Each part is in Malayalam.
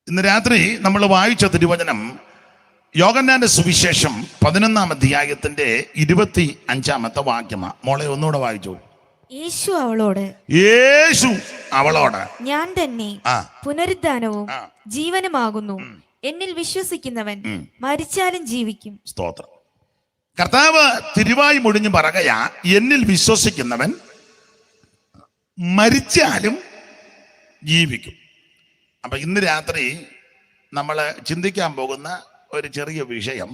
ഇന്ന് രാത്രി നമ്മൾ വായിച്ച തിരുവചനം യോഹന്നാന്റെ സുവിശേഷം 11-ാം അധ്യായത്തിന്റെ 25-ാമത്തെ വാക്യമാണ്. മോളെ ഒന്നുകൂടെ വായിച്ചു. യേശു അവളോട് ഞാൻ തന്നെ പുനരുദ്ധാനവും ജീവനുമാകുന്നു, എന്നിൽ വിശ്വസിക്കുന്നവൻ മരിച്ചാലും ജീവിക്കും. സ്തോത്രം. കർത്താവ് തിരുവായി മുടിഞ്ഞു പറകയാ, എന്നിൽ വിശ്വസിക്കുന്നവൻ മരിച്ചാലും ജീവിക്കും. അപ്പൊ ഇന്ന് രാത്രി നമ്മൾ ചിന്തിക്കാൻ പോകുന്ന ഒരു ചെറിയ വിഷയം,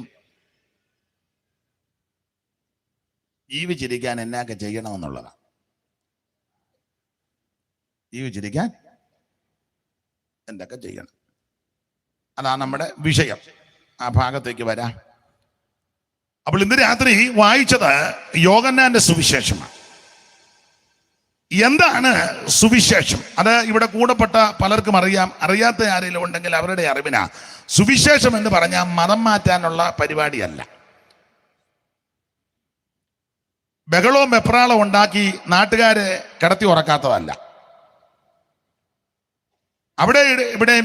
ജീവിച്ചിരിക്കാൻ എന്നൊക്കെ ചെയ്യണമെന്നുള്ളതാണ്. ജീവിച്ചിരിക്കാൻ എന്തൊക്കെ ചെയ്യണം, അതാണ് നമ്മുടെ വിഷയം. ആ ഭാഗത്തേക്ക് വരാം. അപ്പോൾ ഇന്ന് രാത്രി വായിച്ചത് യോഹന്നാന്റെ സുവിശേഷമാണ്. എന്താണ് സുവിശേഷം? അത് ഇവിടെ കൂടപ്പെട്ട പലർക്കും അറിയാം. അറിയാത്ത ആരെങ്കിലും ഉണ്ടെങ്കിൽ അവരുടെ അറിവിനാ. സുവിശേഷം എന്ന് പറഞ്ഞാൽ മതം മാറ്റാനുള്ള പരിപാടിയല്ല. ബഹളവും വെപ്രാളവും ഉണ്ടാക്കി നാട്ടുകാരെ കിടത്തി ഉറക്കാത്തതല്ല. അവിടെ ഇവിടെ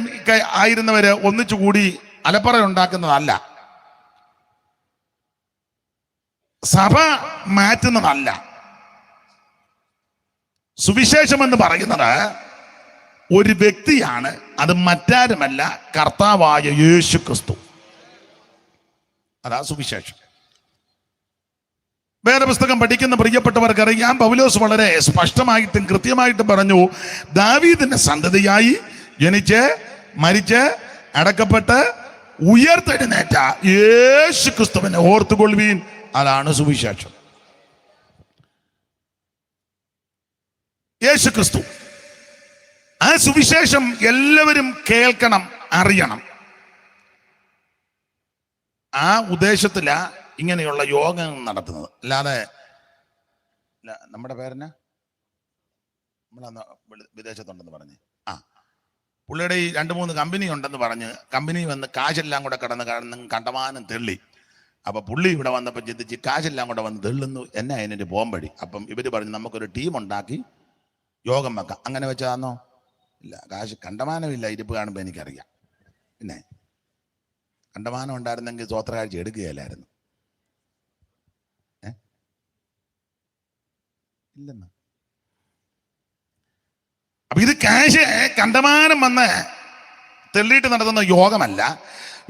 ആയിരുന്നവര് ഒന്നിച്ചുകൂടി അലപ്പറ ഉണ്ടാക്കുന്നതല്ല. സഭ മാറ്റുന്നതല്ല. സുവിശേഷം എന്ന് പറയുന്നത് ഒരു വ്യക്തിയാണ്. അത് മറ്റാരുമല്ല, കർത്താവായ യേശു ക്രിസ്തു. അതാ സുവിശേഷം. വേദപുസ്തകം പഠിക്കുന്ന പ്രിയപ്പെട്ടവർക്കറിയാം, പൗലോസ് വളരെ സ്പഷ്ടമായിട്ടും കൃത്യമായിട്ടും പറഞ്ഞു, ദാവീദിന്റെ സന്തതിയായി ജനിച്ച് മരിച്ച് അടക്കപ്പെട്ട് ഉയർത്തെഴുന്നേറ്റ യേശു ക്രിസ്തുവിനെ ഓർത്തുകൊള്ളുവീൻ. അതാണ് സുവിശേഷം. യേശു ക്രിസ്തു. ആ സുവിശേഷം എല്ലാവരും കേൾക്കണം, അറിയണം. ആ ഉദ്ദേശത്തിലാ ഇങ്ങനെയുള്ള യോഗം നടത്തുന്നത്. അല്ലാതെ നമ്മുടെ പേരെന്നാ, നമ്മളന്ന് വിദേശത്തുണ്ടെന്ന് പറഞ്ഞ് പുള്ളിയുടെ ഈ 2-3 കമ്പനി ഉണ്ടെന്ന് പറഞ്ഞ് കമ്പനി വന്ന് കാശെല്ലാം കൂടെ കടന്ന് കണ്ടമാനം തെള്ളി. അപ്പൊ പുള്ളി ഇവിടെ വന്നപ്പോൾ ചിന്തിച്ച് കാശെല്ലാം കൂടെ വന്ന് തെള്ളുന്നു, എന്നാ അതിൻ്റെ പോംപടി. അപ്പം ഇവര് പറഞ്ഞു നമുക്കൊരു ടീം ഉണ്ടാക്കി യോഗം വെക്കാം. അങ്ങനെ വെച്ചാന്നോ? ഇല്ല, കാശ് കണ്ടമാനമില്ല. ഇരിപ്പ് കാണുമ്പോൾ എനിക്കറിയാം. പിന്നെ കണ്ടമാനം ഉണ്ടായിരുന്നെങ്കിൽ സ്വോത്രകാഴ്ച എടുക്കുകയല്ലായിരുന്നു. ഇല്ലെന്ന്. അപ്പൊ ഇത് കാശ് കണ്ടമാനം വന്ന് തെള്ളിയിട്ട് നടത്തുന്ന യോഗമല്ല.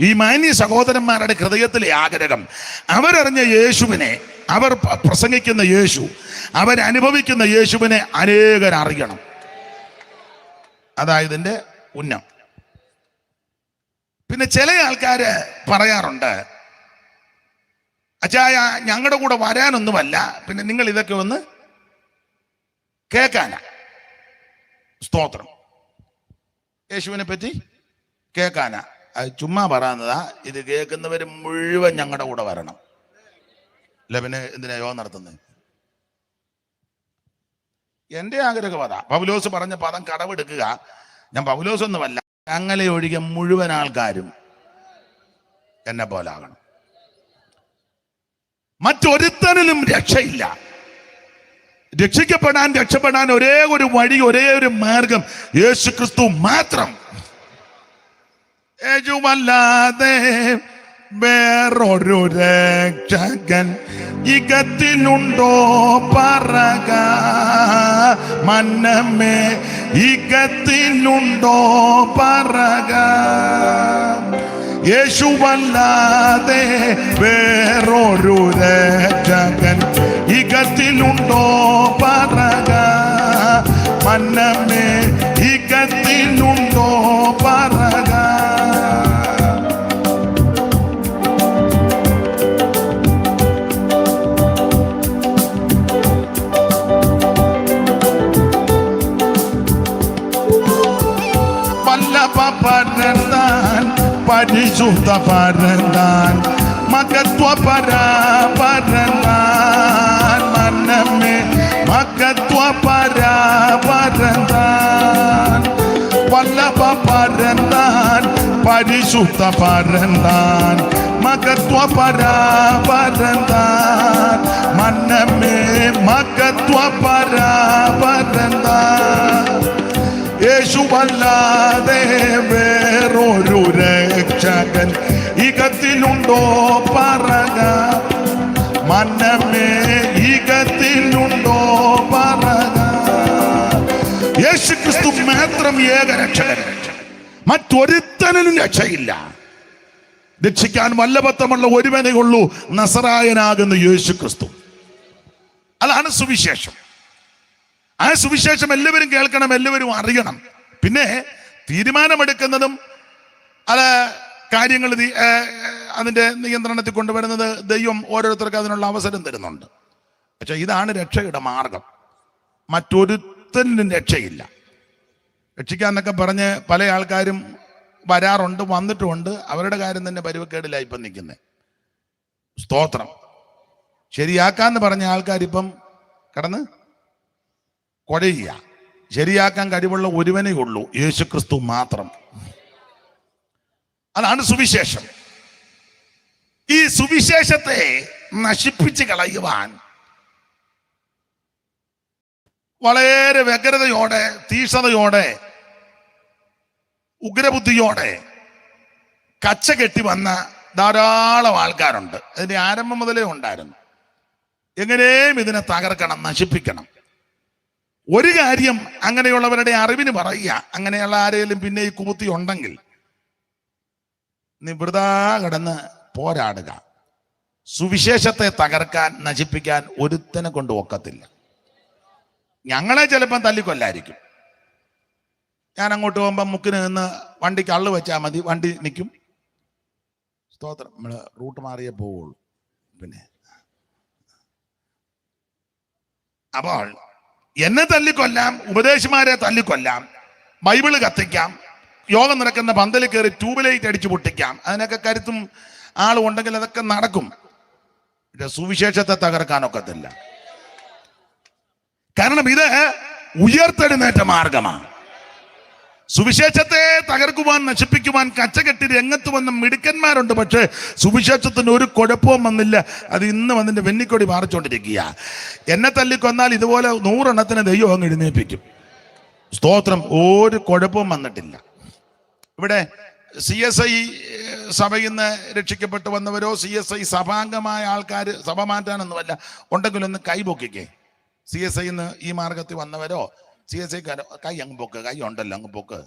ഈ മാന്യ സഹോദരന്മാരുടെ ഹൃദയത്തിലെ ആഗ്രഹം, അവരറിഞ്ഞ യേശുവിനെ, അവർ പ്രസംഗിക്കുന്ന യേശു, അവരനുഭവിക്കുന്ന യേശുവിനെ അനേകർ അറിയണം. അതായത് ഇതിന്റെ ഉന്നം. പിന്നെ ചില ആൾക്കാര് പറയാറുണ്ട്, അച്ചായ ഞങ്ങളുടെ കൂടെ വരാനൊന്നുമല്ല, പിന്നെ നിങ്ങൾ ഇതൊക്കെ ഒന്ന് കേൾക്കാനാ. സ്തോത്രം. യേശുവിനെ പറ്റി കേൾക്കാനാ. അത് ചുമ്മാ പറയുന്നതാ. ഇത് കേൾക്കുന്നവര് മുഴുവൻ ഞങ്ങളുടെ കൂടെ വരണം. അല്ല പിന്നെ എന്തിനാ യോഗം നടത്തുന്നത്? എന്റെ ആഗ്രഹം അതാ. പൗലോസ് പറഞ്ഞ പദം കടമെടുക്കുക. ഞാൻ പൗലോസൊന്നുമല്ല, ഞങ്ങളെ ഒഴികെ മുഴുവൻ ആൾക്കാരും എന്നെ പോലാകണം. മറ്റൊരുത്തനിലും രക്ഷയില്ല. രക്ഷപ്പെടാൻ ഒരേ ഒരു വഴി, ഒരേ ഒരു മാർഗം യേശു ക്രിസ്തു മാത്രം. യേശുവല്ലാതെ വേറൊരു രക്ഷകൻ ഇകത്തിലുണ്ടോ പറക മന്നമേ, ഇകത്തിലുണ്ടോ പറക. യേശുവല്ലാതെ വേറൊരു രക്ഷകൻ ഇകത്തിലുണ്ടോ പറക മന്നമേ, ഇകത്തിലുണ്ടോ പറക. പരന്താൻ പരിശുദ്ധ പരന്താൻ മകത്വ പരന്താൻ മനമേ, മകത്വ പരന്താൻ വല്ലഭ പരന്താൻ പരിശുദ്ധ പരന്താൻ മകത്വ പരന്താൻ മനമേ, മകത്വ പരന്താൻ. യേശുവല്ലാതെ വേറൊരു ഈകത്തിലുണ്ടോ പറക, മനമേ ഈകത്തിലുണ്ടോ പറക. യേശു ക്രിസ്തു മാത്രം ഏക രക്ഷകൻ, മറ്റൊരുത്തനും രക്ഷയില്ല. രക്ഷിക്കാൻ വല്ലഭത്വമുള്ള ഒരുവനേ ഉള്ളൂ, നസറായനാകുന്ന യേശു ക്രിസ്തു. അതാണ് സുവിശേഷം. ആ സുവിശേഷം എല്ലാവരും കേൾക്കണം, എല്ലാവരും അറിയണം. പിന്നെ തീരുമാനമെടുക്കുന്നതും അത് കാര്യങ്ങൾ അതിൻ്റെ നിയന്ത്രണത്തിൽ കൊണ്ടുവരുന്നത് ദൈവം ഓരോരുത്തർക്ക് അതിനുള്ള അവസരം തരുന്നുണ്ട്. പക്ഷെ ഇതാണ് രക്ഷയുടെ മാർഗം, മറ്റൊരുത്തനും രക്ഷയില്ല. രക്ഷിക്കാന്നൊക്കെ പറഞ്ഞ് പല ആൾക്കാരും വരാറുണ്ട്, വന്നിട്ടുമുണ്ട്. അവരുടെ കാര്യം തന്നെ പരുവക്കേടിലായി ഇപ്പം നിൽക്കുന്നത്. സ്തോത്രം. ശരിയാക്കാന്ന് പറഞ്ഞ ആൾക്കാരിപ്പം കടന്ന് കുഴയുക. ശരിയാക്കാൻ കഴിവുള്ള ഒരുവനേ ഉള്ളൂ, യേശു ക്രിസ്തു മാത്രം. അതാണ് സുവിശേഷം. ഈ സുവിശേഷത്തെ നശിപ്പിച്ച് കളയുവാൻ വളരെ വ്യഗ്രതയോടെ, തീക്ഷ്ണതയോടെ, ഉഗ്രബുദ്ധിയോടെ കച്ച കെട്ടി വന്ന ധാരാളം ആൾക്കാരുണ്ട്. അതിന്റെ ആരംഭം മുതലേ ഉണ്ടായിരുന്നു. എങ്ങനെയും ഇതിനെ തകർക്കണം, നശിപ്പിക്കണം. ഒരു കാര്യം അങ്ങനെയുള്ളവരുടെ അറിവിന് പറയുക, അങ്ങനെയുള്ള ആരെങ്കിലും പിന്നെ ഈ കൂത്തി ഉണ്ടെങ്കിൽ നീ വൃഥാ കിടന്ന് പോരാടുക. സുവിശേഷത്തെ തകർക്കാൻ, നശിപ്പിക്കാൻ ഒരുത്തനെ കൊണ്ട് ഒക്കത്തില്ല. ഞങ്ങളെ ചിലപ്പം തല്ലിക്കൊല്ലായിരിക്കും. ഞാൻ അങ്ങോട്ട് പോകുമ്പം മുക്കിന് നിന്ന് വണ്ടിക്ക് അള്ളു വെച്ചാൽ മതി, വണ്ടി നിൽക്കും. സ്തോത്രം. നമ്മൾ റൂട്ട് മാറിയേ പോവുള്ളൂ. പിന്നെ അപ്പോൾ എന്നെ തല്ലിക്കൊല്ലാം, ഉപദേശിമാരെ തല്ലിക്കൊല്ലാം, ബൈബിള് കത്തിക്കാം, യോഗം നടക്കുന്ന പന്തലിൽ കയറി ട്യൂബ് അടിച്ചു പൊട്ടിക്കാം. അതിനൊക്കെ കരുത്തും ആളും ഉണ്ടെങ്കിൽ അതൊക്കെ നടക്കും. പക്ഷെ സുവിശേഷത്തെ തകർക്കാനൊക്കത്തില്ല. കാരണം ഇത് ഉയർത്തെഴുന്നേറ്റ മാർഗമാണ്. സുവിശേഷത്തെ തകർക്കുവാൻ, നശിപ്പിക്കുവാൻ കച്ചകെട്ടി രംഗത്ത് വന്ന മിടുക്കന്മാരുണ്ട്. പക്ഷേ സുവിശേഷത്തിന് ഒരു കുഴപ്പവും വന്നില്ല. അത് ഇന്ന് വന്നിട്ട് വെന്നിക്കൊടി മാറിച്ചോണ്ടിരിക്കുക. എന്നെ തല്ലിക്കൊന്നാൽ ഇതുപോലെ 100 എണ്ണത്തിന് ദൈവം അങ്ങ് എഴുന്നേൽപ്പിക്കും. സ്തോത്രം. ഒരു കുഴപ്പവും വന്നിട്ടില്ല. ഇവിടെ CSI സഭയിൽ നിന്ന് രക്ഷിക്കപ്പെട്ട് വന്നവരോ CSI സഭാംഗമായ ആൾക്കാർ, സഭ മാറ്റാനൊന്നുമല്ല, ഉണ്ടെങ്കിലൊന്ന് കൈ പൊക്കിക്കേ. CSI ഈ മാർഗത്തിൽ വന്നവരോ CSIക്കാരോ കൈ അങ്ങ് പൊക്ക്. കൈ ഉണ്ടല്ലോ, അങ്ങ് പൊക്ക്.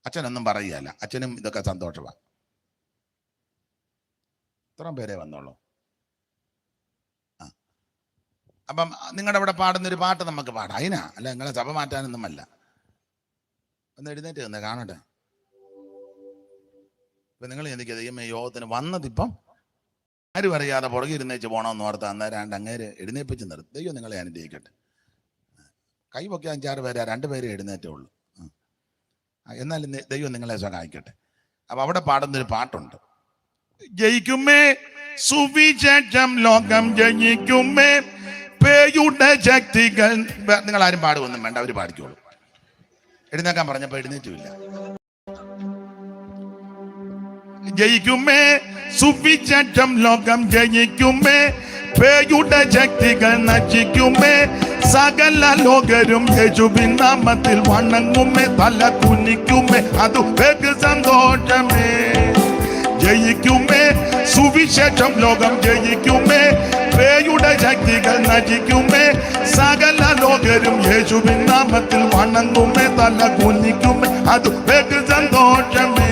അച്ഛനൊന്നും പറയുകയല്ല, അച്ഛനും ഇതൊക്കെ സന്തോഷമാണ്. ഇത്രയും പേരെ വന്നോളൂ. അപ്പം നിങ്ങളുടെ അവിടെ പാടുന്നൊരു പാട്ട് നമുക്ക് പാടാം. അതിനാ, അല്ല നിങ്ങളെ സഭ മാറ്റാനൊന്നുമല്ല. ഒന്ന് എഴുന്നേറ്റ് തന്നെ കാണട്ടെ. ഇപ്പം നിങ്ങൾ എനിക്ക് ദൈവമേ യോഗത്തിന് വന്നതിപ്പം ആരും അറിയാതെ പുറകെ ഇരുന്നേച്ച് പോകണമെന്ന് ഓർത്ത് അന്നേരം അങ്ങേര് എഴുന്നേപ്പിച്ച് നിർത്തും. ദൈവം നിങ്ങളെ അനുഗ്രഹിക്കട്ടെ. കൈ പൊക്കി 5-6 പേരെ, 2 പേരെ എഴുന്നേറ്റേ ഉള്ളൂ. എന്നാലും ദൈവം നിങ്ങളെ സഹായിക്കട്ടെ. അപ്പൊ അവിടെ പാടുന്നൊരു പാട്ടുണ്ട്. ജയിക്കുമേ സുവിശേഷം ലോകം ജയിക്കുമേ, പേയുടെ ശക്തികൾ. നിങ്ങൾ ആരും പാടുവൊന്നും വേണ്ട, അവര് പാടിക്കോളൂ. എഴുന്നേക്കാൻ പറഞ്ഞപ്പോ എഴുന്നേറ്റുമില്ല. ജയിക്കുമേ സുവിശേഷം ലോകം ജയിക്കുമേ, പേയുടെ ശക്തികൾ നശിക്കുമേ, സകല ലോകരും യേശുവിൻ നാമത്തിൽ വണങ്ങുമേ, തല കുനിക്കുമേ, അതു വെகு സന്തോഷമേ. ജയിക്കുമേ സുവിശേഷം ലോകം ജയിക്കുമേ, പേയുടെ ശക്തികൾ നശിക്കുമേ, സകല ലോകരും യേശുവിൻ നാമത്തിൽ വണങ്ങുമേ, തല കുനിക്കുമേ, അതു വെகு സന്തോഷമേ.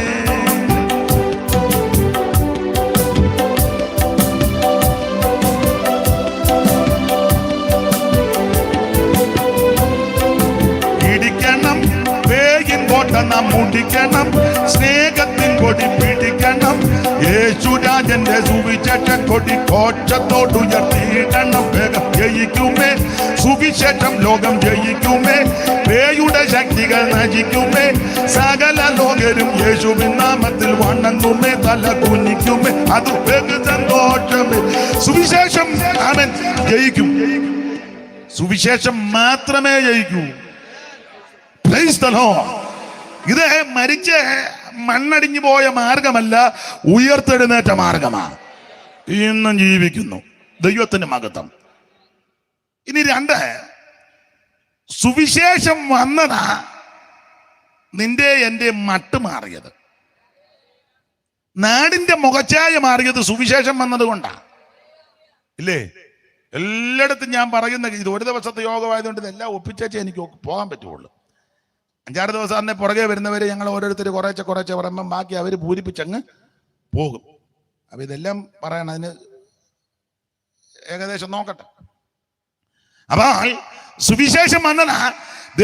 നാം മുടിക്കണം, സ്നേഹത്തിൻ കൊടി പിടിക്കണം, യേശുരാജന്റെ സുവിശേഷ കൊടി കോശത്തോടുയർത്തിയിടണം. വേഗം ജയിക്കുമേ സുവിശേഷം ലോകം ജയിക്കുമേ, പേയുടെ ശക്തികൾ നശിക്കുമേ, സകല ലോകരും യേശുവിൻ നാമത്തിൽ വണങ്ങുമേ, തല കുനിക്കുമേ, അത് വെகு സന്തോഷമേ. സുവിശേഷം ആമേൻ ജയിക്കും. സുവിശേഷം മാത്രമേ ജയിക്കൂ. Price the Lord. ഇത് മരിച്ച് മണ്ണടിഞ്ഞു പോയ മാർഗമല്ല, ഉയർത്തെഴുന്നേറ്റ മാർഗമാണ്. ഇന്നും ജീവിക്കുന്നു. ദൈവത്തിന്റെ മഹത്വം. ഇനി 2, സുവിശേഷം വന്നതാ നിന്റെ എൻ്റെ മട്ട് മാറിയത്. നാടിന്റെ മുഖച്ഛായ മാറിയത് സുവിശേഷം വന്നത് കൊണ്ടാ, ഇല്ലേ? എല്ലായിടത്തും ഞാൻ പറയുന്ന ഇത് ഒരു ദിവസത്തെ യോഗമായതുകൊണ്ട് ഇതെല്ലാം ഒപ്പിച്ചേച്ചേ എനിക്ക് പോകാൻ പറ്റുള്ളൂ. 5-6 ദിവസം തന്നെ പുറകെ വരുന്നവരെ ഞങ്ങൾ ഓരോരുത്തർ കുറേശ്ശെ പറയുമ്പം ബാക്കി അവർ പൂരിപ്പിച്ചങ്ങ് പോകും. അപ്പൊ ഇതെല്ലാം പറയണം, അതിന് ഏകദേശം നോക്കട്ടെ. അപ്പോൾ സുവിശേഷം വന്നതാ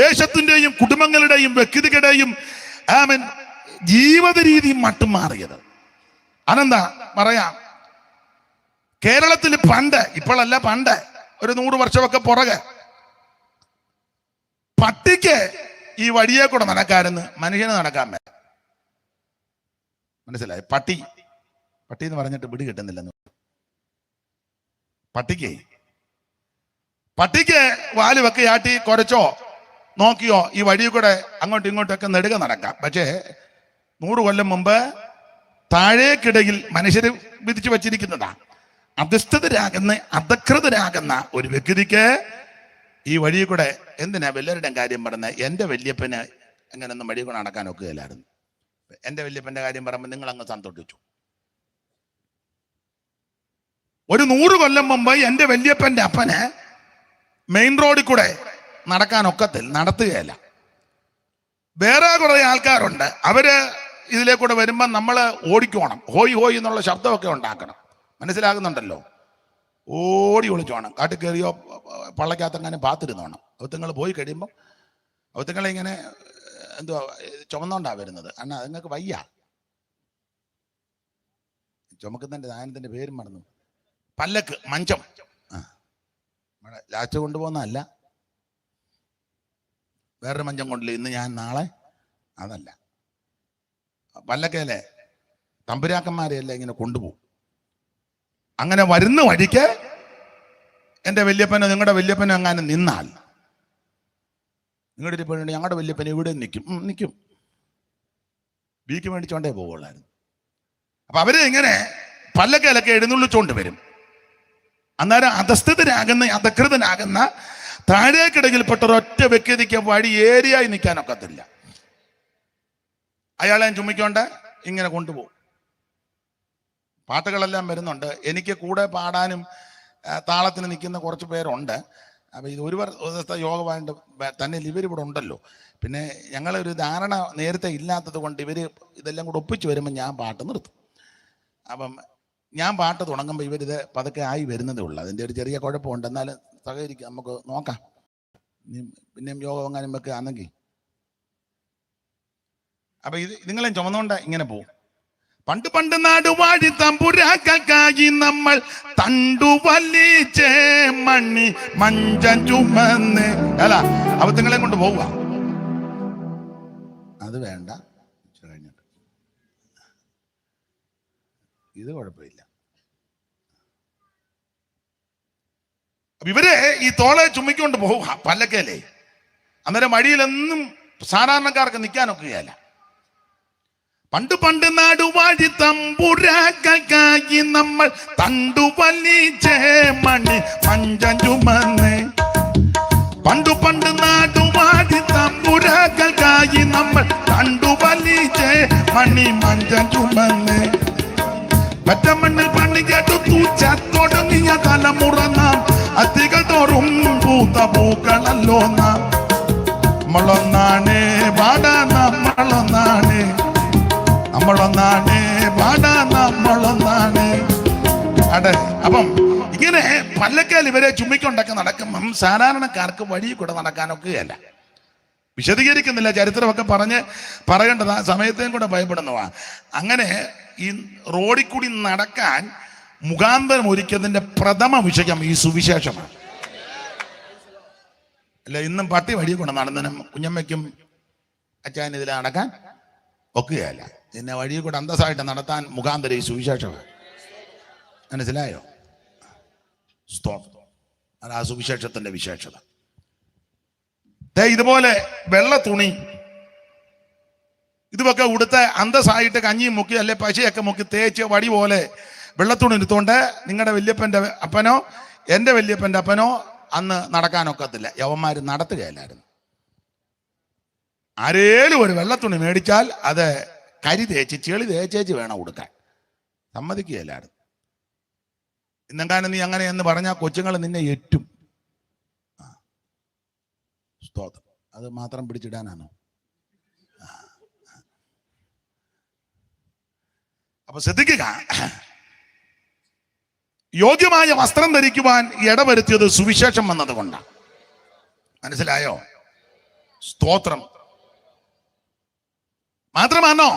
ദേശത്തിന്റെയും കുടുംബങ്ങളുടെയും വ്യക്തികളുടെയും ജീവിത രീതി മട്ടും മാറിയത്. അതെന്താ പറയാം, കേരളത്തിൽ പണ്ട്, ഇപ്പോഴല്ല, പണ്ട് ഒരു 100 വർഷമൊക്കെ പുറകെ പട്ടിക്ക് ഈ വഴിയെ കൂടെ നടക്കാരെന്ന് മനുഷ്യന് നടക്കാൻ പറ്റും. മനസ്സിലായി? പട്ടി എന്ന് പറഞ്ഞിട്ട് പിടി കിട്ടുന്നില്ലെന്ന്. പട്ടിക്ക് വാല് വെക്കെ ആട്ടി കുരച്ചോ നോക്കിയോ ഈ വഴിയിൽ കൂടെ അങ്ങോട്ടും ഇങ്ങോട്ടൊക്കെ നെടുക നടക്കാം. പക്ഷേ 100 കൊല്ലം മുമ്പ് താഴേക്കിടയിൽ മനുഷ്യര് വിധിച്ചു വച്ചിരിക്കുന്നതാ, അധകൃതരാകുന്ന ഒരു വ്യക്തിക്ക് ഈ വഴിയിൽ കൂടെ എന്തിനാ വല്ലവരുടെയും കാര്യം പറഞ്ഞത്? എൻ്റെ വല്യപ്പന് അങ്ങനൊന്നും വഴി കൂടെ നടക്കാൻ ഒക്കുകയില്ലായിരുന്നു. എൻ്റെ വല്യപ്പൻ്റെ കാര്യം പറയുമ്പോൾ നിങ്ങൾ അങ്ങ് സന്തോഷിച്ചു. ഒരു 100 കൊല്ലം മുമ്പ് എൻ്റെ വല്യപ്പൻ്റെ അപ്പന് മെയിൻ റോഡിൽ കൂടെ നടക്കാൻ നടത്തുകയല്ല. വേറെ കുറെ ആൾക്കാരുണ്ട്, അവര് ഇതിലേക്കൂടെ വരുമ്പോൾ നമ്മൾ ഓടിക്കോണം, ഹോയ് ഹോയ് എന്നുള്ള ശബ്ദമൊക്കെ ഉണ്ടാക്കണം. മനസ്സിലാകുന്നുണ്ടല്ലോ? ഓടി ഒളിച്ചോണം, കാട്ടിൽ കയറിയോ പള്ളക്കകത്തെങ്ങനെ പാത്തിരുന്നോണം. അവത്തുങ്ങൾ പോയി കഴിയുമ്പോൾ അവത്തുങ്ങളിങ്ങനെ എന്തുവാ ചുമന്നോണ്ടാ വരുന്നത്. അണ്ണാ അതുങ്ങൾക്ക് വയ്യ, ചുമക്കുന്നതിൻ്റെ സാധനത്തിൻ്റെ പേരും മറന്നു. പല്ലക്ക്, മഞ്ചം. നമ്മുടെ ലാസ്റ്റ് കൊണ്ടുപോകുന്നതല്ല, വേറൊരു മഞ്ചം കൊണ്ടില്ല, ഇന്ന് ഞാൻ നാളെ, അതല്ല. പല്ലക്കയിലെ തമ്പുരാക്കന്മാരെയല്ല ഇങ്ങനെ കൊണ്ടുപോകും. അങ്ങനെ വരുന്ന വഴിക്ക് എൻ്റെ വല്യപ്പനോ നിങ്ങളുടെ വല്യപ്പനോ എങ്ങാനും നിന്നാൽ, നിങ്ങളുടെ ഇപ്പോൾ ഞങ്ങളുടെ വല്യപ്പൻ ഇവിടെ നിൽക്കും, ബീക്ക് മേടിച്ചോണ്ടേ പോകുള്ളായിരുന്നു. അപ്പൊ അവര് ഇങ്ങനെ പല്ലക്കയിലൊക്കെ എഴുന്നള്ളിച്ചോണ്ട് വരും. അന്നേരം അധകൃതനാകുന്ന താഴേക്കിടയിൽപ്പെട്ട ഒരൊറ്റ വ്യക്തിക്ക് വഴി ഏരിയായി നിൽക്കാനൊക്കത്തില്ല. അയാളെ ചുമ്മിക്കൊണ്ട് ഇങ്ങനെ കൊണ്ടുപോകും. പാട്ടുകളെല്ലാം വരുന്നുണ്ട്. എനിക്ക് കൂടെ പാടാനും താളത്തിന് നിൽക്കുന്ന കുറച്ച് പേരുണ്ട്. അപ്പം ഇത് ഒരു ദിവസത്തെ യോഗമായിട്ട് തന്നെ ഇവരിവിടെ ഉണ്ടല്ലോ. പിന്നെ ഞങ്ങളൊരു ധാരണ നേരത്തെ ഇല്ലാത്തത് കൊണ്ട് ഇതെല്ലാം കൂടെ ഒപ്പിച്ച് വരുമ്പോൾ ഞാൻ പാട്ട് നിർത്തും. അപ്പം ഞാൻ പാട്ട് തുടങ്ങുമ്പോൾ ഇവരിത് പതുക്കെ ആയി വരുന്നതേ ഉള്ളൂ. അതിൻ്റെ ഒരു ചെറിയ കുഴപ്പമുണ്ട്. എന്നാലും സഹകരിക്കുക, നമുക്ക് നോക്കാം. പിന്നെയും യോഗം എങ്ങാനും വെക്കുക ആണെങ്കിൽ. അപ്പം ഇത് നിങ്ങളെയും ചുമന്നുകൊണ്ട് ഇങ്ങനെ പോകും. പണ്ട് നാടുവാഴി തമ്പുരാക്കായി നമ്മൾ തണ്ടുവലിച്ചേ മണ്ണി മഞ്ചം ചുമന്ന് അല്ല അവത്തുങ്ങളെ കൊണ്ട് പോവുക. അത് വേണ്ട, കഴിഞ്ഞിട്ട് ഇത് കുഴപ്പമില്ല. ഇവരെ ഈ തോളെ ചുമ്മിക്കൊണ്ട് പോവുക പല്ലക്കല്ലേ. അന്നേരം വഴിയിലൊന്നും സാധാരണക്കാർക്ക് നിൽക്കാനൊക്കുകയല്ല. പണ്ട് നാടുവാഴി തമ്പുരാക്കായി നമ്മൾ തണ്ടുവലിച്ചേ മണി മഞ്ചം ചുമന്ന്. പണ്ട് നാടുവാഴി തമ്പുരാക്കായി നമ്മൾ തണ്ടുവലിച്ചേ മണി മഞ്ചം ചുമന്ന്. പറ്റമണ്ണിൽ പണി കേട്ടു തൂച്ച തുടങ്ങിയ തലമുറ നാം, അത്തികൾ തോറും പൂത്ത പൂക്കളല്ലോ നാം. നമ്മളൊന്നാണ് പാടാ, നമ്മളൊന്നാണ് പാടാ, നമ്മളൊന്നാണ്. അതെ. അപ്പം ഇങ്ങനെ പല്ലക്കാൽ ഇവരെ ചുമ്മിക്കൊണ്ടൊക്കെ നടക്കുമ്പം സാധാരണക്കാർക്ക് വഴി കൂടെ നടക്കാനൊക്കെയല്ല. വിശദീകരിക്കുന്നില്ല, ചരിത്രമൊക്കെ പറയേണ്ടത് ആ സമയത്തേയും കൂടെ ഭയപ്പെടുന്നവാ. അങ്ങനെ ഈ റോഡിൽ കൂടി നടക്കാൻ മുഖാന്തരം ഒരുക്കിയതിന്റെ പ്രഥമ വിഷയം ഈ സുവിശേഷമാണ്. അല്ല, ഇന്നും പട്ടി വഴി കൂടെ നടന്നതിനും കുഞ്ഞമ്മയ്ക്കും അച്ഛൻ ഇതിൽ നടക്കാൻ ഒക്കുകയല്ല. പിന്നെ വഴി കൂടെ അന്തസ്സായിട്ട് നടത്താൻ മുഖാന്തരം ഈ സുവിശേഷമാണ്. മനസ്സിലായോ? സ്തോത്രം. അത് ആ സുവിശേഷത്തിന്റെ വിശേഷത. ഇതുപോലെ വെള്ള തുണി ഇതുമൊക്കെ ഉടുത്ത് അന്തസ്സായിട്ട് കഞ്ഞിയും മുക്കി അല്ലെ പശയൊക്കെ മുക്കി തേച്ച് വടി പോലെ വെള്ളത്തുണി എടുത്തുകൊണ്ട് നിങ്ങളുടെ വല്യപ്പൻ്റെ അപ്പനോ എൻ്റെ വല്യപ്പൻ്റെ അപ്പനോ അന്ന് നടക്കാനൊക്കത്തില്ല. യവന്മാർ നടത്തുകയല്ലായിരുന്നു. ആരേലും ഒരു വെള്ളത്തുണി മേടിച്ചാൽ അത് കരി തേച്ച് ചെളി തേച്ചേച്ച് വേണം ഉടുക്കാൻ. സമ്മതിക്കുകയില്ലായിരുന്നു. ഇന്നെങ്കാനും നീ അങ്ങനെ എന്ന് പറഞ്ഞാൽ കൊച്ചുങ്ങൾ നിന്നെ ഏറ്റും. സ്തോത്രം. അത് മാത്രം പിടിച്ചിടാനാണോ? അപ്പൊ ശ്രദ്ധിക്കുക, യോഗ്യമായ വസ്ത്രം ധരിക്കുവാൻ ഇടവരുത്തിയത് സുവിശേഷം വന്നതുകൊണ്ടാണ്. മനസ്സിലായോ? സ്തോത്രം. മാത്രമാണോ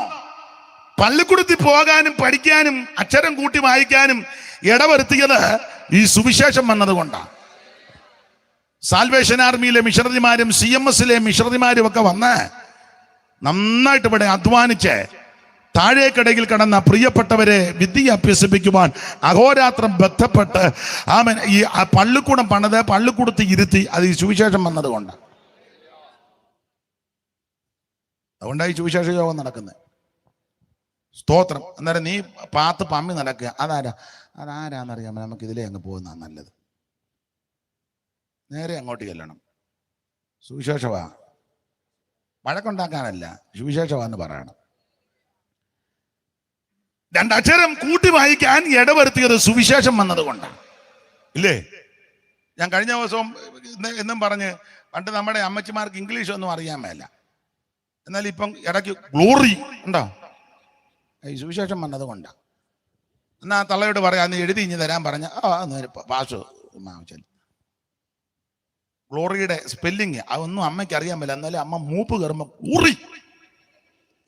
പള്ളിക്കൂടത്തിൽ പോകാനും പഠിക്കാനും അക്ഷരം കൂട്ടി വായിക്കാനും ഇടവരുത്തിയത് ഈ സുവിശേഷം വന്നതുകൊണ്ടാണ്. സാൽവേഷൻ ആർമിയിലെ മിഷണറിമാരും CMS മിഷണറിമാരും ഒക്കെ വന്ന് നന്നായിട്ട് ഇവിടെ അധ്വാനിച്ച് താഴേക്കടയിൽ കടന്ന പ്രിയപ്പെട്ടവരെ വിദ്യ അഭ്യസിപ്പിക്കുവാൻ അഹോരാത്രം ബന്ധപ്പെട്ട് ഈ പള്ളിക്കൂടം പണിത് പള്ളിക്കൂടത്തിൽ ഇരുത്തി. അത് ഈ സുവിശേഷം വന്നതുകൊണ്ടാണ്. അതുകൊണ്ടായി സുവിശേഷ യോഗം നടക്കുന്നത്. സ്തോത്രം. അന്നേരം നീ പാത്ത് പമ്മി നടക്കുക. അതാരാന്നറിയാമോ? നമുക്ക് ഇതിലേ അങ്ങ് പോകുന്നതാണ് നല്ലത്. നേരെ അങ്ങോട്ട് ചെല്ലണം. സുവിശേഷവാ, വഴക്കുണ്ടാക്കാനല്ല, സുവിശേഷവാന്ന് പറയണം. രണ്ടക്ഷരം കൂട്ടി വായിക്കാൻ ഇടവരുത്തിയത് സുവിശേഷം വന്നതുകൊണ്ടാണ്. ഇല്ലേ? ഞാൻ കഴിഞ്ഞ ദിവസവും എന്നും പറഞ്ഞ്, പണ്ട് നമ്മുടെ അമ്മച്ചിമാർക്ക് ഇംഗ്ലീഷ് ഒന്നും അറിയാൻ മേല, എന്നാൽ ഇപ്പം ഇടയ്ക്ക് ഗ്ലോറി ഉണ്ടോ? ഈ സുവിശേഷം വന്നതുകൊണ്ടാണ്. എന്നാ തള്ളയോട് പറയാം, അന്ന് എഴുതി ഇഞ്ഞ് തരാൻ പറഞ്ഞ പാഷു ഗ്ലോറിയുടെ സ്പെല്ലിങ് അതൊന്നും അമ്മയ്ക്ക് അറിയാൻ മേല, എന്നാലും അമ്മ മൂപ്പ് കയറുമ്പോൾ ഗ്ലോറി.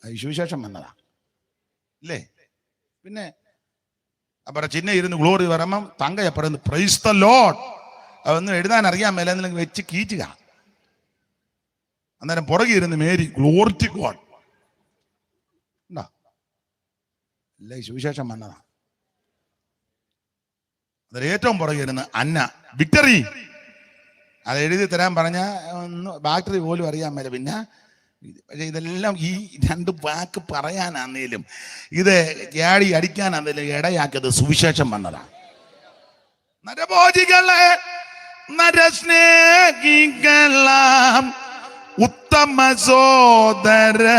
ഈ സുവിശേഷം വന്നതാ. ഇല്ലേ? പിന്നെ അപ്പറ ചിന്ന ഇരുന്ന് ഗ്ലോറി പറയുമ്പം തങ്ക പറയുന്നു പ്രൈസ് ദ ലോർഡ്. അതൊന്നും എഴുതാൻ അറിയാൻ മേല, എന്നെങ്കിലും വെച്ച് കീച്ചുക. അന്നേരം പുറകെ ഇരുന്ന് മേരി ഗ്ലോറി ടു ഗോഡ് ഉണ്ടോ? അല്ല, ഈ സുവിശേഷം വന്നതാ. അതിൽ ഏറ്റവും പുറകെ ഇരുന്ന് അന്ന വിക്ടറി. അത് എഴുതി തരാൻ പറഞ്ഞ ഒന്ന് ബാക്ടറി പോലും അറിയാൻ മേല. പിന്നെ പക്ഷെ ഇതെല്ലാം ഈ രണ്ട് വാക്ക് പറയാനാന്നേലും ഇത് ഏടി അടിക്കാനാന്നേലും ഇടയാക്കിയത് സുവിശേഷം വന്നതാണ്. നരഭോജികളെ നരസ്നേഹികളാം ഉത്തമ സോദരരാകും.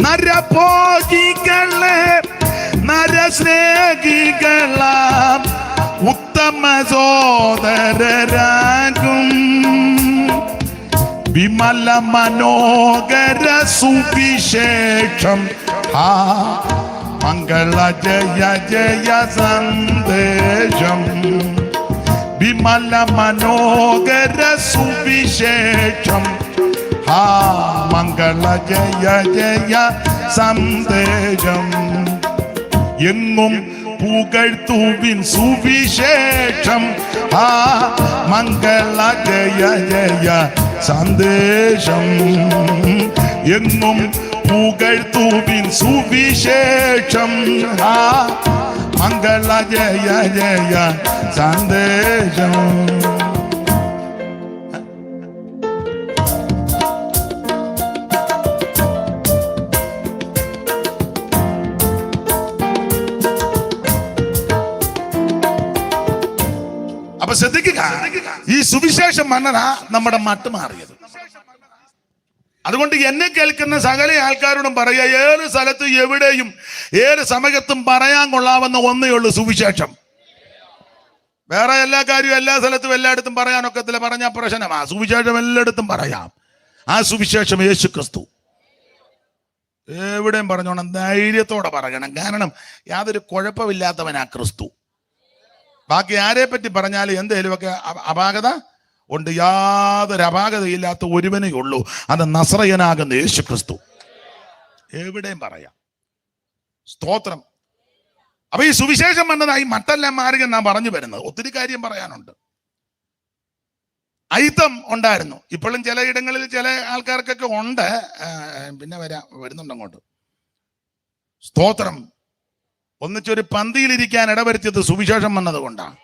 നരഭോജികളെ നരസ്നേഹികളാം ഉത്തമ സോദരരാകും. വിമല മനോഹര സുവിശേഷം മംഗള ജയ ജയ സന്ദേശം. വിമല മനോഹര സുവിശേഷം മംഗള ജയ ജയ സന്ദേശം. എങ്ങും പുകഴ്ത്തുവിൻ സുവിശേഷം മംഗള ജയ ജയ സന്ദേശം. എങ്ങും പുകഴ്ത്തുവിൻ സുവിശേഷം മംഗള ജയ ജയ സന്ദേശം. അപ്പൊ ശ്രദ്ധിക്കുക, ഈ സുവിശേഷം വന്നതാ നമ്മുടെ മട്ട് മാറിയത്. അതുകൊണ്ട് എന്നെ കേൾക്കുന്ന സകല ആൾക്കാരോടും പറയുക, ഏത് സ്ഥലത്ത് എവിടെയും ഏത് സമയത്തും പറയാൻ കൊള്ളാവുന്ന ഒന്നേ ഉള്ളൂ, സുവിശേഷം. വേറെ എല്ലാ കാര്യവും എല്ലാ സ്ഥലത്തും എല്ലായിടത്തും പറയാനൊക്കത്തില്ല, പറഞ്ഞാൽ പ്രശ്നമാ. സുവിശേഷം എല്ലായിടത്തും പറയാം. ആ സുവിശേഷം യേശു ക്രിസ്തു. എവിടെയും പറഞ്ഞോണം, ധൈര്യത്തോടെ പറയണം. കാരണം യാതൊരു കുഴപ്പമില്ലാത്തവനാ ക്രിസ്തു. ബാക്കി ആരെ പറ്റി പറഞ്ഞാൽ എന്തേലുമൊക്കെ അപാകത ഉണ്ട്. യാതൊരു അപാകതയില്ലാത്ത ഒരുവനേ ഉള്ളൂ, അത് നസ്രയനാകുന്ന യേശു ക്രിസ്തു. എവിടെയും പറയാം. സ്തോത്രം. അപ്പൊ ഈ സുവിശേഷം വന്നതായി മട്ടെല്ലാം മാറുക നാം പറഞ്ഞു വരുന്നത്. ഒത്തിരി കാര്യം പറയാനുണ്ട്. അയിത്തം ഉണ്ടായിരുന്നു, ഇപ്പോഴും ചിലയിടങ്ങളിൽ ചില ആൾക്കാർക്കൊക്കെ ഉണ്ട്. പിന്നെ വരുന്നുണ്ട് അങ്ങോട്ട്. സ്തോത്രം. ഒന്നിച്ചൊരു പന്തിയിലിരിക്കാൻ ഇടവരുത്തിയത് സുവിശേഷം വന്നത് കൊണ്ടാണ്.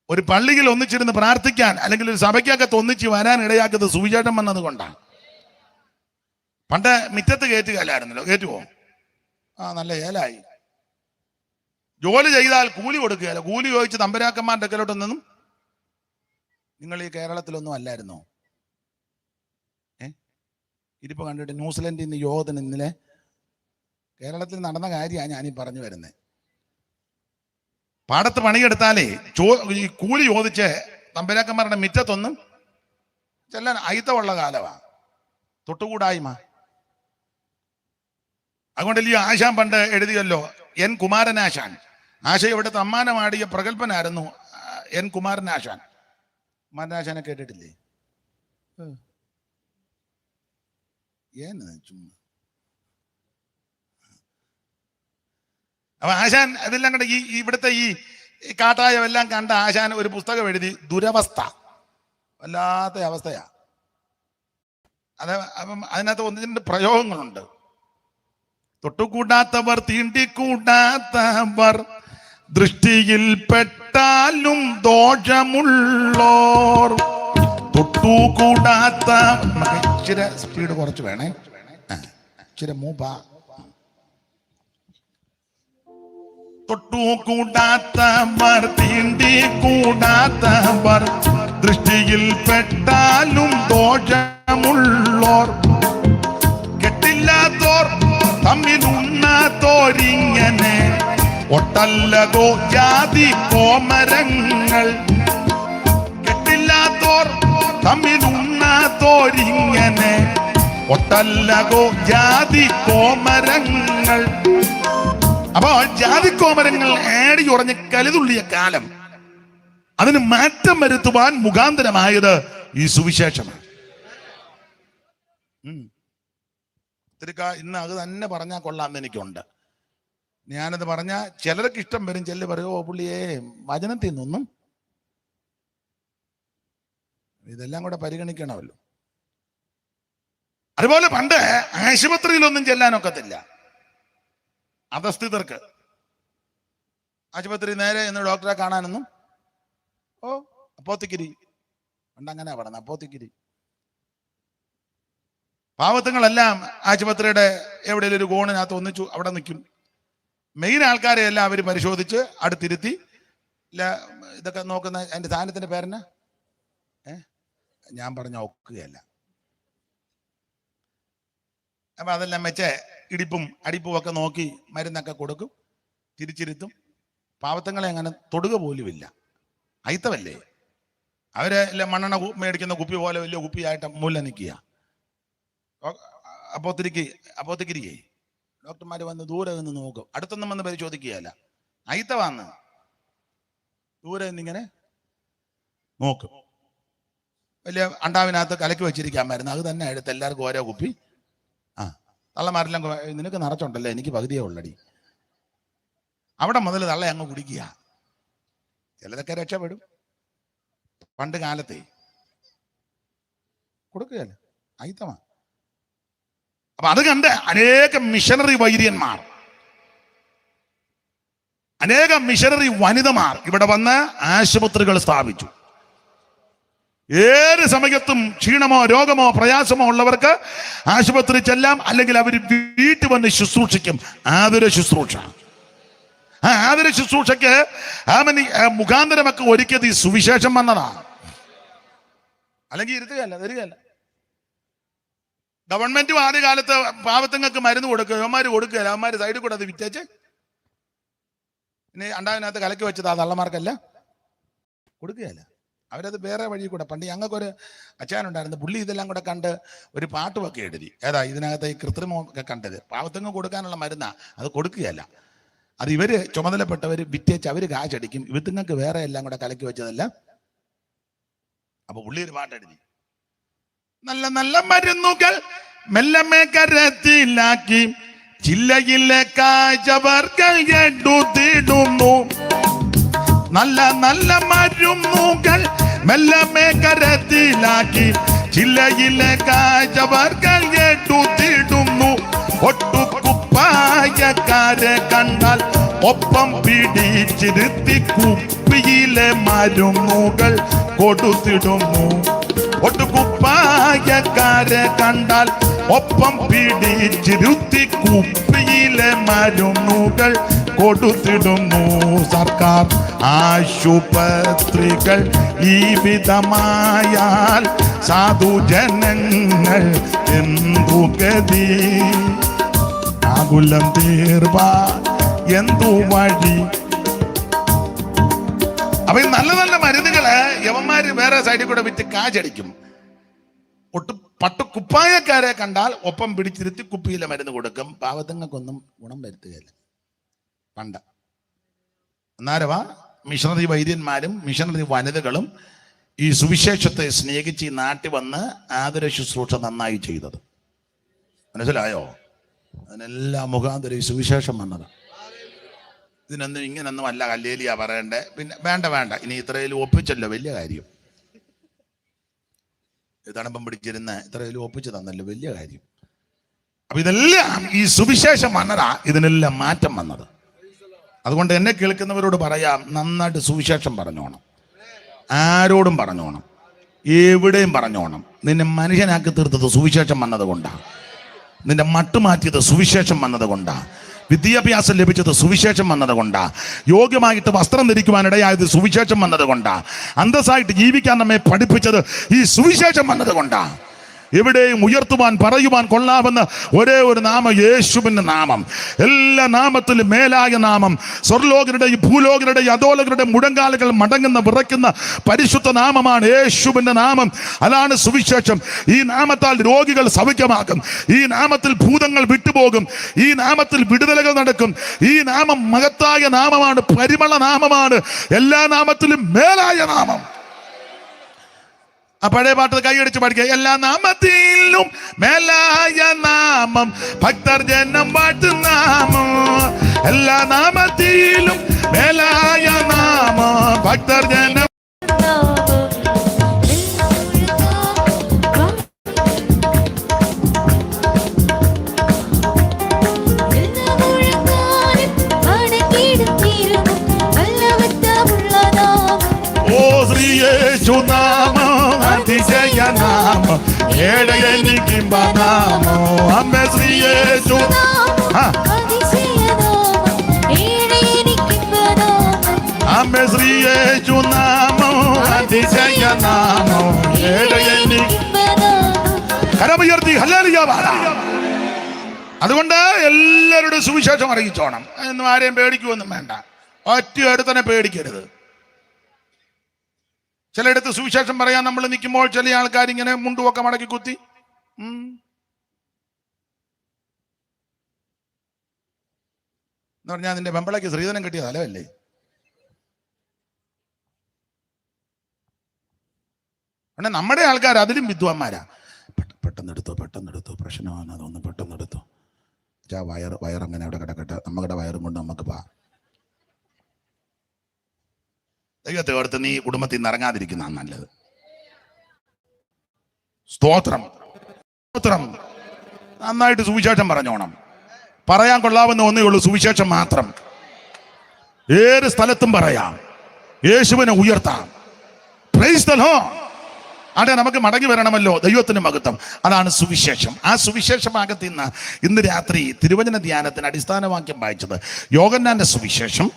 ഒരു പള്ളിയിൽ ഒന്നിച്ചിരുന്ന് പ്രാർത്ഥിക്കാൻ അല്ലെങ്കിൽ ഒരു സഭയ്ക്കകത്ത് ഒന്നിച്ച് വരാൻ ഇടയാക്കിയത് സുവിശേഷം വന്നത് കൊണ്ടാണ്. പണ്ട് മിറ്റത്ത് കയറ്റുകയല്ലായിരുന്നല്ലോ, കയറ്റുവോ? നല്ല ഏലായി. ജോലി ചെയ്താൽ കൂലി കൊടുക്കുകയല്ല. കൂലി ചോദിച്ച് തമ്പരാക്കന്മാരുടെ അടുക്കലോട്ടൊന്നും നിങ്ങൾ ഈ കേരളത്തിലൊന്നും അല്ലായിരുന്നോ? ഇരിപ്പ് കണ്ടിട്ട് ന്യൂസിലൻഡിൽ നിന്ന് യോഗത്തിന് ഇന്നലെ കേരളത്തിൽ നടന്ന കാര്യമാണ് ഞാനീ പറഞ്ഞു വരുന്നത്. പാടത്ത് പണിയെടുത്താലേ ഈ കൂലി ചോദിച്ച് തമ്പുരാക്കന്മാരുടെ മിറ്റത്തൊന്നും ചെല്ലാൻ അയിത്തമുള്ള കാലമാ, തൊട്ടുകൂടായ്മ. അതുകൊണ്ടല്ലേ ആശാൻ പണ്ട് എഴുതിയല്ലോ, എൻ കുമാരനാശാൻ. ആശ ഇവിടെ തമ്മാനമാടിയ പ്രഗത്ഭനായിരുന്നു എൻ കുമാരനാശാൻ. കുമാരനാശാനെ കേട്ടിട്ടില്ലേ? ചുമ്മാ. അപ്പൊ ആശാൻ അതെല്ലാം കണ്ട ഈ ഇവിടുത്തെ ഈ കാട്ടായമെല്ലാം കണ്ട ആശാൻ ഒരു പുസ്തകം എഴുതി, ദുരവസ്ഥ, വല്ലാത്ത അവസ്ഥയാ. അപ്പം അതിനകത്ത് ഒന്ന് രണ്ട് പ്രയോഗങ്ങളുണ്ട്. തൊട്ടുകൂടാത്തവർ തീണ്ടിക്കൂടാത്തവർ ദൃഷ്ടിയിൽ പെട്ടാലും ദോഷമുള്ളോർ. തൊട്ടുകൂടാത്ത, ഇച്ചിരി സ്പീഡ് കുറച്ച് വേണേ, ഇച്ചിരി മൂപ്പ. തൊട്ടുകൂടാത്തവർ തീണ്ടിക്കൂടാത്തവർ ദൃഷ്ടിയിൽ പെട്ടാലും ദോഷമുള്ളോർ. കെട്ടില്ലാത്തോർ തമ്മിലുണ്ണാത്തോരിങ്ങനെ ഒട്ടല്ലകോ ജാതി കോമരങ്ങൾ. കെട്ടില്ലാത്തോർ തമ്മിലുണ്ണാത്തോരിങ്ങനെ ഒട്ടല്ലകോ ജാതി കോമരങ്ങൾ. അപ്പോ ജാതി കോമരങ്ങൾ ഏടി ഉറഞ്ഞ് കലിതുള്ളിയ കാലം, അതിന് മാറ്റം വരുത്തുവാൻ മുഖാന്തരമായത് ഈ സുവിശേഷമാണ്. ഇന്ന് അത് തന്നെ പറഞ്ഞാൽ കൊള്ളാമെന്ന് എനിക്കുണ്ട്. ഞാനത് പറഞ്ഞാൽ ചിലർക്ക് ഇഷ്ടം വരും, ചിലർ പറയോ പുള്ളിയെ വചനത്തിൽ നിന്നൊന്നും. ഇതെല്ലാം കൂടെ പരിഗണിക്കണമല്ലോ. അതുപോലെ പണ്ട് ആശുപത്രിയിലൊന്നും ചെല്ലാനൊക്കത്തില്ല അധസ്ഥിതർക്ക്. ആശുപത്രി നേരെ എന്ന് ഡോക്ടറെ കാണാനൊന്നും. അപ്പോത്തിക്കിരി പണ്ട് അങ്ങനെ പറഞ്ഞ അപ്പോത്തിക്കിരി. പാവത്തുങ്ങളെല്ലാം ആശുപത്രിയുടെ എവിടെയെങ്കിലും ഒരു കോണിനകത്ത് ഒന്നിച്ചു അവിടെ നിൽക്കും. മെയിൻ ആൾക്കാരെ എല്ലാം അവർ പരിശോധിച്ച് അടുത്തിരുത്തി ഇതൊക്കെ നോക്കുന്ന. അതിന്റെ സാധനത്തിന്റെ പേരെന്നാ? ഞാൻ പറഞ്ഞ ഒക്കുകയല്ല. അപ്പൊ അതെല്ലാം വെച്ച് ഇടിപ്പും അടിപ്പും ഒക്കെ നോക്കി മരുന്നൊക്കെ കൊടുക്കും, തിരിച്ചിരുത്തും. പാവത്തങ്ങളെ അങ്ങനെ തൊടുക പോലുമില്ല, അയിത്തമല്ലേ. അവരെ എല്ലാം മണ്ണെണ്ണ മേടിക്കുന്ന കുപ്പി പോലെ വലിയ കുപ്പിയായിട്ട് മൂല നിൽക്കുക. അപ്പോത്തിരിക്കേ ഡോക്ടർമാർ വന്ന് ദൂരെ നിന്ന് നോക്കും, അടുത്തൊന്നും വന്ന് പരിശോധിക്കുകയല്ല. അയിത്ത വന്ന് ദൂരെ നിന്നിങ്ങനെ നോക്കും. വലിയ അണ്ടാവിനകത്ത് കലക്കി വെച്ചിരിക്കാൻ മരുന്ന്, അത് തന്നെ എടുത്ത് എല്ലാവർക്കും ഓരോ കുപ്പി. തള്ളമാരെല്ലാം നിനക്ക് നിറച്ചുണ്ടല്ലോ, എനിക്ക് പകുതിയേ ഉള്ളടി. അവിടെ മുതൽ തള്ള അങ്ങ് കുടിക്കുക. ചിലതൊക്കെ രക്ഷപ്പെടും. പണ്ട് കാലത്തെ കൊടുക്കുകയല്ല, അയിത്തമാ. അപ്പൊ അത് കണ്ട് അനേകം മിഷണറി വൈര്യന്മാർ, അനേകം മിഷണറി വനിതമാർ ഇവിടെ വന്ന് ആശുപത്രികൾ സ്ഥാപിച്ചു. ഏത് സമയത്തും ക്ഷീണമോ രോഗമോ പ്രയാസമോ ഉള്ളവർക്ക് ആശുപത്രി ചെല്ലാം, അല്ലെങ്കിൽ അവർ വീട്ടിൽ വന്ന് ശുശ്രൂഷിക്കും. ആതുര ശുശ്രൂഷ. ആ ആതുര ശുശ്രൂഷയ്ക്ക് മുഖാന്തരമൊക്കെ ഒരുക്കിയത് ഈ സുവിശേഷം വന്നതാണ്. അല്ലെങ്കിൽ ഇരുത്തുകയല്ല, തരികയല്ല. ഗവൺമെന്റും ആദ്യകാലത്ത് പാവത്തുങ്ങൾക്ക് മരുന്ന് കൊടുക്കുക, അവന്മാർ കൊടുക്കുകയല്ല. അവന്മാർ സൈഡിൽ കൂടെ അത് വിറ്റേച്ച് ഇനി അണ്ടാവിനകത്ത് കലക്കി വെച്ചത് ആ തള്ളമാർക്കല്ല കൊടുക്കുകയല്ല. അവരത് വേറെ വഴി കൂടെ. പണ്ട് ഞങ്ങൾക്കൊരു അച്ഛനുണ്ടായിരുന്നു, പുള്ളി ഇതെല്ലാം കൂടെ കണ്ട് ഒരു പാട്ടുമൊക്കെ എഴുതി. ഏതാ ഇതിനകത്ത് ഈ കൃത്രിമൊക്കെ കണ്ടത്. പാവത്തുങ്ങൾ കൊടുക്കാനുള്ള മരുന്നാ, അത് കൊടുക്കുകയല്ല. അത് ഇവര് ചുമതലപ്പെട്ടവർ വിറ്റേച്ച് അവര് കാശടിക്കും. ഇവത്തുങ്ങൾക്ക് വേറെ എല്ലാം കൂടെ കലക്കി വെച്ചതല്ല. അപ്പൊ പുള്ളി ഒരു പാട്ടെഴുതി, നല്ല നല്ല മരുന്നുകൾ മെല്ലമേ കരത്തിലാക്കി ചില്ലയിലെ കാഴ്ചവർകൾ എടുത്തിടുന്നു. നല്ല നല്ല മരുന്നുകൾ മെല്ലമേ കരത്തിലാക്കി ചില്ലയിലെ കാഴ്ചവർകൾ എടുത്തിടുന്നു. ഒട്ടുകുപ്പായക്കാരെ കണ്ടാൽ ഒപ്പം പിടിച്ചിരുത്തി കുപ്പിയിലെ മരുന്നുകൾ കൊടുത്തിടുന്നു. ഒട്ടുകുപ്പായക്കാരെ കണ്ടാൽ ഒപ്പം പിടിച്ചിരുത്തി കുപ്പിയിലെ മരുന്നുകൾ കൊടുത്തിടുന്നു. സർക്കാർ ആശുപത്രികൾ ഈ വിധമായാൽ സാധുജനങ്ങൾ എന്തു ഗതി? ആകുലം തീർവാൻ എന്തു വഴി. അപ്പൊ ഈ നല്ല നല്ല മരുന്നുകള് യവന്മാര് വേറെ സൈഡിൽ കൂടെ വിറ്റ് കാശടിക്കും. പട്ടു കുപ്പായക്കാരെ കണ്ടാൽ ഒപ്പം പിടിച്ചിരുത്തി കുപ്പിയിലെ മരുന്ന് കൊടുക്കും. പാവത്തങ്ങൾക്കൊന്നും ഗുണം വരുത്തുകയില്ല. പണ്ട അന്നേരവാ മിഷണറി വൈദ്യന്മാരും മിഷണറി വനിതകളും ഈ സുവിശേഷത്തെ സ്നേഹിച്ച് ഈ നാട്ടിൽ വന്ന് ആതുര ശുശ്രൂഷ നന്നായി ചെയ്തത്. മനസ്സിലായോ? അതിനെല്ലാം മുഖാന്തരം ഈ സുവിശേഷം വന്നത്. ഇതിനൊന്നും ഇങ്ങനൊന്നും അല്ല ഹല്ലേലൂയ പറയണ്ടേ. പിന്നെ വേണ്ട ഇനി ഇത്രയിലും ഒപ്പിച്ചല്ലോ, വലിയ കാര്യം. തണുപ്പം പിടിച്ചിരുന്ന് ഇത്രയിലും ഒപ്പിച്ചു തന്നല്ലോ, വലിയ കാര്യം. അപ്പൊ ഇതെല്ലാം ഈ സുവിശേഷം വന്നതാ ഇതിനെല്ലാം മാറ്റം വന്നത്. അതുകൊണ്ട് എന്നെ കേൾക്കുന്നവരോട് പറയാം, നന്നായിട്ട് സുവിശേഷം പറഞ്ഞോണം, ആരോടും പറഞ്ഞോണം, എവിടെയും പറഞ്ഞോണം. നിന്നെ മനുഷ്യനാക്കി തീർത്തത് സുവിശേഷം വന്നത് കൊണ്ടാണ്. നിന്റെ മട്ട് മാറ്റിയത് സുവിശേഷം വന്നത് കൊണ്ടാണ്. വിദ്യാഭ്യാസം ലഭിച്ചത് സുവിശേഷം വന്നത് കൊണ്ടാ. യോഗ്യമായിട്ട് വസ്ത്രം ധരിക്കുവാനിടയായത് സുവിശേഷം വന്നത് കൊണ്ടാ. അന്തസ്സായിട്ട് ജീവിക്കാൻ നമ്മെ പഠിപ്പിച്ചത് ഈ സുവിശേഷം വന്നത് കൊണ്ടാ. എവിടെയും ഉയർത്തുവാൻ പറയുവാൻ കൊള്ളാവുന്ന ഒരേ ഒരു നാമം യേശുവിന്റെ നാമം. എല്ലാ നാമത്തിലും മേലായ നാമം. സ്വർലോകരുടെയും ഭൂലോകരുടെയും അധോലോകരുടെയും മുഴങ്കാലുകൾ മടങ്ങുന്ന വിറയ്ക്കുന്ന പരിശുദ്ധ നാമമാണ് യേശുവിന്റെ നാമം. അതാണ് സുവിശേഷം. ഈ നാമത്താൽ രോഗികൾ സൗഖ്യമാകും. ഈ നാമത്തിൽ ഭൂതങ്ങൾ വിട്ടുപോകും. ഈ നാമത്തിൽ വിടുതലുകൾ നടക്കും. ഈ നാമം മഹത്തായ നാമമാണ്, പരിമള നാമമാണ്, എല്ലാ നാമത്തിലും മേലായ നാമം. ആ പഴയ പാട്ട് കൈയടിച്ച് പഠിക്കുക. എല്ലാ നാമത്തിലും മേലായ നാമം, ഭക്തർ ജനം വാഴ്ത്തും നാമം. എല്ലാ നാമത്തിലും മേലായ നാമം, ഭക്തർ ജനം. ഓ ശ്രീ യേശു നാമം അതിശയനാമം, ഏഴയനിക്കിമ്പനാമോ. അമ്മേ ശ്രീ യേശു അമ്മേ ശ്രീ യേശു നാമോ അതിശയനാമോ, ഏഴയനിക്ക്. കരമുയർത്തി ഹല്ലേലൂയ പാടാ. അതുകൊണ്ട് എല്ലാവരുടെ സുവിശേഷം അറിയിച്ചോണം. എന്നും ആരെയും പേടിക്കുവൊന്നും വേണ്ട. ഒറ്റ പേടിക്കരുത്. ചിലയിടത്ത് സുവിശേഷം പറയാൻ നമ്മൾ നിൽക്കുമ്പോൾ ചില ആൾക്കാർ ഇങ്ങനെ മുണ്ടുമൊക്കെ മടക്കി കുത്തി എന്ന് പറഞ്ഞാൽ അതിന്റെ വെമ്പളയ്ക്ക് ശ്രീധനം കിട്ടിയ തലമല്ലേ. പിന്നെ നമ്മുടെ ആൾക്കാർ അതിലും വിദ്വാന്മാരാ. പെട്ടെന്നെടുത്തോ പ്രശ്നമാണ്, അതൊന്ന് പെട്ടെന്നെടുത്തോ. വയറങ്ങനെ അവിടെ കിടക്കട്ടെ, നമ്മുടെ വയറും കൊണ്ട് നമുക്ക് പാ. ദൈവത്തെ ഓർത്ത് നീ കുടുംബത്തിൽ നിന്ന് ഇറങ്ങാതിരിക്കുന്ന നല്ലത്. സ്തോത്രം. നന്നായിട്ട് സുവിശേഷം പറഞ്ഞോണം. പറയാൻ കൊള്ളാവുന്ന ഒന്നേ ഉള്ളൂ, സുവിശേഷം മാത്രം. ഏത് സ്ഥലത്തും പറയാം, യേശുവിനെ ഉയർത്താം. Price the Lord. അവിടെ നമുക്ക് മടങ്ങി വരണമല്ലോ, ദൈവത്തിന് മഹത്വം. അതാണ് സുവിശേഷം. ആ സുവിശേഷഭാഗത്ത് ഇന്ന് രാത്രി തിരുവചന ധ്യാനത്തിന് അടിസ്ഥാനവാക്യം വായിച്ചത് യോഹന്നാന്റെ സുവിശേഷം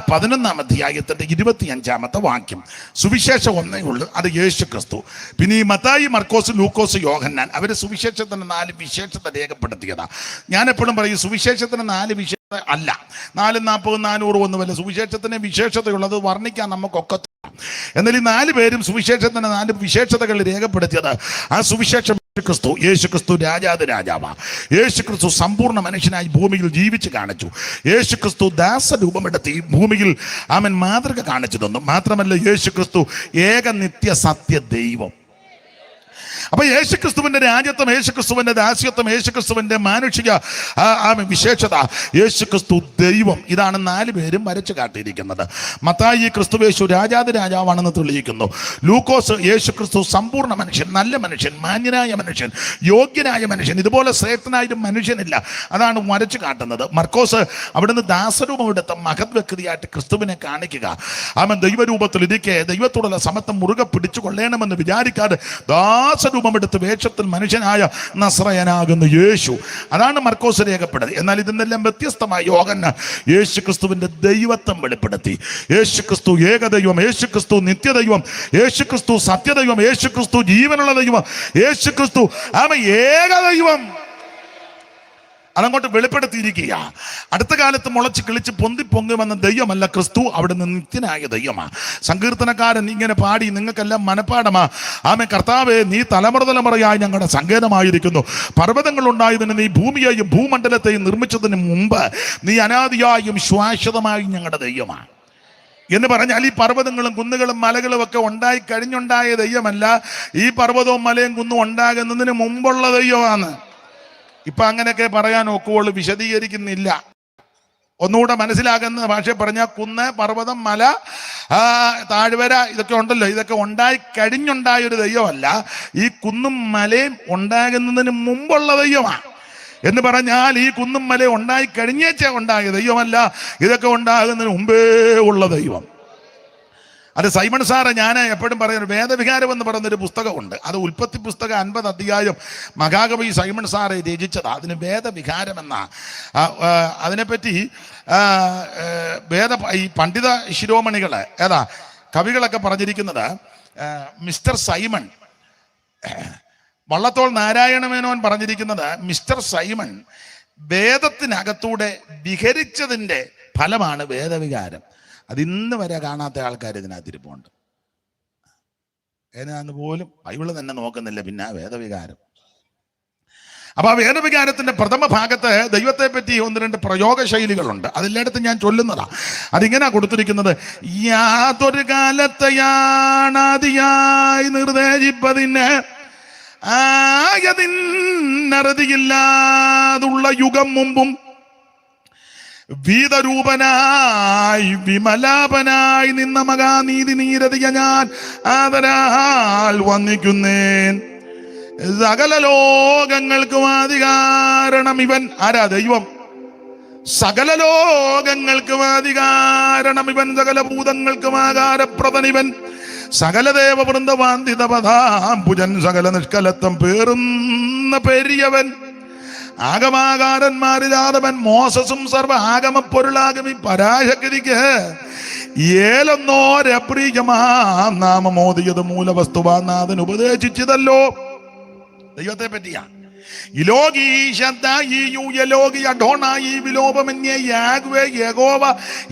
11-ാം അധ്യായത്തിന്റെ 25-ാമത്തെ വാക്യം. സുവിശേഷം ഒന്നേ ഉള്ളൂ, അത് യേശു ക്രിസ്തു. പിന്നെ ഈ മത്തായി, മർക്കോസ്, ലൂക്കോസ്, യോഹന്നാൻ അവര് സുവിശേഷത്തിന് 4 വിശേഷത രേഖപ്പെടുത്തിയതാ. ഞാൻ എപ്പോഴും പറയും, സുവിശേഷത്തിന് 4 വിശേഷത അല്ല, 4, 40, 400 ഒന്നുമല്ല. സുവിശേഷത്തിന് വിശേഷതയുള്ളത് വർണ്ണിക്കാൻ നമുക്കൊക്കെ. എന്നാൽ ഈ 4 പേരും സുവിശേഷത്തിന് 4 വിശേഷതകൾ രേഖപ്പെടുത്തിയത് ആ സുവിശേഷം യേശു ക്രിസ്തു രാജാതി രാജാവാ. യേശു ക്രിസ്തു സമ്പൂർണ്ണ മനുഷ്യനായി ഭൂമിയിൽ ജീവിച്ച് കാണിച്ചു. യേശു ക്രിസ്തു ദാസരൂപമെടുത്ത് ഈ ഭൂമിയിൽ അവൻ മാതൃക കാണിച്ചു തന്നു. മാത്രമല്ല യേശു ക്രിസ്തു ഏക നിത്യ സത്യ ദൈവം. അപ്പൊ യേശുക്രിസ്തുവിന്റെ രാജ്യത്വം, യേശുക്രിസ്തുവിന്റെ ദാസ്യത്വം, യേശുക്രിസ്തുവിന്റെ മാനുഷിക വിശേഷത, യേശുക്രിസ്തു ദൈവം. ഇതാണ് 4 പേരും വരച്ചു കാട്ടിയിരിക്കുന്നത്. മത്തായി ക്രിസ്തുവേശു രാജാതി രാജാവാണെന്ന് തെളിയിക്കുന്നു. ലൂക്കോസ് യേശുക്രിസ്തു സമ്പൂർണ്ണ മനുഷ്യൻ, നല്ല മനുഷ്യൻ, മാന്യനായ മനുഷ്യൻ, യോഗ്യനായ മനുഷ്യൻ, ഇതുപോലെ ശ്രേഷ്ഠനായ മനുഷ്യനില്ല, അതാണ് വരച്ചു കാട്ടുന്നത്. മർക്കോസ് അവിടുന്ന് ദാസരൂപം എടുത്ത മഹത് വ്യക്തിയായിട്ട് ക്രിസ്തുവിനെ കാണിക്കുക. അവൻ ദൈവരൂപത്തിൽ ഇരിക്കെ ദൈവത്തോടുള്ള സമത്വം മുറുകെ പിടിച്ചു കൊള്ളണമെന്ന് വിചാരിക്കാതെ ദാസരൂപമെടുത്ത് വേഷത്തിൽ മനുഷ്യനായ നസ്രയനാകുന്ന യേശു. അതാണ് മർക്കോസ് രേഖപ്പെടുന്നത്. എന്നാൽ ഇതിനെല്ലാം വ്യത്യസ്തമായ യോഹന്നാൻ യേശു ക്രിസ്തുവിന്റെ ദൈവത്വം വെളിപ്പെടുത്തി. യേശു ക്രിസ്തു ഏകദൈവം, യേശു ക്രിസ്തു നിത്യദൈവം, യേശു ക്രിസ്തു സത്യദൈവം, യേശു ക്രിസ്തു ജീവനുള്ള ദൈവം, യേശു ക്രിസ്തു അവൻ ഏകദൈവം. അതങ്ങോട്ട് വെളിപ്പെടുത്തിയിരിക്കുക. അടുത്ത കാലത്ത് മുളച്ച് കിളിച്ച് പൊന്തിപ്പൊങ്ങുമെന്ന ദൈവമല്ല ക്രിസ്തു, അവിടുന്ന് നിത്യനായ ദൈവമാണ്. സങ്കീർത്തനക്കാരൻ ഇങ്ങനെ പാടി, നിങ്ങൾക്കെല്ലാം മനപ്പാടമാ. ആമേൻ. കർത്താവേ, നീ തലമുറയായി ഞങ്ങളുടെ സങ്കേതമായിരിക്കുന്നു. പർവ്വതങ്ങൾ ഉണ്ടായതിന് നീ ഭൂമിയെയും ഭൂമണ്ഡലത്തെയും നിർമ്മിച്ചതിന് മുമ്പ് നീ അനാദിയായും ശാശ്വതമായും ഞങ്ങളുടെ ദൈവമാണ് എന്ന് പറഞ്ഞാൽ, ഈ പർവ്വതങ്ങളും കുന്നുകളും മലകളും ഒക്കെ ഉണ്ടായി കഴിഞ്ഞുണ്ടായ ദൈവമല്ല, ഈ പർവ്വതവും മലയും കുന്നും ഉണ്ടാകുന്നതിന് മുമ്പുള്ള ദൈവമാണ്. ഇപ്പൊ അങ്ങനെയൊക്കെ പറയാൻ ഒക്കുള്ളൂ, വിശദീകരിക്കുന്നില്ല. ഒന്നുകൂടെ മനസ്സിലാകുന്ന ഭാഷ പറഞ്ഞാൽ, കുന്ന്, പർവ്വതം, മല, താഴ്വര, ഇതൊക്കെ ഉണ്ടല്ലോ, ഇതൊക്കെ ഉണ്ടായി കഴിഞ്ഞുണ്ടായ ഒരു ദൈവമല്ല, ഈ കുന്നും മലയും ഉണ്ടാകുന്നതിന് മുമ്പുള്ള ദൈവമാണ്. എന്ന് പറഞ്ഞാൽ ഈ കുന്നും മലയും ഉണ്ടായി കഴിഞ്ഞേച്ച ഉണ്ടായ ദൈവമല്ല, ഇതൊക്കെ ഉണ്ടാകുന്നതിന് മുമ്പേ ഉള്ള ദൈവം. അത് സൈമൺ സാറ് ഞാൻ എപ്പോഴും പറയുന്നത്, വേദവികാരം എന്ന് പറയുന്നൊരു പുസ്തകമുണ്ട്. അത് ഉൽപ്പത്തി പുസ്തകം 50 അധ്യായം മഹാകവി സൈമൺ സാറ് രചിച്ചത്. അതിന് വേദവികാരം എന്ന അതിനെപ്പറ്റി ഈ പണ്ഡിത ശിരോമണികൾ കവികളൊക്കെ പറഞ്ഞിരിക്കുന്നത്, മിസ്റ്റർ സൈമൺ, വള്ളത്തോൾ നാരായണമേനോൻ പറഞ്ഞിരിക്കുന്നത്, മിസ്റ്റർ സൈമൺ വേദത്തിനകത്തൂടെ വിഹരിച്ചതിൻ്റെ ഫലമാണ് വേദവികാരം. അതിന്ന് വരെ കാണാത്ത ആൾക്കാർ ഇതിനകത്തിരിപ്പുണ്ട്. ഏതാന്ന് പോലും ബൈബിള് തന്നെ നോക്കുന്നില്ല, പിന്നെ വേദവികാരം. അപ്പൊ ആ വേദവികാരത്തിന്റെ പ്രഥമ ഭാഗത്ത് ദൈവത്തെ പറ്റി 1-2 പ്രയോഗ ശൈലികളുണ്ട്. അതിലെടുത്ത് ഞാൻ ചൊല്ലുന്നതാ. അതിങ്ങനെ കൊടുത്തിരിക്കുന്നത്, യാതൊരു കാലത്തെയാണാദിയായി നിർദ്ദേശിപ്പതിന് ആയതിന്നറുതിയില്ലാതുള്ള യുഗം മുമ്പും വീതരൂപനായി വിമലാപനായി നിന്ന മഹാനീതി നീരതിയ ഞാൻ ആദരാൽ വന്നിക്കുന്നേൻ. സകല ലോകങ്ങൾക്കും ആദികാരണം ഇവൻ. ആരാ? ദൈവം. സകല ലോകങ്ങൾക്കും ആദികാരണം ഇവൻ, സകല ഭൂതങ്ങൾക്കും ആകാരപ്രദനിവൻ, സകല ദേവവൃന്ദവാന്തിതപദാംബുജൻ, സകല നിഷ്കലത്വം പേറുന്ന പെരിയവൻ, ആഗമാകാരന്മാരിലാതവൻ, മോസസും സർവ ആഗമ പൊരുളാകും ഈ പരാശക്തിക്ക് ഏലെന്നോരപ്രിയമാ നാമമോദിയത് മൂലവസ്തുവാനാഥൻ ഉപദേശിച്ചതല്ലോ. ദൈവത്തെ പറ്റിയാ.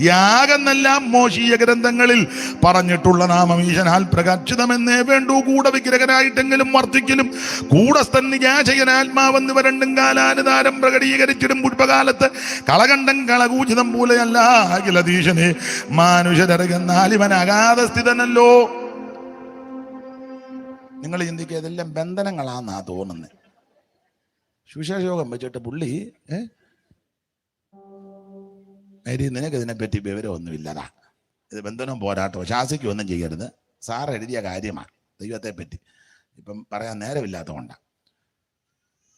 യാഗെന്നെല്ലാം മോശീയ ഗ്രന്ഥങ്ങളിൽ പറഞ്ഞിട്ടുള്ള നാമം ഈശനാൽ പ്രകാശിതമെന്നേ വേണ്ടു. കൂടെ വിഗ്രഹനായിട്ടെങ്കിലും വർദ്ധിക്കലും കൂടസ്ഥൻ നിജാശയനാത്മാവെന്നിവ രണ്ടും കാലാനുതാരം പ്രകടീകരിച്ചിടും. പുഷ്പകാലത്ത് കളകണ്ഠൻ കളകൂചിതം പോലെയല്ല അഖിലധീശനെ മാനുഷരകന്നാൽ ഇവൻ അഗാധസ്ഥിതനല്ലോ. നിങ്ങൾ ചിന്തിക്കുക, ഇതെല്ലാം ബന്ധനങ്ങളാന്നാ തോന്നുന്നത്. സുവിശേഷയോഗം വെച്ചിട്ട് പുള്ളി മേരി, നിനക്ക് ഇതിനെപ്പറ്റി വിവരമൊന്നുമില്ലതാ, ഇത് ബന്ധനം പോരാട്ടോ, ശാസിക്കൊന്നും ചെയ്യരുത്, സാർ എഴുതിയ കാര്യമാണ് ദൈവത്തെ പറ്റി, ഇപ്പം പറയാൻ നേരമില്ലാത്തതുകൊണ്ടാണ്.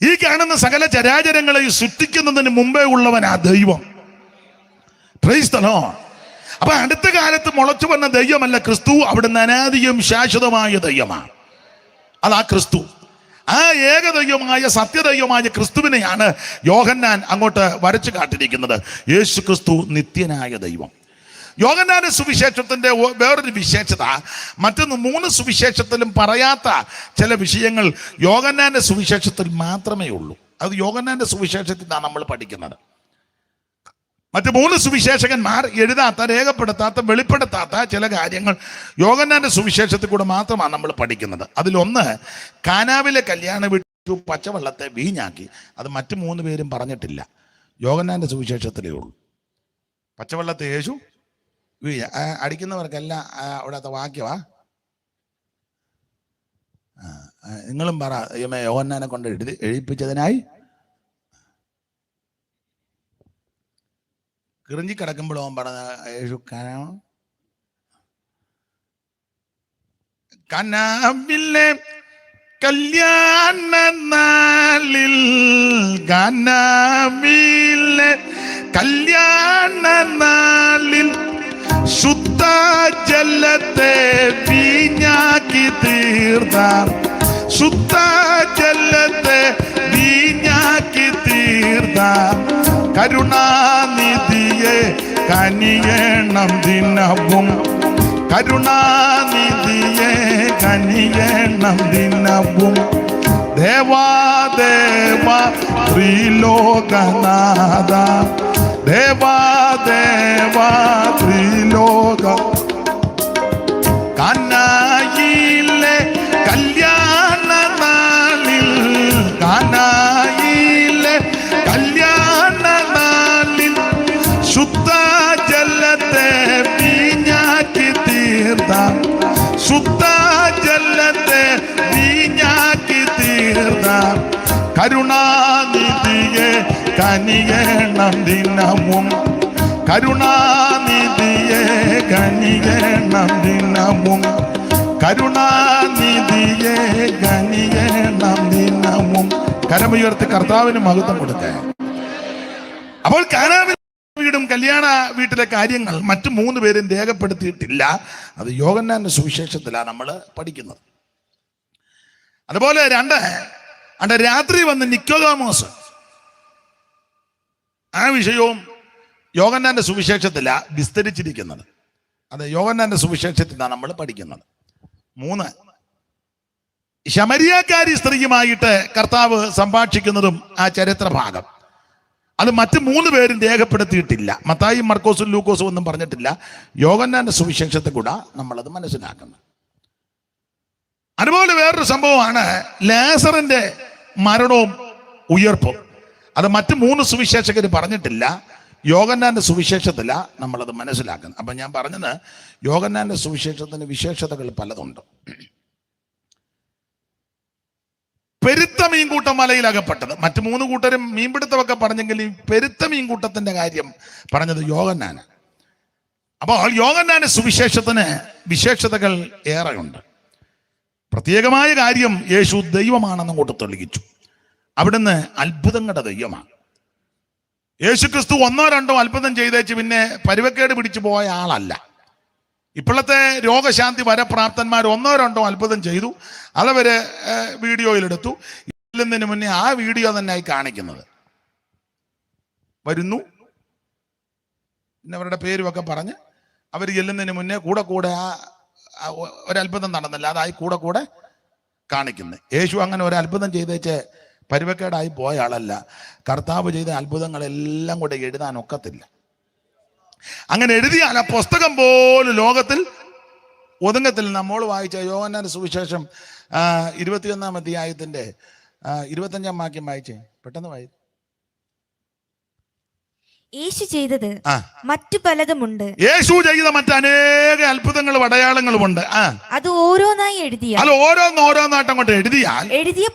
ഈ കാണുന്ന സകല ചരാചരങ്ങളെ സൃഷ്ടിക്കുന്നതിന് മുമ്പേ ഉള്ളവനാ ദൈവം. Price the Lord. അപ്പൊ അടുത്ത കാലത്ത് മുളച്ചു വന്ന ദൈവമല്ല ക്രിസ്തു, അവിടുന്ന് അനാദിയും ശാശ്വതമായ ദൈവമാണ്. അതാ ക്രിസ്തു. ആ ഏകദൈവമായ സത്യദൈവമായ ക്രിസ്തുവിനെയാണ് യോഹന്നാൻ അങ്ങോട്ട് വരച്ചു കാട്ടിരിക്കുന്നത്. യേശു ക്രിസ്തു നിത്യനായ ദൈവം. യോഹന്നാന്റെ സുവിശേഷത്തിന്റെ വേറൊരു വിശേഷത, മറ്റൊന്ന് 3 സുവിശേഷത്തിലും പറയാത്ത ചില വിഷയങ്ങൾ യോഹന്നാന്റെ സുവിശേഷത്തിൽ മാത്രമേ ഉള്ളൂ. അത് യോഹന്നാന്റെ സുവിശേഷത്തിലാണ് നമ്മൾ പഠിക്കുന്നത്. മറ്റ് 3 സുവിശേഷകന്മാർ എഴുതാത്ത, രേഖപ്പെടുത്താത്ത, വെളിപ്പെടുത്താത്ത ചില കാര്യങ്ങൾ യോഹന്നാന്റെ സുവിശേഷത്തിൽ കൂടെ മാത്രമാണ് നമ്മൾ പഠിക്കുന്നത്. അതിലൊന്ന്, കാനാവിലെ കല്യാണ വീട്ടു പച്ചവെള്ളത്തെ വീഞ്ഞാക്കി. അത് മറ്റു 3 പേരും പറഞ്ഞിട്ടില്ല, യോഹന്നാന്റെ സുവിശേഷത്തിലേ ഉള്ളൂ. പച്ചവെള്ളത്തെ യേശു അടിക്കുന്നവർക്കെല്ലാം അവിടുത്തെ വാക്യവാ. നിങ്ങളും പറ, യോഹന്നാനെ കൊണ്ട് എഴുതിപ്പിച്ചതിനായി കിറിഞ്ചി കിടക്കുമ്പോഴോ പറഞ്ഞ യേശു കനാവിലെ കല്യാണ നാളിൽ, കനാവിലെ കല്യാണ നാളിൽ ശുദ്ധ ജലത്തെ വീഞ്ഞാക്കി തീർത്ത, ശുദ്ധ ജലത്തെ വീഞ്ഞാക്കി തീർത്ത കരുണാനിധിയെ കനിയേണം ദിനവും, കരുണാനിധിയെ കനിയേണം ദിനവും. ദേവാ ദേവ ത്രിലോകനാഥ, ദേവാ ദേവാ ത്രിലോക. കാനായിലെ കല്യാണ നാളിൽ, കാനായിലെ കല്യാണ നാളിൽ ശുദ്ധ ജലത്തെ വീഞ്ഞാക്കി തീർത്ത, ശുദ്ധ ജലത്തെ വീഞ്ഞാക്കി തീർത്ത കരുണാനിധിയെ കനിയേണം ദിനവും, കരുണാനിധിയെ കനിയേണം ദിനവും, കരുണാനിധിയെ കനിയേണം ദിനവും. കരമുയർത്തി കർത്താവിന് മഹത്വം കൊടുക്കുക. അപ്പോൾ കാനാവിൽ വീടും കല്യാണ വീട്ടിലെ കാര്യങ്ങൾ മറ്റു 3 പേരും രേഖപ്പെടുത്തിയിട്ടില്ല. അത് യോഹന്നാന്റെ സുവിശേഷത്തിലാണ് നമ്മൾ പഠിക്കുന്നത്. അതുപോലെ അണ്ട് രാത്രി വന്ന് നിക്കോദോമോസ്, ആ വിഷയവും യോഹന്നാന്റെ സുവിശേഷത്തിലാണ് വിസ്തരിച്ചിരിക്കുന്നത്. അത് യോഹന്നാന്റെ സുവിശേഷത്തിലാണ് നമ്മൾ പഠിക്കുന്നത്. 3, ശമരിയാക്കാരി സ്ത്രീയുമായിട്ട് കർത്താവ് സംഭാഷിക്കുന്നതും ആ ചരിത്ര ഭാഗം, അത് മറ്റ് 3 പേരും രേഖപ്പെടുത്തിയിട്ടില്ല. മത്തായിയും മർക്കോസും ലൂക്കോസും ഒന്നും പറഞ്ഞിട്ടില്ല. യോഹന്നാന്റെ സുവിശേഷത്തെ കൂടെ നമ്മളത് മനസ്സിലാക്കണം. അതുപോലെ വേറൊരു സംഭവമാണ് ലാസറിന്റെ മരണവും ഉയർപ്പും. അത് മറ്റ് 3 സുവിശേഷകർ പറഞ്ഞിട്ടില്ല. യോഹന്നാന്റെ സുവിശേഷത്തില നമ്മളത് മനസ്സിലാക്കുന്നത്. അപ്പൊ ഞാൻ പറഞ്ഞത് യോഹന്നാന്റെ സുവിശേഷത്തിന് വിശേഷതകൾ പലതുണ്ട്. പെരുത്ത മീൻകൂട്ടം വലയിൽ അകപ്പെട്ടത്. മറ്റു 3 കൂട്ടരും മീൻപിടുത്തമൊക്കെ പറഞ്ഞെങ്കിൽ ഈ പെരുത്ത മീൻകൂട്ടത്തിന്റെ കാര്യം പറഞ്ഞത് യോഹന്നാന്. അപ്പോൾ യോഹന്നാന്റെ സുവിശേഷത്തിന് വിശേഷതകൾ ഏറെയുണ്ട്. പ്രത്യേകമായ കാര്യം, യേശു ദൈവമാണെന്ന് അങ്ങോട്ട് തെളിയിച്ചു. അവിടുന്ന് അത്ഭുതങ്ങളുടെ ദൈവമാണ്. യേശു ക്രിസ്തു 1-2 അത്ഭുതം ചെയ്തേച്ച് പിന്നെ പരുവക്കേട് പിടിച്ചു പോയ ആളല്ല. ഇപ്പോഴത്തെ രോഗശാന്തി വരപ്രാപ്തന്മാർ 1-2 അത്ഭുതം ചെയ്തു, അതവര് വീഡിയോയിലെടുത്തു. ഇല്ലെന്നതിന് മുന്നേ ആ വീഡിയോ തന്നെയായി കാണിക്കുന്നത്. വരുന്നു, പിന്നെ അവരുടെ പേരുമൊക്കെ പറഞ്ഞ് അവർ ചെല്ലുന്നതിന് മുന്നേ കൂടെ ആ ഒരത്ഭുതം നടന്നില്ല, അതായി കൂടെ കാണിക്കുന്നത്. യേശു അങ്ങനെ ഒരു അത്ഭുതം ചെയ്തേച്ച് പരുവക്കേടായി പോയ ആളല്ല. കർത്താവ് ചെയ്ത അത്ഭുതങ്ങളെല്ലാം കൂടെ എഴുതാൻ ഒക്കത്തില്ല. അങ്ങനെ എഴുതിയാൽ ആ പുസ്തകം പോലും ലോകത്തിൽ ഒതുങ്ങത്തിൽ. നമ്മൾ വായിച്ച യോഹന്നാന്റെ സുവിശേഷം 21-ാം അധ്യായത്തിന്റെ 25-ാം വാക്യം വായിച്ചേ, പെട്ടെന്ന് വായി. യേശു ചെയ്തത് മറ്റു പലതുമുണ്ട്. യേശു ചെയ്ത മറ്റനേക അത്ഭുതങ്ങളും അടയാളങ്ങളുമുണ്ട്. അത് ഓരോന്നായി എഴുതിയാൽ, അത് ഓരോന്നായിട്ട് അങ്ങോട്ട് എഴുതിയാൽ, എഴുതിയ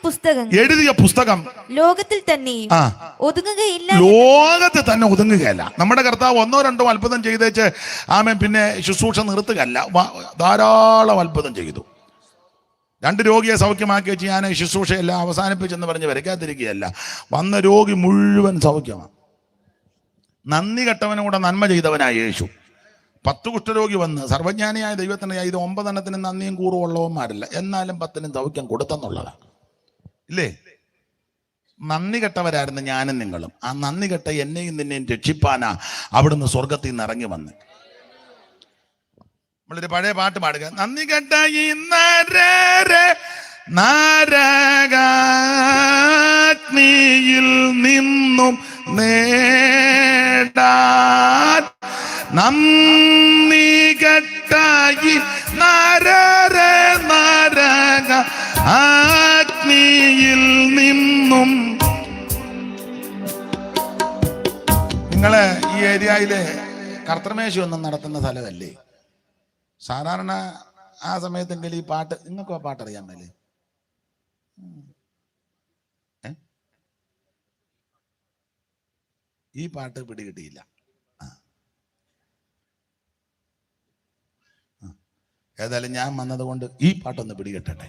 പുസ്തകം ലോകത്തിൽ തന്നെ ഒതുങ്ങുകയില്ല. ലോകത്ത് തന്നെ ഒതുങ്ങുകയല്ല. നമ്മുടെ കർത്താവ് 1-2 അത്ഭുതം ചെയ്തേച്ച് ആമേൻ പിന്നെ ശുശ്രൂഷ നിർത്തുകയല്ല, ധാരാളം അത്ഭുതം ചെയ്തു. 2 രോഗിയെ സൗഖ്യമാക്കി വെച്ച് ഞാൻ ശുശ്രൂഷയെല്ലാം അവസാനിപ്പിച്ചെന്ന് പറഞ്ഞ് വരയ്ക്കാതിരിക്കുകയല്ല. വന്ന രോഗി മുഴുവൻ സൗഖ്യമാണ്. നന്ദി കെട്ടവനൂടെ നന്മ ചെയ്തവനായ യേശു. 10 കുഷ്ഠരോഗി വന്ന് സർവജ്ഞാനിയായ ദൈവത്തിന് ഇത് 9 നന്ദിയും കൂറും ഉള്ളവന്മാരല്ല, എന്നാലും 10 സൗഖ്യം കൊടുത്തെന്നുള്ളതാണ്. ഇല്ലേ? നന്ദി കെട്ടവരായിരുന്നു ഞാനും നിങ്ങളും. ആ നന്ദി കെട്ട എന്നെയും നിന്നെയും രക്ഷിപ്പാനാ അവിടുന്ന് സ്വർഗത്തിൽ നിന്ന് ഇറങ്ങി വന്ന്. നമ്മളൊരു പഴയ പാട്ട് പാടുക. നന്ദി കെട്ട ഈ നരകാഗ്നിയിൽ നിന്നും നേടാൻ, നന്ദി കെട്ടായി നരകാഗ്നിയിൽ നിന്നും. നിങ്ങള് ഈ ഏരിയയിലെ കർത്തൃമേശ ഒന്നും നടത്തുന്ന സ്ഥലമല്ലേ? സാധാരണ ആ സമയത്തെങ്കിലും ഈ പാട്ട്, നിങ്ങൾക്ക് ആ പാട്ട് അറിയാൻ മേലേ? ഈ പാട്ട് പിടികിട്ടിയില്ല. ഏതായാലും ഞാൻ വന്നതുകൊണ്ട് ഈ പാട്ടൊന്ന് പിടികിട്ടട്ടെ.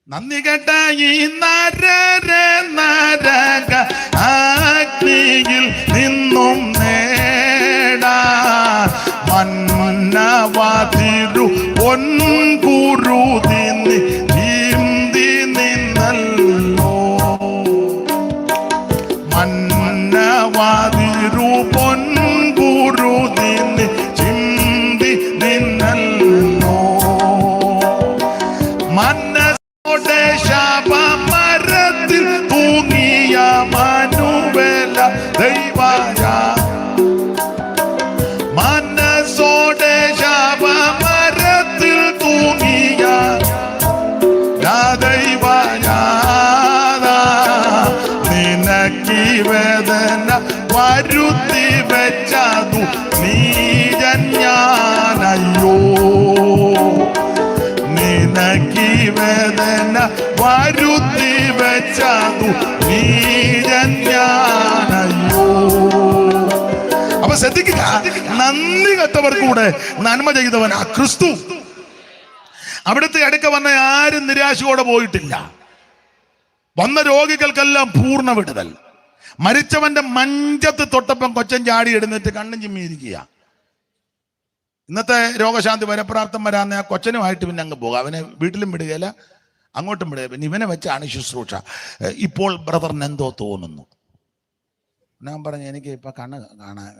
നന്ദി കേട്ട ഈ നരകാഗ്നിയിൽ നിന്നും നേടാ മന്നവാതിരു പൊൻകുരുതി നീന്തി നിന്നല്ലോ. മന്നവാതിരു പൊൻകുരുതി ചിന്തി നിന്നല്ലോ. മനസ്സോടെ ശാപമര ദൈവനാഥ നിനക്ക് വേദന വരുത്തി വെച്ചതു നീജന്യാനയ്യോ നിനക്ക് വേദന വരുത്തി വെച്ചതു നീജന്യാനയ്യോ. അപ്പൊ ശ്രദ്ധിക്കുക, നന്ദി കെട്ടവർക്കൂടെ നന്മ ചെയ്തവനാ ക്രിസ്തു. അവിടുത്തെ അടുക്ക വന്ന ആരും നിരാശയോടെ പോയിട്ടില്ല. വന്ന രോഗികൾക്കെല്ലാം പൂർണ്ണ വിടുതൽ. മരിച്ചവന്റെ മഞ്ചത്ത് തൊട്ടപ്പം കൊച്ചൻ ചാടി എഴുന്നേറ്റ് കണ്ണും ചിമ്മിയിരിക്കുക. ഇന്നത്തെ രോഗശാന്തി വരപ്രാർത്ഥം വരാന്ന ആ കൊച്ചനുമായിട്ട് പിന്നെ അങ്ങ് പോകുക. അവനെ വീട്ടിലും വിടുകയില്ല, അങ്ങോട്ടും വിടുക. പിന്നെ ഇവനെ വെച്ചാണ് ശുശ്രൂഷ. ഇപ്പോൾ ബ്രദറിന് എന്തോ തോന്നുന്നു. ഞാൻ പറഞ്ഞു, എനിക്ക് ഇപ്പൊ കണ്ണ് കാണാൻ.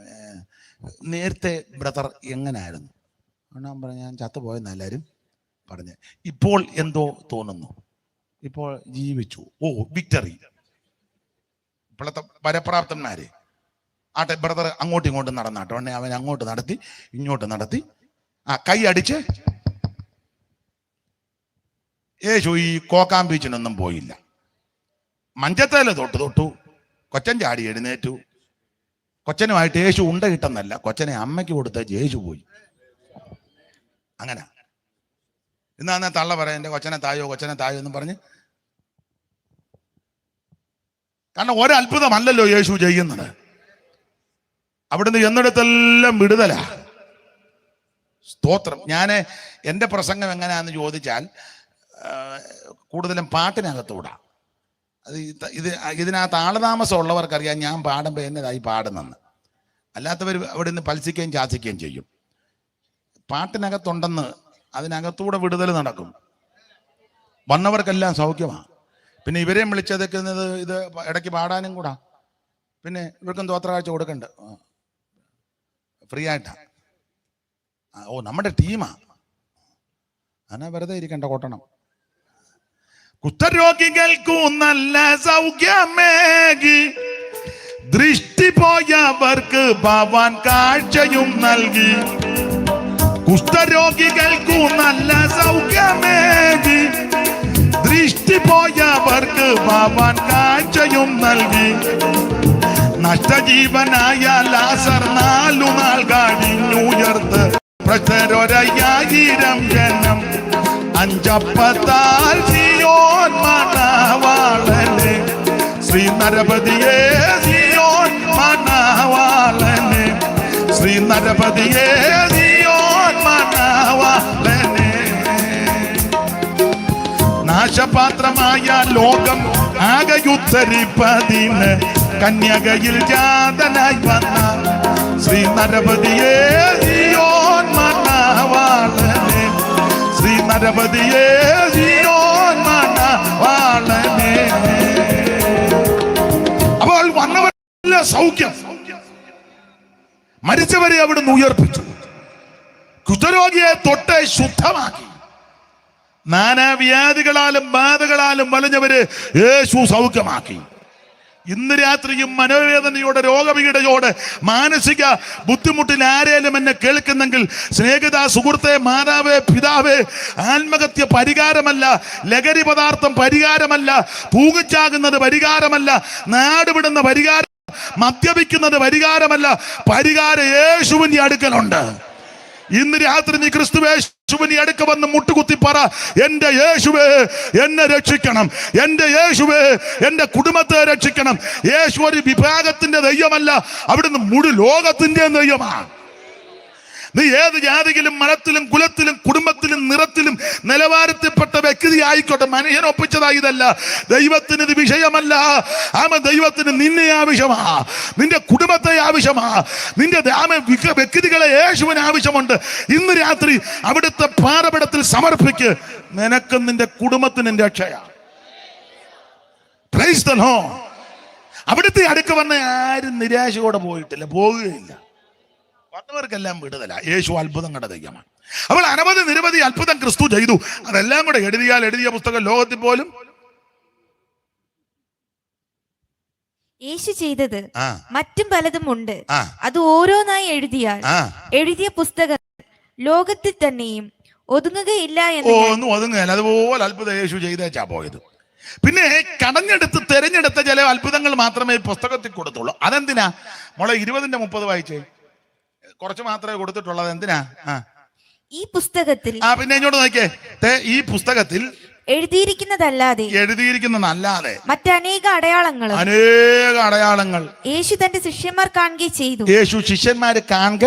നേരത്തെ ബ്രദർ എങ്ങനായിരുന്നു? ഞാൻ പറഞ്ഞു, ഞാൻ ചത്തുപോയെന്ന് എല്ലാവരും പറഞ്ഞ്. ഇപ്പോൾ എന്തോ തോന്നുന്നു? ഇപ്പോൾ ജീവിച്ചു. ഓ, വിക്ടറി. ഇപ്പോഴത്തെ പരപ്രാപ്തന്മാര് ആട്ടെ, ബ്രദർ അങ്ങോട്ടും ഇങ്ങോട്ടും നടന്നാട്ടോ. അവൻ അങ്ങോട്ട് നടത്തി, ഇങ്ങോട്ട് നടത്തി, കൈ അടിച്ച്. യേശു ഈ കോക്കാം ബീച്ചിനൊന്നും പോയില്ല. മഞ്ചത്തേല് തൊട്ടു. കൊച്ചൻ ചാടി എഴുന്നേറ്റു. കൊച്ചനുമായിട്ട് യേശു ഉണ്ട കിട്ടുന്നല്ല, കൊച്ചനെ അമ്മയ്ക്ക് കൊടുത്തേച്ച് യേശു പോയി. അങ്ങനെ ഇന്നാ തള്ള പറയാം, എൻ്റെ കൊച്ചനെ തായോ എന്ന് പറഞ്ഞ്. കാരണം ഒരത്ഭുതമല്ലല്ലോ യേശു ചെയ്യുന്നത്. അവിടുന്ന് എന്നിടത്തെല്ലാം വിടുതല. സ്തോത്രം. ഞാൻ എൻ്റെ പ്രസംഗം എങ്ങനെയാണെന്ന് ചോദിച്ചാൽ കൂടുതലും പാട്ടിനകത്തൂടാ. ഇതിനകത്ത് ആളതാമസം ഉള്ളവർക്കറിയാം ഞാൻ പാടുമ്പോൾ എന്നതായി പാടുന്നെന്ന്. അല്ലാത്തവർ അവിടെ നിന്ന് പൽസിക്കുകയും ചാസിക്കുകയും ചെയ്യും. പാട്ടിനകത്തുണ്ടെന്ന് അതിനകത്തൂടെ വിടുതൽ നടക്കും. വന്നവർക്കെല്ലാം സൗഖ്യമാണ്. പിന്നെ ഇവരെയും വിളിച്ചെടുക്കുന്നത് ഇത് ഇടയ്ക്ക് പാടാനും കൂടാ. പിന്നെ ഇവർക്കും തോത്രകാഴ്ച കൊടുക്കണ്ട, ഫ്രീ ആയിട്ടാ. ഓ, നമ്മുടെ ടീമാ. അങ്ങനെ വെറുതെ ഇരിക്കണ്ട, കൊട്ടണം. കുഷ്ഠരോഗികൾക്കു നല്ല സൗഖ്യമേകി, ദൃഷ്ടി പോയവർക്ക് ഭവാൻ കാഴ്ചയും നൽകി. കുഷ്ഠരോഗികൾക്കു നല്ല സൗഖ്യമേകി, ദൃഷ്ടി പോയവർക്ക് ഭവാൻ കാഴ്ചയും നൽകി. നഷ്ടജീവനായ ലാസർ 4 നാൾ കഴിഞ്ഞുയർത്ത്. പ്രശ്നരൊരയ്യായിരം ജനം അഞ്ചപ്പത്താൽ സിയോൻ മണവാളനെ. ശ്രീ നരപതിയെ സിയോൻ മണവാളനെ. ശ്രീ നരപതിയെ സിയോൻ മണവാളനെ. നാശപാത്രമായ ലോകം ആകെയുദ്ധരിപ്പതിന് കന്യകയിൽ ജാതനായി വന്ന ശ്രീ നരപതിയെ സിയോൻ മണവാളനെ. ശ്രീ നരപതിയെ സിയോൻ മണവാളനെ. അപ്പോൾ വന്നവരെല്ലാം സൗഖ്യം. മരിച്ചവരെ അവിടുന്ന് ഉയർപ്പിച്ചു. കുഷ്ഠരോഗിയെ തൊട്ട് ശുദ്ധമാക്കി. നാനാവ്യാധികളാലും ബാധകളാലും വലഞ്ഞവര് യേശു സൗഖ്യമാക്കി. ഇന്ന് രാത്രിയും മനോവേദനയോടെ, രോഗപീഠയോടെ, മാനസിക ബുദ്ധിമുട്ടിൽ ആരേലും എന്നെ കേൾക്കുന്നെങ്കിൽ, സ്നേഹിത, സുഹൃത്തെ, മാതാവേ, പിതാവേ, ആത്മഹത്യ പരിഹാരമല്ല, ലഹരി പദാർത്ഥം പരിഹാരമല്ല, തൂങ്ങിച്ചാകുന്നത് പരിഹാരമല്ല, നാടുവിടുന്ന പരിഹാരം, മദ്യപിക്കുന്നത് പരിഹാരമല്ല. പരിഹാരം യേശുവിന്റെ അടുക്കലുണ്ട്. ഇന്ന് രാത്രി നീ ക്രിസ്തുവേശുവിനെ അടുക്ക വന്ന് മുട്ടുകുത്തി പറ, എന്റെ യേശുവേ എന്നെ രക്ഷിക്കണം, എന്റെ യേശുവേ എന്റെ കുടുംബത്തെ രക്ഷിക്കണം. യേശു ഒരു വിഭാഗത്തിന്റെ ദൈവമല്ല, അവിടുന്ന് മുഴു ലോകത്തിന്റെ ദൈവമാണ്. നീ ഏത് ജാതിയിലും മതത്തിലും കുലത്തിലും കുടുംബത്തിലും നിറത്തിലും നിലവാരത്തിൽപ്പെട്ട വ്യക്തി ആയിക്കോട്ടെ, മനുഷ്യൻ ഒപ്പിച്ചതായി ഇതല്ല. ദൈവത്തിന് ഇത് വിഷയമല്ല. ദൈവത്തിന് നിന്നെ ആവശ്യമാ, നിന്റെ കുടുംബത്തെ ആവശ്യമാ, നിന്റെ വ്യക്തികളെ യേശുവിന് ആവശ്യമുണ്ട്. ഇന്ന് രാത്രി അവിടുത്തെ പാറപടത്തിൽ സമർപ്പിക്ക്. നിനക്കും നിന്റെ കുടുംബത്തിനും രക്ഷയാ. Price the Lord. അവിടുത്തെ അടുക്ക വന്ന ആരും നിരാശയോടെ പോയിട്ടില്ല, പോകുകയില്ല. വന്നവർക്കെല്ലാം വിടുതല. യേശു അത്ഭുതങ്ങളുടെ ദൈവമാണ്. അപ്പോൾ അനവധി നിരവധി അത്ഭുതം ക്രിസ്തു ചെയ്തു. അതെല്ലാം കൂടെ എഴുതിയ പുസ്തകം ലോകത്തിൽ പോലും. യേശു ചെയ്തത് മറ്റും പലതും ഉണ്ട്. അത് ഓരോന്നായി എഴുതിയ പുസ്തകം ലോകത്തിൽ തന്നെയും ഒതുങ്ങുകയില്ല എന്ന് ഒന്നും ഒതുങ്ങുകയില്ല. അതുപോലെ അത്ഭുതം യേശു ചെയ്തേച്ചാ പോയത്. പിന്നെ കടഞ്ഞെടുത്ത് തെരഞ്ഞെടുത്ത ചില അത്ഭുതങ്ങൾ മാത്രമേ ഈ പുസ്തകത്തിൽ കൊടുത്തുള്ളൂ. അതെന്തിനാ മോളെ? 20-30 വായിച്ചേ. കുറച്ച് മാത്രമേ കൊടുത്തിട്ടുള്ളൂ. അതെന്തിനാ? ഈ പുസ്തകത്തിൽ പിന്നെ ഇങ്ങോട്ട് നോക്കിയേ. ഈ പുസ്തകത്തിൽ എഴുതിയിരിക്കുന്നതല്ലാതെ മറ്റനേക അടയാളങ്ങൾ യേശു തന്റെ ശിഷ്യന്മാർ കാണുകയും ചെയ്തു. യേശു ശിഷ്യന്മാര് കാണുക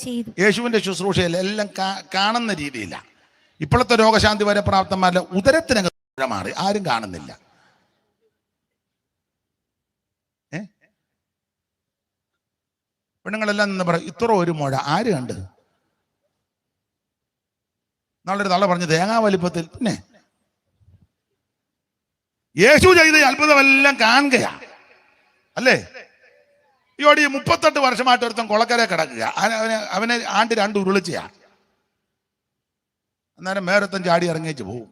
ചെയ്തു. യേശുവിന്റെ ശുശ്രൂഷയിൽ എല്ലാം കാണുന്ന രീതിയില്ല. ഇപ്പോഴത്തെ രോഗശാന്തി വരെ പ്രാപ്തന്മാരുടെ ഉദരത്തിനകത്ത് മാറി ആരും കാണുന്നില്ല. പെണ്ണുങ്ങളെല്ലാം നിന്ന് പറയും, ഇത്ര ഒരു മുഴ ആര് കണ്ട്? നാളൊരു തള്ള പറഞ്ഞു തേങ്ങാ വലിപ്പത്തിൽ. പിന്നെ യേശു ചെയ്ത അത്ഭുതമെല്ലാം കാണുകയാ അല്ലേ? ഈയോടി 38 വർഷമായിട്ട് ഒരുത്തൻ കൊളക്കര കിടക്കുക. അവനെ ആണ്ട് 2 ഉരുളിച്ചയാ. അന്നേരം വേറൊരുത്തൻ ചാടി ഇറങ്ങിച്ച് പോവും.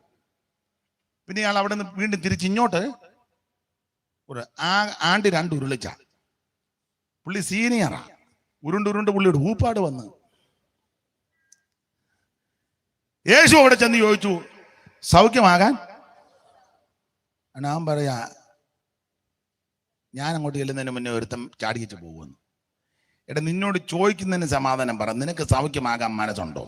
പിന്നെ ഇയാൾ അവിടെ നിന്ന് വീണ്ടും തിരിച്ചിങ്ങോട്ട് ആണ്ട് 2 ഉരുളിച്ച. പുള്ളി സീനിയറാ. ഉരുണ്ട് പുള്ളിയുടെ ഊപ്പാട് വന്ന് യേശു അവിടെ ചെന്ന് ചോദിച്ചു, സൗഖ്യമാകാൻ? ഞാൻ പറയാ, ഞാൻ അങ്ങോട്ട് ചെല്ലുന്നതിന് മുന്നേ ഒരുത്തം ചാടിച്ച് പോകുമെന്ന്. എടാ, നിന്നോട് ചോദിക്കുന്നതിന് സമാധാനം പറ. നിനക്ക് സൗഖ്യമാകാൻ മനസ്സുണ്ടോ?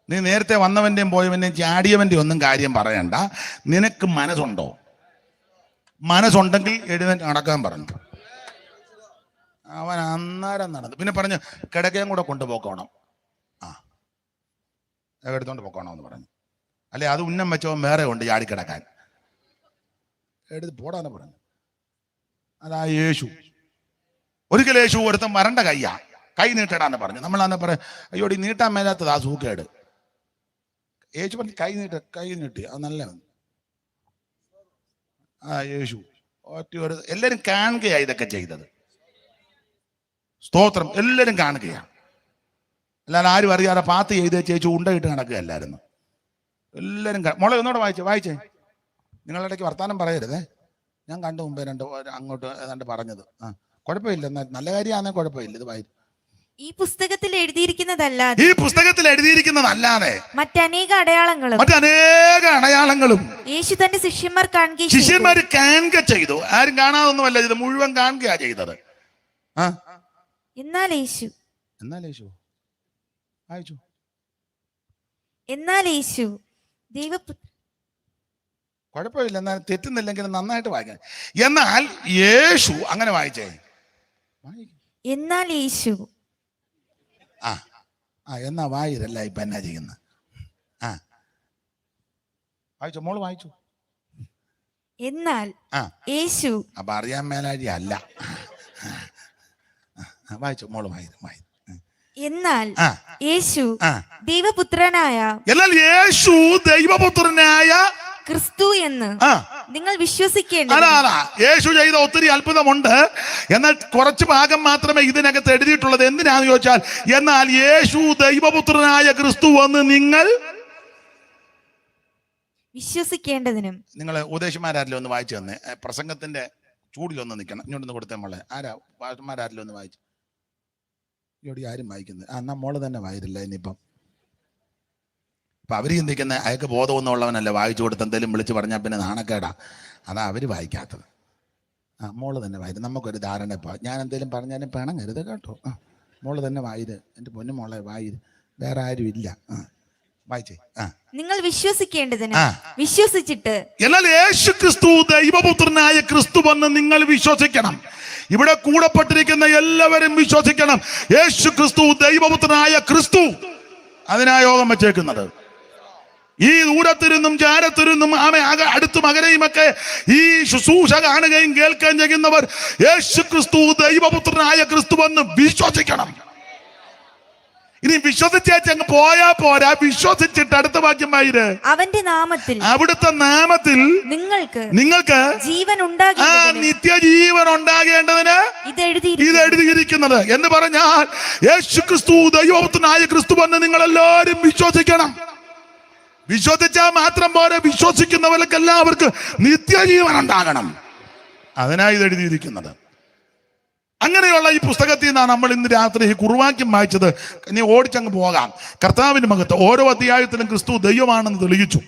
നീ നേരത്തെ വന്നവന്റെയും പോയവന്റെയും ചാടിയവന്റെ ഒന്നും കാര്യം പറയണ്ട. നിനക്ക് മനസ്സുണ്ടോ? മനസ്സുണ്ടെങ്കിൽ എഴുന്നേറ്റ് നടക്കാൻ പറഞ്ഞു. അവൻ അന്നേരം നടന്നു. പിന്നെ പറഞ്ഞു കിടക്കയും കൂടെ കൊണ്ടുപോക്കണം. എടുത്തോണ്ട് പോക്കണമെന്ന് പറഞ്ഞു. അല്ലെ അത് ഉന്നം വെച്ചവൻ വേറെ ഉണ്ട് ചാടിക്കിടക്കാൻ. എടുത്ത് പോടാന്ന് പറഞ്ഞു. അതാ യേശു. ഒരിക്കൽ യേശു ഒരുത്തം വരണ്ട കൈ നീട്ടടാന്ന് പറഞ്ഞു. നമ്മളന്ന് പറയാം, അയ്യോടി നീട്ടാൻ മേലാത്തത് ആ സൂക്കേട്. യേശു പറഞ്ഞു കൈ നീട്ടി. അത് നല്ല യേശു എല്ലാരും കാണുകയാ ഇതൊക്കെ ചെയ്തത്. സ്തോത്രം. എല്ലാരും കാണുകയാണ്. അല്ലാതെ ആരും അറിയാതെ പാത്ത് ചെയ്ത് ചേച്ചു ഉണ്ടയിട്ട് നടക്കുകയല്ലായിരുന്നു. എല്ലാരും മോളെ ഒന്നുകൂടെ വായിച്ചേ. നിങ്ങളിടയ്ക്ക് വർത്താനം പറയരുതേ. ഞാൻ കണ്ടു മുമ്പേ അങ്ങോട്ട് ഏതാണ്ട് പറഞ്ഞത്. കുഴപ്പമില്ല, നല്ല കാര്യമാണേ കുഴപ്പമില്ല. ഇത് വായി. ഈ പുസ്തകത്തിൽ എഴുതിയിരിക്കുന്നതല്ലാതെ മറ്റനേക അടയാളങ്ങളും യേശു തന്റെ ശിഷ്യന്മാർ കാണുക ചെയ്തു. ആരും കാണാതൊന്നുമല്ല, ഇത് മുഴുവൻ കാണുകയാ ചെയ്തത്. എന്നാൽ യേശു കുഴപ്പമില്ല, എന്നാൽ തെറ്റുന്നില്ലെങ്കിൽ നന്നായിട്ട് വായിക്കാൻ. എന്നാൽ യേശു അങ്ങനെ വായിച്ചേ. എന്നാൽ യേശു എന്നാ വായിരല്ല ഇപ്പൊ എന്നാ ചെയ്യുന്ന? വായിച്ചോ മോള്, വായിച്ചു. എന്നാൽ യേശു അപ്പൊ അറിയാൻ മേലാഴി അല്ല. വായിച്ചു മോള്, വായി. എന്നാൽ യേശു ദൈവപുത്രനായ ക്രിസ്തു എന്ന് നിങ്ങൾ വിശ്വസിക്കേണ്ടത്. യേശു ചെയ്ത ഒത്തിരി അത്ഭുതമുണ്ട്. എന്നാൽ കുറച്ച് ഭാഗം മാത്രമേ ഇതിനകത്ത് എഴുതിയിട്ടുള്ളത്. എന്തിനാന്ന് ചോദിച്ചാൽ, എന്നാൽ യേശു ദൈവപുത്രനായ ക്രിസ്തു എന്ന് നിങ്ങൾ വിശ്വസിക്കേണ്ടതിനും. നിങ്ങൾ ഉപദേശന്മാരാരിലും ഒന്ന് വായിച്ചു തന്നെ. പ്രസംഗത്തിന്റെ ചൂടിലൊന്ന് നിൽക്കണം. ഇങ്ങോട്ടൊന്ന് കൊടുത്തേ മോളെ. പാസ്റ്റർമാരാരിലും ഒന്ന് വായിച്ചു. ഇവിടെ ആരും വായിക്കുന്നത്? എന്നാ മോള് തന്നെ വായിരില്ല ഇനിയിപ്പം. അപ്പൊ അവര് ചിന്തിക്കുന്ന അയാൾക്ക് ബോധമൊന്നും ഉള്ളവനല്ല വായിച്ചു കൊടുത്ത് എന്തെങ്കിലും വിളിച്ച് പറഞ്ഞാൽ പിന്നെ നാണക്കേടാ. അതാ അവര് വായിക്കാത്തത്. മോള് തന്നെ വായിര്. നമുക്കൊരു ധാരണ. ഇപ്പൊ ഞാൻ എന്തെങ്കിലും പറഞ്ഞാലും പിണങ്ങരുത് കേട്ടോ. മോള് തന്നെ വായിര്. എൻ്റെ പൊന്നു മോളെ വായിര്. വേറെ ആരും ഇല്ല. വായിച്ചേ. നിങ്ങൾ വിശ്വസിക്കേണ്ടതിന് വിശ്വസിച്ചിട്ട്. എന്നാൽ യേശു ക്രിസ്തു ദൈവപുത്രനായ ക്രിസ്തു എന്ന് നിങ്ങൾ വിശ്വസിക്കണം. ഇവിടെ കൂടപ്പെട്ടിരിക്കുന്ന എല്ലാവരും വിശ്വസിക്കണം. യേശു ക്രിസ്തു ദൈവപുത്രനായ ക്രിസ്തു. അതിനാ യോഗം വെച്ചേക്കുന്നത്. ഈ ദൂരത്തിരുന്നും ചാരത്തിരുന്നും അടുത്തും അകലെയുമൊക്കെ ഈ ശുശ്രൂഷ കാണുകയും കേൾക്കുകയും ചെയ്യുന്നവർ യേശു ക്രിസ്തു ദൈവപുത്രനായ ക്രിസ്തു എന്ന് വിശ്വസിക്കണം. ഇനി വിശ്വസിച്ചങ്ങ് പോയാ പോരാ. വിശ്വസിച്ചിട്ട് അടുത്ത വാക്യം വായിര്. അവന്റെ നാമത്തിൽ, അവിടുത്തെ നാമത്തിൽ നിങ്ങൾക്ക് ജീവൻ നിത്യജീവൻ ഉണ്ടാകേണ്ടതിന് ഇത് എഴുതിയിരിക്കുന്നത് എന്ന് പറഞ്ഞാൽ യേശു ക്രിസ്തു ദൈവപുത്രനായ ക്രിസ്തു എന്ന് നിങ്ങൾ എല്ലാവരും വിശ്വസിക്കണം. വിശ്വസിച്ചാൽ മാത്രം പോരെ, വിശ്വസിക്കുന്നവർക്ക് എല്ലാവർക്കും നിത്യജീവൻ ഉണ്ടാകണം. അതിനായി ഇത് എഴുതിയിരിക്കുന്നത്. അങ്ങനെയുള്ള ഈ പുസ്തകത്തിൽ നിന്നാണ് നമ്മൾ ഇന്ന് രാത്രി ഈ കുറുവാക്യം വായിച്ചത്. ഇനി ഓടിച്ചങ്ങ് പോകാം. കർത്താവിന്റെ മകത്ത് ഓരോ അധ്യായത്തിലും ക്രിസ്തു ദൈവമാണെന്ന് തെളിയിച്ചു.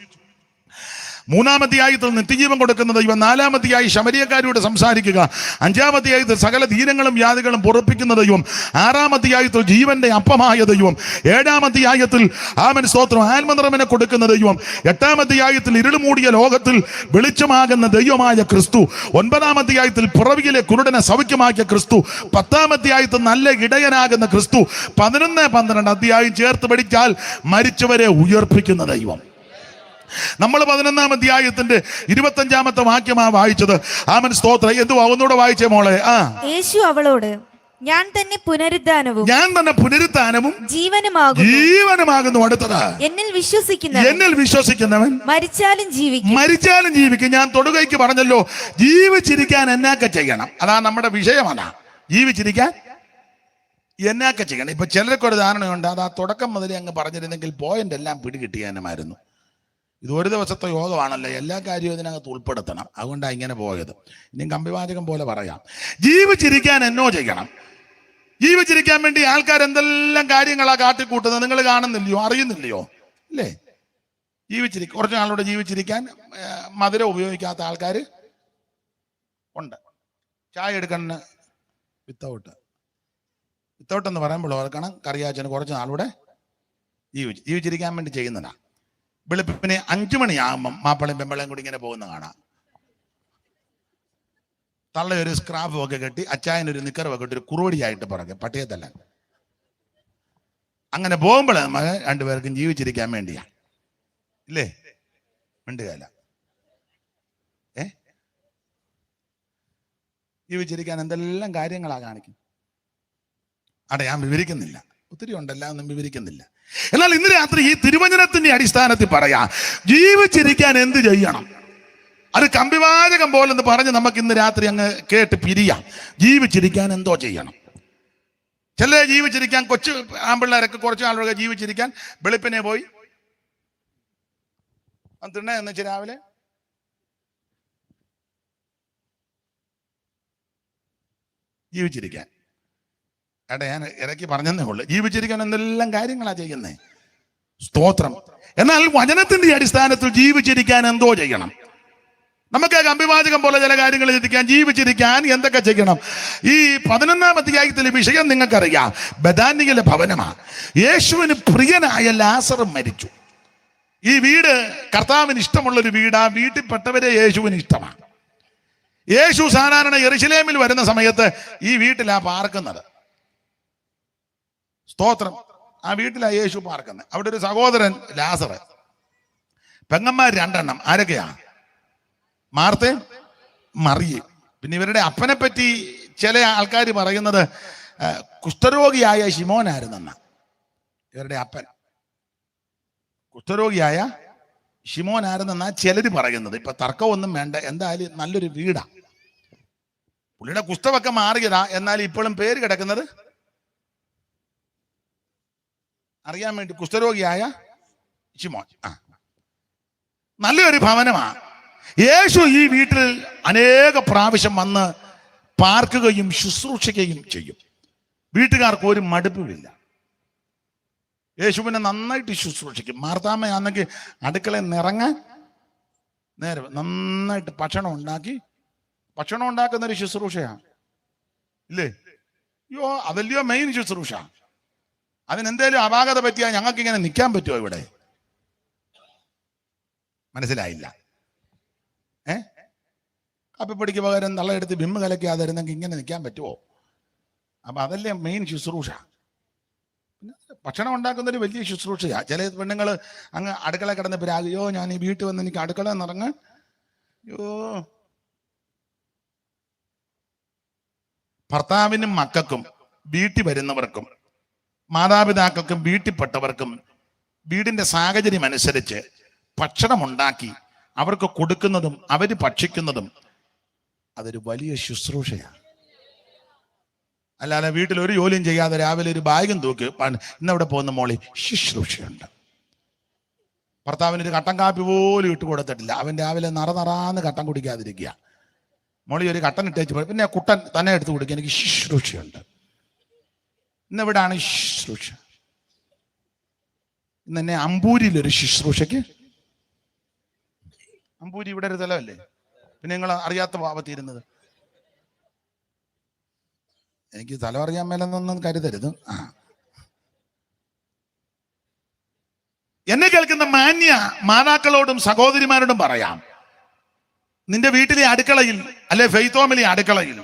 3-ാം അധ്യായത്തിൽ നിത്യജീവൻ കൊടുക്കുന്ന ദൈവം, 4-ാം അധ്യായം ശമരിയക്കാരോട് സംസാരിക്കുക, 5-ാം അധ്യായത്തിൽ സകല ധീരങ്ങളും വ്യാധികളും പൊറുപ്പിക്കുന്ന ദൈവം, 6-ാം അധ്യായത്തിൽ ജീവന്റെ അപ്പമായ ദൈവം, 7-ാം അധ്യായത്തിൽ ആമൻ സ്തോത്രം ആത്മനിറവിനെ കൊടുക്കുന്ന ദൈവം, 8-ാം അധ്യായത്തിൽ ഇരുളുമൂടിയ ലോകത്തിൽ വെളിച്ചമാകുന്ന ദൈവമായ ക്രിസ്തു, 9-ാം അധ്യായത്തിൽ പിറവിയിലെ കുരുടനെ സൗഖ്യമാക്കിയ ക്രിസ്തു, 10-ാം അധ്യായത്തിൽ നല്ല ഇടയനാകുന്ന ക്രിസ്തു, 11-12 അധ്യായം ചേർത്ത് പഠിച്ചാൽ മരിച്ചവരെ ഉയർപ്പിക്കുന്ന ദൈവം. നമ്മൾ 11-ാം അധ്യായത്തിന്റെ 25-ാമത്തെ വാക്യമാണ് വായിച്ചത്. ആമൻ സ്തോത്രം. എന്തുവാ ഒന്നുകൂടെ വായിച്ചേ മോളെ. യേശു അവളോട്, ഞാൻ തന്നെ പുനരുദ്ധാനവും ജീവനുമാകുന്നു. അടുത്തത്, എന്നിൽ വിശ്വസിക്കുന്നവൻ മരിച്ചാലും ജീവിക്കും. ഞാൻ തൊടുകയ്ക്ക് പറഞ്ഞല്ലോ, ജീവിച്ചിരിക്കാൻ എന്നാക്കെ ചെയ്യണം. അതാ നമ്മുടെ വിഷയം. അതാ ജീവിച്ചിരിക്കാൻ എന്നാക്കെ ചെയ്യണം. ഇപ്പൊ ചിലർക്കൊരു ധാരണയുണ്ട്, അത് ആ തുടക്കം മുതലേ അങ്ങ് പറഞ്ഞിരുന്നെങ്കിൽ പോയിന്റ് എല്ലാം പിടികിട്ടിയാനുമായിരുന്നു. ഇത് ഒരു ദിവസത്തെ യോഗമാണല്ലോ, എല്ലാ കാര്യവും ഇതിനകത്ത് ഉൾപ്പെടുത്തണം. അതുകൊണ്ടാണ് ഇങ്ങനെ പോയത്. ഇനിയും കമ്പിവാചകം പോലെ പറയാം. ജീവിച്ചിരിക്കാൻ എന്നോ ചെയ്യണം. ജീവിച്ചിരിക്കാൻ വേണ്ടി ആൾക്കാർ എന്തെല്ലാം കാര്യങ്ങളാ കാട്ടിക്കൂട്ടുന്നത് നിങ്ങൾ കാണുന്നില്ലയോ, അറിയുന്നില്ലയോ? ഇല്ലേ? കുറച്ച് നാളോടെ ജീവിച്ചിരിക്കാൻ മധുരം ഉപയോഗിക്കാത്ത ആൾക്കാർ ഉണ്ട്. ചായ എടുക്കണ വിത്തൗട്ട് എന്ന് പറയുമ്പോൾ ഓർക്കണം, കറിയാച്ചന് കുറച്ച് നാളൂടെ ജീവിച്ചിരിക്കാൻ വേണ്ടി ചെയ്യുന്നതാ. വെളുപ്പിനെ 5 മണിയാകുമ്പം മാപ്പിളയും പെമ്പളയും കൂടി ഇങ്ങനെ പോകുന്ന കാണാം. തള്ളയൊരു സ്ക്രാഫും ഒക്കെ കെട്ടി, അച്ചായനൊരു നിക്കറൊക്കെ കെട്ടി, ഒരു കുറുവടിയായിട്ട് പറക്കെ പട്ടിയത്തല്ല. അങ്ങനെ പോകുമ്പോൾ മകൻ രണ്ടുപേർക്കും ജീവിച്ചിരിക്കാൻ വേണ്ടിയാ. ഇല്ലേ? മിണ്ടുകയല്ല. ജീവിച്ചിരിക്കാൻ എന്തെല്ലാം കാര്യങ്ങളാ കാണിക്കും. ഞാൻ വിവരിക്കുന്നില്ല, ഒത്തിരി ഉണ്ടല്ലോ, ഒന്നും വിവരിക്കുന്നില്ല. എന്നാൽ ഇന്ന് രാത്രി ഈ തിരുവചനത്തിന്റെ അടിസ്ഥാനത്തിൽ പറയാം, ജീവിച്ചിരിക്കാൻ എന്ത് ചെയ്യണം. അത് കമ്പിവാചകം പോലെന്ന് പറഞ്ഞ് നമുക്ക് ഇന്ന് രാത്രി അങ്ങ് കേട്ട് പിരിയാം. ജീവിച്ചിരിക്കാൻ എന്തോ ചെയ്യണം. ചില ജീവിച്ചിരിക്കാൻ, കൊച്ചു ആമ്പിള്ളേരൊക്കെ കുറച്ച് ആളുകളൊക്കെ ജീവിച്ചിരിക്കാൻ വെളുപ്പിനെ പോയി തിണ്ണ എന്ന് വെച്ച് രാവിലെ ജീവിച്ചിരിക്കാൻ. ഞാൻ ഇടയ്ക്ക് പറഞ്ഞതേ ഉള്ളു, ജീവിച്ചിരിക്കാൻ എന്തെല്ലാം കാര്യങ്ങളാ ചെയ്യുന്നേ. സ്തോത്രം. എന്നാൽ വചനത്തിന്റെ അടിസ്ഥാനത്തിൽ ജീവിച്ചിരിക്കാൻ എന്തോ ചെയ്യണം. നമുക്ക് കമ്പിവാചകം പോലെ ചില കാര്യങ്ങൾ ജീവിച്ചിരിക്കാൻ എന്തൊക്കെ ചെയ്യണം. ഈ 11-ാം അധ്യായത്തിലെ വിഷയം നിങ്ങൾക്കറിയാം. ബഥാനിയിലെ ഭവനമാണ്. യേശുവിന് പ്രിയനായ ലാസർ മരിച്ചു. ഈ വീട് കർത്താവിന് ഇഷ്ടമുള്ളൊരു വീട്. ആ വീട്ടിൽപ്പെട്ടവരെ യേശുവിന് ഇഷ്ടമാണ്. യേശു സാധാരണ യെരുശലേമിൽ വരുന്ന സമയത്ത് ഈ വീട്ടിലാ പാർക്കുന്നത്. സ്തോത്രം. ആ വീട്ടിലാ യേശു പാർക്കുന്നത്. അവിടെ ഒരു സഹോദരൻ ലാസർ, പെങ്ങന്മാർ 2 ആരൊക്കെയാ? മാർത്തയും മറിയയും. പിന്നെ ഇവരുടെ അപ്പനെ പറ്റി ചില ആൾക്കാർ പറയുന്നത് കുഷ്ഠരോഗിയായ ശിമോനായിരുന്നെന്ന. ഇവരുടെ അപ്പൻ കുഷ്ഠരോഗിയായ ശിമോനായിരുന്നെന്നാ ചിലര് പറയുന്നത്. ഇപ്പൊ തർക്കമൊന്നും വേണ്ട, എന്തായാലും നല്ലൊരു വീടാ. പുള്ളിയുടെ കുഷ്ഠമൊക്കെ മാറിയതാ. എന്നാൽ ഇപ്പോഴും പേര് കിടക്കുന്നത് അറിയാൻ വേണ്ടി കുഷ്ഠരോഗിയായ ശിമോൻ. നല്ലൊരു ഭവനമാണ്. യേശു ഈ വീട്ടിൽ അനേക പ്രാവശ്യം വന്ന് പാർക്കുകയും ശുശ്രൂഷിക്കുകയും ചെയ്യും. വീട്ടുകാർക്ക് ഒരു മടുപ്പുമില്ല. യേശുവിനെ നന്നായിട്ട് ശുശ്രൂഷിക്കും. മാർത്താമ്മയാണെങ്കിൽ അടുക്കളയിൽ നിറങ്ങാൻ നേരെ നന്നായിട്ട് ഭക്ഷണം ഉണ്ടാക്കുന്നൊരു ശുശ്രൂഷയാണ്. ഇല്ലേ? അയ്യോ, അതല്ലയോ മെയിൻ ശുശ്രൂഷ. അതിനെന്തേലും അപാകത പറ്റിയാൽ ഞങ്ങൾക്ക് ഇങ്ങനെ നിൽക്കാൻ പറ്റുമോ ഇവിടെ? മനസ്സിലായില്ല. കാപ്പിപ്പൊടിക്ക് പകരം തള്ളയെടുത്ത് ബിമ്മ് കലക്കാതിരുന്നെങ്കിൽ ഇങ്ങനെ നിൽക്കാൻ പറ്റുമോ? അപ്പൊ അതല്ലേ മെയിൻ ശുശ്രൂഷ. ഭക്ഷണം ഉണ്ടാക്കുന്നൊരു വലിയ ശുശ്രൂഷയാ. ചില പെണ്ണുങ്ങൾ അങ്ങ് അടുക്കള കിടന്ന് അയ്യോ, ഞാൻ ഈ വീട്ടിൽ വന്ന് എനിക്ക് അടുക്കള നിറങ്ങാൻ, അയ്യോ. ഭർത്താവിനും മക്കൾക്കും വീട്ടിൽ വരുന്നവർക്കും മാതാപിതാക്കൾക്കും വീട്ടിൽപ്പെട്ടവർക്കും വീടിന്റെ സാഹചര്യം അനുസരിച്ച് ഭക്ഷണം ഉണ്ടാക്കി അവർക്ക് കൊടുക്കുന്നതും അവർ ഭക്ഷിക്കുന്നതും അതൊരു വലിയ ശുശ്രൂഷയാണ്. അല്ലാതെ വീട്ടിൽ ഒരു ജോലിയും ചെയ്യാതെ രാവിലെ ഒരു ബാഗും തൂക്കി ഇന്നവിടെ പോകുന്ന മോളി ശുശ്രൂഷയുണ്ട്. ഭർത്താവിനൊരു കട്ടൻ കാപ്പി പോലും ഇട്ട് കൊടുത്തിട്ടില്ല. അവൻ രാവിലെ നിറന്ന് കട്ടൻ കുടിക്കാതിരിക്കുക. മോളി ഒരു കട്ടൻ ഇട്ടേച്ച് പോയി. പിന്നെ കുട്ടൻ തന്നെ എടുത്ത് കൊടുക്കുക, എനിക്ക് ശുശ്രൂഷയുണ്ട്. ഇന്നെവിടാണ് ശുശ്രൂഷ? ഇന്ന് എന്നെ അമ്പൂരിയിലൊരു ശുശ്രൂഷയ്ക്ക്. അമ്പൂരി ഇവിടെ ഒരു സ്ഥലമല്ലേ, പിന്നെ നിങ്ങൾ അറിയാത്ത ഭാവത്തിരുന്നത്. എനിക്ക് സ്ഥലം അറിയാൻ മേലെന്നൊന്നും കരുതരുത്. എന്നെ കേൾക്കുന്ന മാന്യ മാതാക്കളോടും സഹോദരിമാരോടും പറയാം, നിന്റെ വീട്ടിലെ അടുക്കളയിൽ അല്ലെ ഫെയ്ത്ത് ഹോമിലെ അടുക്കളയിൽ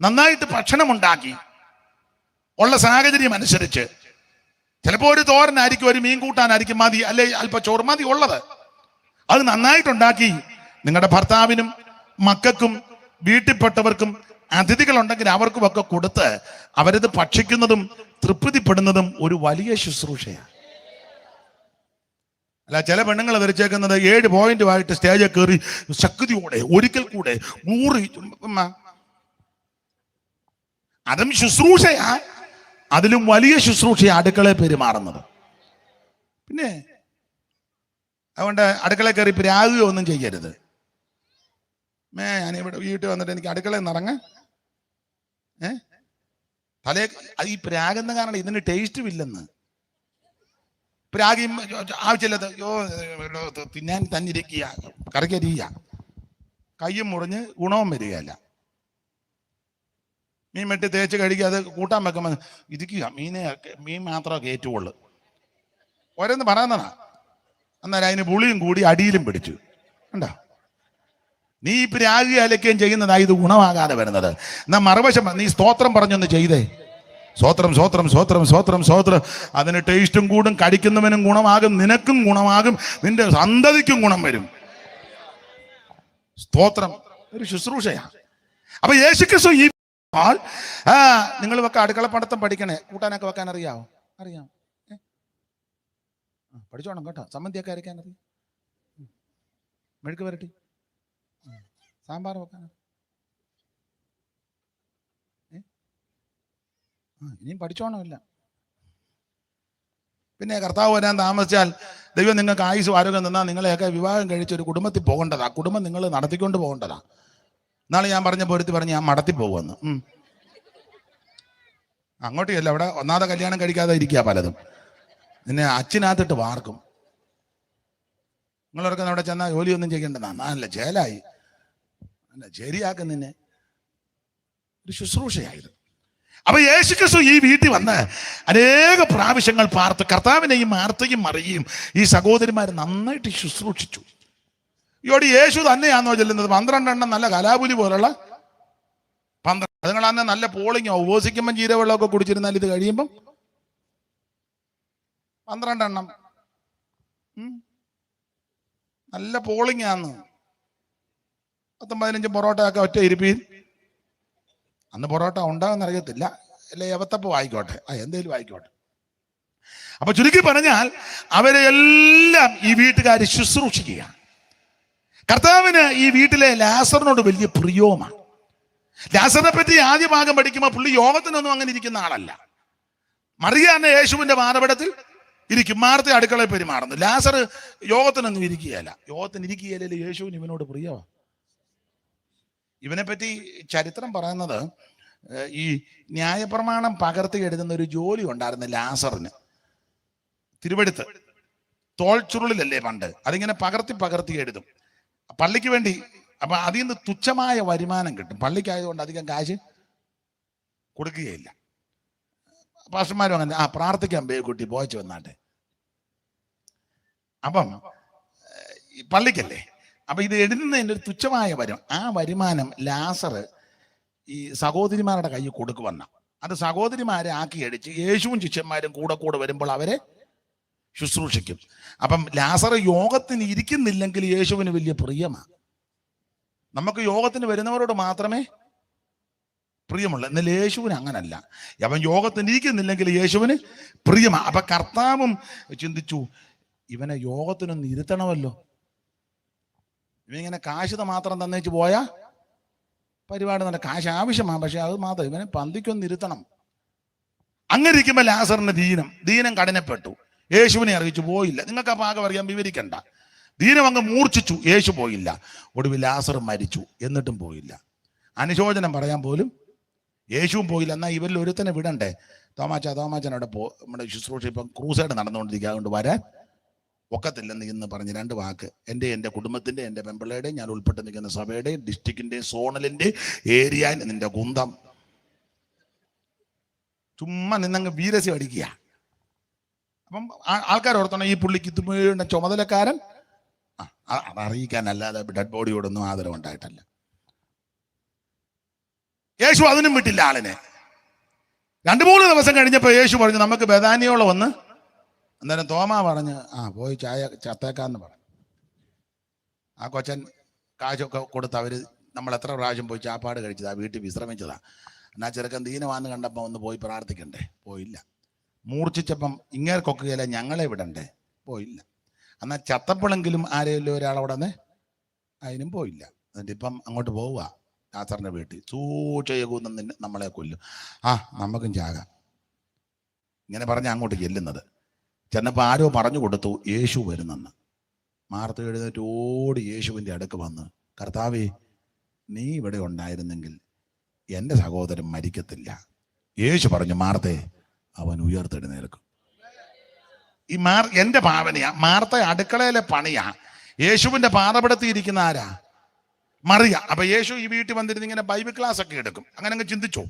നന്നായിട്ട് ഭക്ഷണം ഉണ്ടാക്കി ഉള്ള സാഹചര്യം അനുസരിച്ച്, ചിലപ്പോൾ ഒരു തോരനായിരിക്കും, ഒരു മീൻ കൂട്ടാനായിരിക്കും മതി, അല്ലെ അല്പ ചോറ് മതി ഉള്ളത്. അത് നന്നായിട്ടുണ്ടാക്കി നിങ്ങളുടെ ഭർത്താവിനും മക്കൾക്കും വീട്ടിൽപ്പെട്ടവർക്കും അതിഥികളുണ്ടെങ്കിൽ അവർക്കും ഒക്കെ കൊടുത്ത് അവരത് ഭക്ഷിക്കുന്നതും തൃപ്തിപ്പെടുന്നതും ഒരു വലിയ ശുശ്രൂഷയാണ്. അല്ല, ചില പെണ്ണുങ്ങൾ വരച്ചേക്കുന്നത് 7 പോയിന്റുമായിട്ട് സ്റ്റേജിൽ കയറി ശക്തിയോടെ ഒരിക്കൽ കൂടെ 100. അതും ശുശ്രൂഷയാ, അതിലും വലിയ ശുശ്രൂഷയാ അടുക്കളയിൽ പെരുമാറുന്നത്. പിന്നെ അതുകൊണ്ട് അടുക്കളയിൽ കയറി പ്രാകുകയോ ഒന്നും ചെയ്യരുത്. ഞാനിവിടെ വീട്ടിൽ വന്നിട്ട് എനിക്ക് അടുക്കളയിൽ നിന്ന് ഇറങ്ങാൻ തലേ ഈ പ്രാകുന്ന കാരണം ഇതിന് ടേസ്റ്റും ഇല്ലെന്ന്. പ്രാഗി ആവശ്യമില്ലാത്ത തിന്നാൻ തന്നിരിക്കുക, കറിക്കരിയ, കയ്യും മുറിഞ്ഞ് ഗുണവും വരികയല്ല. മീൻ വെട്ടി തേച്ച് കഴുകി അത് കൂട്ടാൻ വെക്കുമ്പോൾ ഇരിക്കുക, മീൻ മാത്രമേ കയറ്റുള്ളൂ. ഓരോന്ന് പറയുന്നതാ. അന്നേരം അതിന് പുളിയും കൂടി അടിയിലും പിടിച്ചു. കണ്ടോ, നീ ഈ പ്രാഗി അലക്കുകയും ചെയ്യുന്നതാ ഇത് ഗുണമാകാതെ വരുന്നത്. എന്നാ മറുവശം നീ സ്തോത്രം പറഞ്ഞൊന്ന് ചെയ്തേ. സ്വോത്രം സ്വോത്രം സ്വോത്രം സ്വോത്രം സ്വോത്രം. അതിന് ടേസ്റ്റും കൂടും, കടിക്കുന്നവനും ഗുണമാകും, നിനക്കും ഗുണമാകും, നിന്റെ സന്തതിക്കും ഗുണം വരും. സ്തോത്രം ഒരു ശുശ്രൂഷയാണ്. അപ്പൊ യേശുക്രിസ്തു ഈ നിങ്ങൾ വെക്ക അടുക്കള പടത്തം പഠിക്കണേ. കൂട്ടാനൊക്കെ വെക്കാൻ അറിയാവോ? അറിയാം, പഠിച്ചോണം കേട്ടോ. സമ്മന്തിയൊക്കെ അരയ്ക്കാൻ അറിയാം, മെഴുക്ക് വരട്ടി, സാമ്പാർ വെക്കാൻ. ഇനിയും പഠിച്ചോണമില്ല. പിന്നെ കർത്താവ് വരാൻ താമസിച്ചാൽ ദൈവം നിങ്ങൾക്ക് ആയുസ് ആരോഗ്യം തന്നാൽ നിങ്ങളെയൊക്കെ വിവാഹം കഴിച്ച് ഒരു കുടുംബത്തിൽ പോകേണ്ടതാ. കുടുംബം നിങ്ങൾ നടത്തിക്കൊണ്ട് പോകേണ്ടതാ. നാളെ ഞാൻ പറഞ്ഞ പൊരുത്തി പറഞ്ഞ് ഞാൻ മടത്തി പോകുമെന്ന്. അങ്ങോട്ടല്ല, അവിടെ ഒന്നാമത്തെ കല്യാണം കഴിക്കാതെ ഇരിക്കുക പലതും. നിന്നെ അച്ഛനകത്തിട്ട് വാർക്കും. നിങ്ങളൊക്കെ അവിടെ ചെന്നാൽ ജോലിയൊന്നും ചെയ്യേണ്ടതാ. നല്ല ജയിലായി, അല്ല ശരിയാക്കും നിന്നെ. ഒരു ശുശ്രൂഷയായിരുന്നു. അപ്പൊ യേശുക്രിസ്തു ഈ വീട്ടിൽ വന്ന് അനേക പ്രാവശ്യങ്ങൾ പാർത്ത് കർത്താവിനെയും മാർത്തയും മറിയും ഈ സഹോദരിമാർ നന്നായിട്ട് ശുശ്രൂഷിച്ചു. ഇയോടെ യേശു തന്നെയാണോ ചെല്ലുന്നത്? 12 എണ്ണം നല്ല കലാപുലി പോലുള്ള 12. അതുങ്ങളന്ന് നല്ല പോളിങ്ങോ ഉപവസിക്കുമ്പം ജീരവെള്ളമൊക്കെ കുടിച്ചിരുന്നാൽ ഇത് കഴിയുമ്പം 12 എണ്ണം നല്ല പോളിങ്ങാന്ന്. 10-15 പൊറോട്ടയൊക്കെ ഒറ്റ ഇരിപ്പിൽ. അന്ന് പൊറോട്ട ഉണ്ടാകുമെന്ന് അറിയത്തില്ല, അല്ലെ യവത്തപ്പം ആയിക്കോട്ടെ, എന്തേലും ആയിക്കോട്ടെ. അപ്പൊ ചുരുക്കി പറഞ്ഞാൽ അവരെ എല്ലാം ഈ വീട്ടുകാർ ശുശ്രൂഷിക്കുകയാണ്. കർത്താവിന് ഈ വീട്ടിലെ ലാസറിനോട് വലിയ പ്രിയവുമാണ്. ലാസറിനെ പറ്റി ആദ്യ ഭാഗം പഠിക്കുമ്പോൾ പുള്ളി യോഗത്തിനൊന്നും അങ്ങനെ ഇരിക്കുന്ന ആളല്ല. മറിയ തന്നെ യേശുവിന്റെ മാനപടത്തിൽ ഇരിക്കും, മാർത്ത അടുക്കളയിൽ പെരുമാറുന്നു. ലാസർ യോഗത്തിനൊന്നും ഇരിക്കുകയല്ല. യോഗത്തിന് ഇരിക്കുകയല്ലേ യേശുവിന് ഇവനോട് പ്രിയമാണ്. ഇവനെപ്പറ്റി ചരിത്രം പറയുന്നത്, ഈ ന്യായപ്രമാണം പകർത്തി എഴുതുന്ന ഒരു ജോലി ഉണ്ടായിരുന്നു ലാസറിന്. തിരുവെടുത്ത് തോൾ ചുരുളിലല്ലേ പണ്ട്, അതിങ്ങനെ പകർത്തി എഴുതും പള്ളിക്ക് വേണ്ടി. അപ്പൊ അതിൽ നിന്ന് തുച്ഛമായ വരുമാനം കിട്ടും. പള്ളിക്കായതുകൊണ്ട് അധികം കാശ് കൊടുക്കുകയില്ല. പാസ്റ്റർമാരും അങ്ങനെ പ്രാർത്ഥിക്കാൻ കുട്ടി പോയച്ചു വന്നാട്ടെ. അപ്പം പള്ളിക്കല്ലേ, അപ്പൊ ഇത് എഴുതുന്നതിൻ്റെ ഒരു തുച്ഛമായ ആ വരുമാനം ലാസർ ഈ സഹോദരിമാരുടെ കയ്യിൽ കൊടുക്കുവന്ന. അത് സഹോദരിമാരെ ആക്കി അടിച്ച് യേശുവും ശിഷ്യന്മാരും കൂടെ വരുമ്പോൾ അവരെ ശുശ്രൂഷിക്കും. അപ്പം ലാസർ യോഗത്തിന് ഇരിക്കുന്നില്ലെങ്കിൽ യേശുവിന് വലിയ പ്രിയമാണ്. നമുക്ക് യോഗത്തിന് വരുന്നവരോട് മാത്രമേ പ്രിയമുള്ളൂ. എന്നാൽ യേശുവിന് അങ്ങനല്ല. അവൻ യോഗത്തിന് ഇരിക്കുന്നില്ലെങ്കിൽ യേശുവിന് പ്രിയമാണ്. അപ്പൊ കർത്താവും ചിന്തിച്ചു, ഇവനെ യോഗത്തിനൊന്ന് ഇരുത്തണമല്ലോ. ഇവനിങ്ങനെ കാശ് മാത്രം തന്നേച്ച് പോയാ പരിപാടി നല്ല കാശ് ആവശ്യമാണ്, പക്ഷെ അത് മാത്രം ഇവനെ പന്തിക്കൊന്ന് ഇരുത്തണം. അങ്ങനെ ഇരിക്കുമ്പോൾ ലാസറിന് ദീനം കഠിനപ്പെട്ടു. യേശുവിനെ അറിയിച്ചു പോയില്ല. നിങ്ങൾക്ക് ആ ഭാഗം അറിയാൻ വിവരിക്കണ്ട. ദീനം അങ്ങ് മൂർച്ഛിച്ചു, യേശു പോയില്ല. ഒടുവിൽ ലാസർ മരിച്ചു, എന്നിട്ടും പോയില്ല. അനുശോചനം പറയാൻ പോലും യേശുവും പോയില്ല. എന്നാൽ ഇവരിൽ ഒരുത്തനെ വിടണ്ടേ? തോമാച്ചൻ അവിടെ നമ്മുടെ ശുശ്രൂഷ ഇപ്പം ക്രൂസൈഡ് നടന്നുകൊണ്ടിരിക്കുക, അതുകൊണ്ട് വരാൻ ഒക്കത്തില്ലെന്ന് ഇന്ന് പറഞ്ഞ് 2 വാക്ക് എൻ്റെ കുടുംബത്തിൻ്റെ, എൻ്റെ പെമ്പിളയുടെയും, ഞാൻ ഉൾപ്പെട്ട് നിൽക്കുന്ന സഭയുടെയും, ഡിസ്ട്രിക്റ്റിൻ്റെയും, സോണലിൻ്റെ, ഏരിയ, നിന്റെ കുന്തം ചുമ്മാ നിന്നങ്ങ് വീരസ്യം അടിക്കുക. അപ്പം ആൾക്കാർ ഓർത്തണം ഈ പുള്ളിക്ക് ഇതുമേണ്ട ചുമതലക്കാരൻ അതറിയിക്കാനല്ലാതെ ഡെഡ് ബോഡിയോടൊന്നും ആദരവ് ഉണ്ടായിട്ടല്ല. യേശു അതിനും വിട്ടില്ല ആളിനെ. 2-3 ദിവസം കഴിഞ്ഞപ്പോൾ യേശു പറഞ്ഞു നമുക്ക് ബഥാനിയോളം വന്ന്. അന്നേരം തോമാ പറഞ്ഞ് പോയി ചായ ചത്തേക്കാന്ന് പറഞ്ഞു. ആ കൊച്ചൻ കാശൊക്കെ കൊടുത്ത് അവര് നമ്മൾ എത്ര പ്രാവശ്യം പോയി ചാപ്പാട് കഴിച്ചതാ, വീട്ടിൽ വിശ്രമിച്ചതാ. എന്നാ ചെറുക്കൻ ദീനമാന്ന് കണ്ടപ്പോൾ ഒന്ന് പോയി പ്രാർത്ഥിക്കണ്ടേ? പോയില്ല. മൂർച്ഛിച്ചപ്പം ഇങ്ങേർക്കൊക്കുകയില്ല, ഞങ്ങളെ വിടണ്ടേ? പോയില്ല. എന്നാൽ ചത്തപ്പോഴെങ്കിലും ആരെങ്കിലും ഒരാളവിടെ നിന്ന് അതിനും പോയില്ല. എന്നിട്ട് ഇപ്പം അങ്ങോട്ട് പോവുക ലാസറിന്റെ വീട്ടിൽ. സൂചയകൂന്ന് നമ്മളെ കൊല്ലും, നമുക്കും ചാകാം, ഇങ്ങനെ പറഞ്ഞ് അങ്ങോട്ട് ചെല്ലുന്നത്. ചെന്നപ്പോൾ ആരോ പറഞ്ഞു കൊടുത്തു യേശു വരുന്നെന്ന്. മാർത്ത എഴുന്നേറ്റ് ഓടി യേശുവിൻ്റെ അടുക്ക് വന്ന്, കർത്താവേ, നീ ഇവിടെ ഉണ്ടായിരുന്നെങ്കിൽ എൻ്റെ സഹോദരൻ മരിക്കത്തില്ല. യേശു പറഞ്ഞു, മാർത്തേ, അവൻ ഉയർത്തെഴുന്നേൽക്കും. ഈ എൻ്റെ ഭാവനയാ. മാർത്ത അടുക്കളയിലെ പണിയാ. യേശുവിൻ്റെ പാദപീഠത്തിൽ ഇരിക്കുന്ന ആരാ? മറിയ. അപ്പൊ യേശു ഈ വീട്ടിൽ വന്നിരുന്ന് ഇങ്ങനെ ബൈബിൾ ക്ലാസ് ഒക്കെ എടുക്കും. അങ്ങനെ അങ്ങ് ചിന്തിച്ചോ,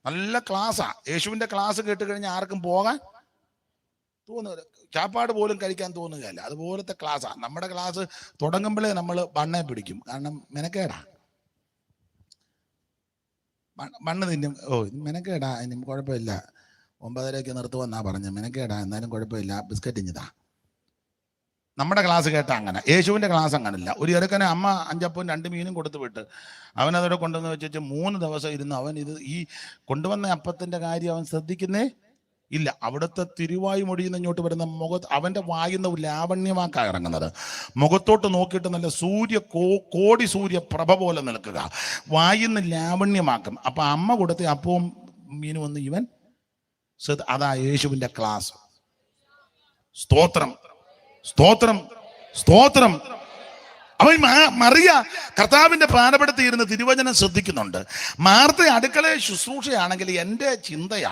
നല്ല ക്ലാസ്സാ. യേശുവിൻ്റെ ക്ലാസ് കേട്ട് കഴിഞ്ഞാൽ ആർക്കും പോകാൻ തോന്നുക, ചാപ്പാട് പോലും കഴിക്കാൻ തോന്നുകയല്ല. അതുപോലത്തെ ക്ലാസ്സാ. നമ്മുടെ ക്ലാസ് തുടങ്ങുമ്പോഴേ നമ്മൾ ബണ്ണെ പിടിക്കും, കാരണം മെനക്കേടാ. മണ്ണ് തിന്നും. ഇത് മെനക്കേടാ, ഇനി കുഴപ്പമില്ല, 9:30 നിർത്തുമെന്നാ പറഞ്ഞ്. മെനക്കേടാ, എന്നാലും കുഴപ്പമില്ല, ബിസ്ക്കറ്റ് ഇഞ്ഞിതാ. നമ്മുടെ ക്ലാസ് കേട്ടാ അങ്ങനെ. യേശുവിൻ്റെ ക്ലാസ് അങ്ങനല്ല. ഒരു ചെറുക്കനെ അമ്മ 5 അപ്പവും 2 മീനും കൊടുത്ത് വിട്ട് അവനതോടെ കൊണ്ടുവന്ന് വെച്ചിട്ട് 3 ദിവസം ഇരുന്ന് അവൻ ഈ കൊണ്ടുവന്ന അപ്പത്തിൻ്റെ കാര്യം അവൻ ശ്രദ്ധിക്കുന്നേ ഇല്ല. അവിടുത്തെ തിരുവായു മൊഴിയുന്ന ഇങ്ങോട്ട് വരുന്ന അവൻ്റെ വായുന്ന ലാവണ്യമാക്കാ ഇറങ്ങുന്നത്. മുഖത്തോട്ട് നോക്കിയിട്ട് നല്ല കോടി സൂര്യ പ്രഭ പോലെ നിൽക്കുക, വായുന്ന ലാവണ്യമാക്കും. അപ്പൊ അമ്മ കൊടുത്ത അപ്പവും മീനും വന്ന് ഇവൻ അതാ യേശുവിൻ്റെ ക്ലാസ്. സ്തോത്രം, സ്തോത്രം, സ്തോത്രം. അവൻ മറിയ കർത്താവിന്റെ പാദപീഠത്തിൽ ഇരുന്ന് തിരുവചനം ശ്രദ്ധിക്കുന്നുണ്ട്. മാർത്ത അടുക്കളയെ ശുശ്രൂഷയാണെങ്കിൽ എൻ്റെ ചിന്തയാ,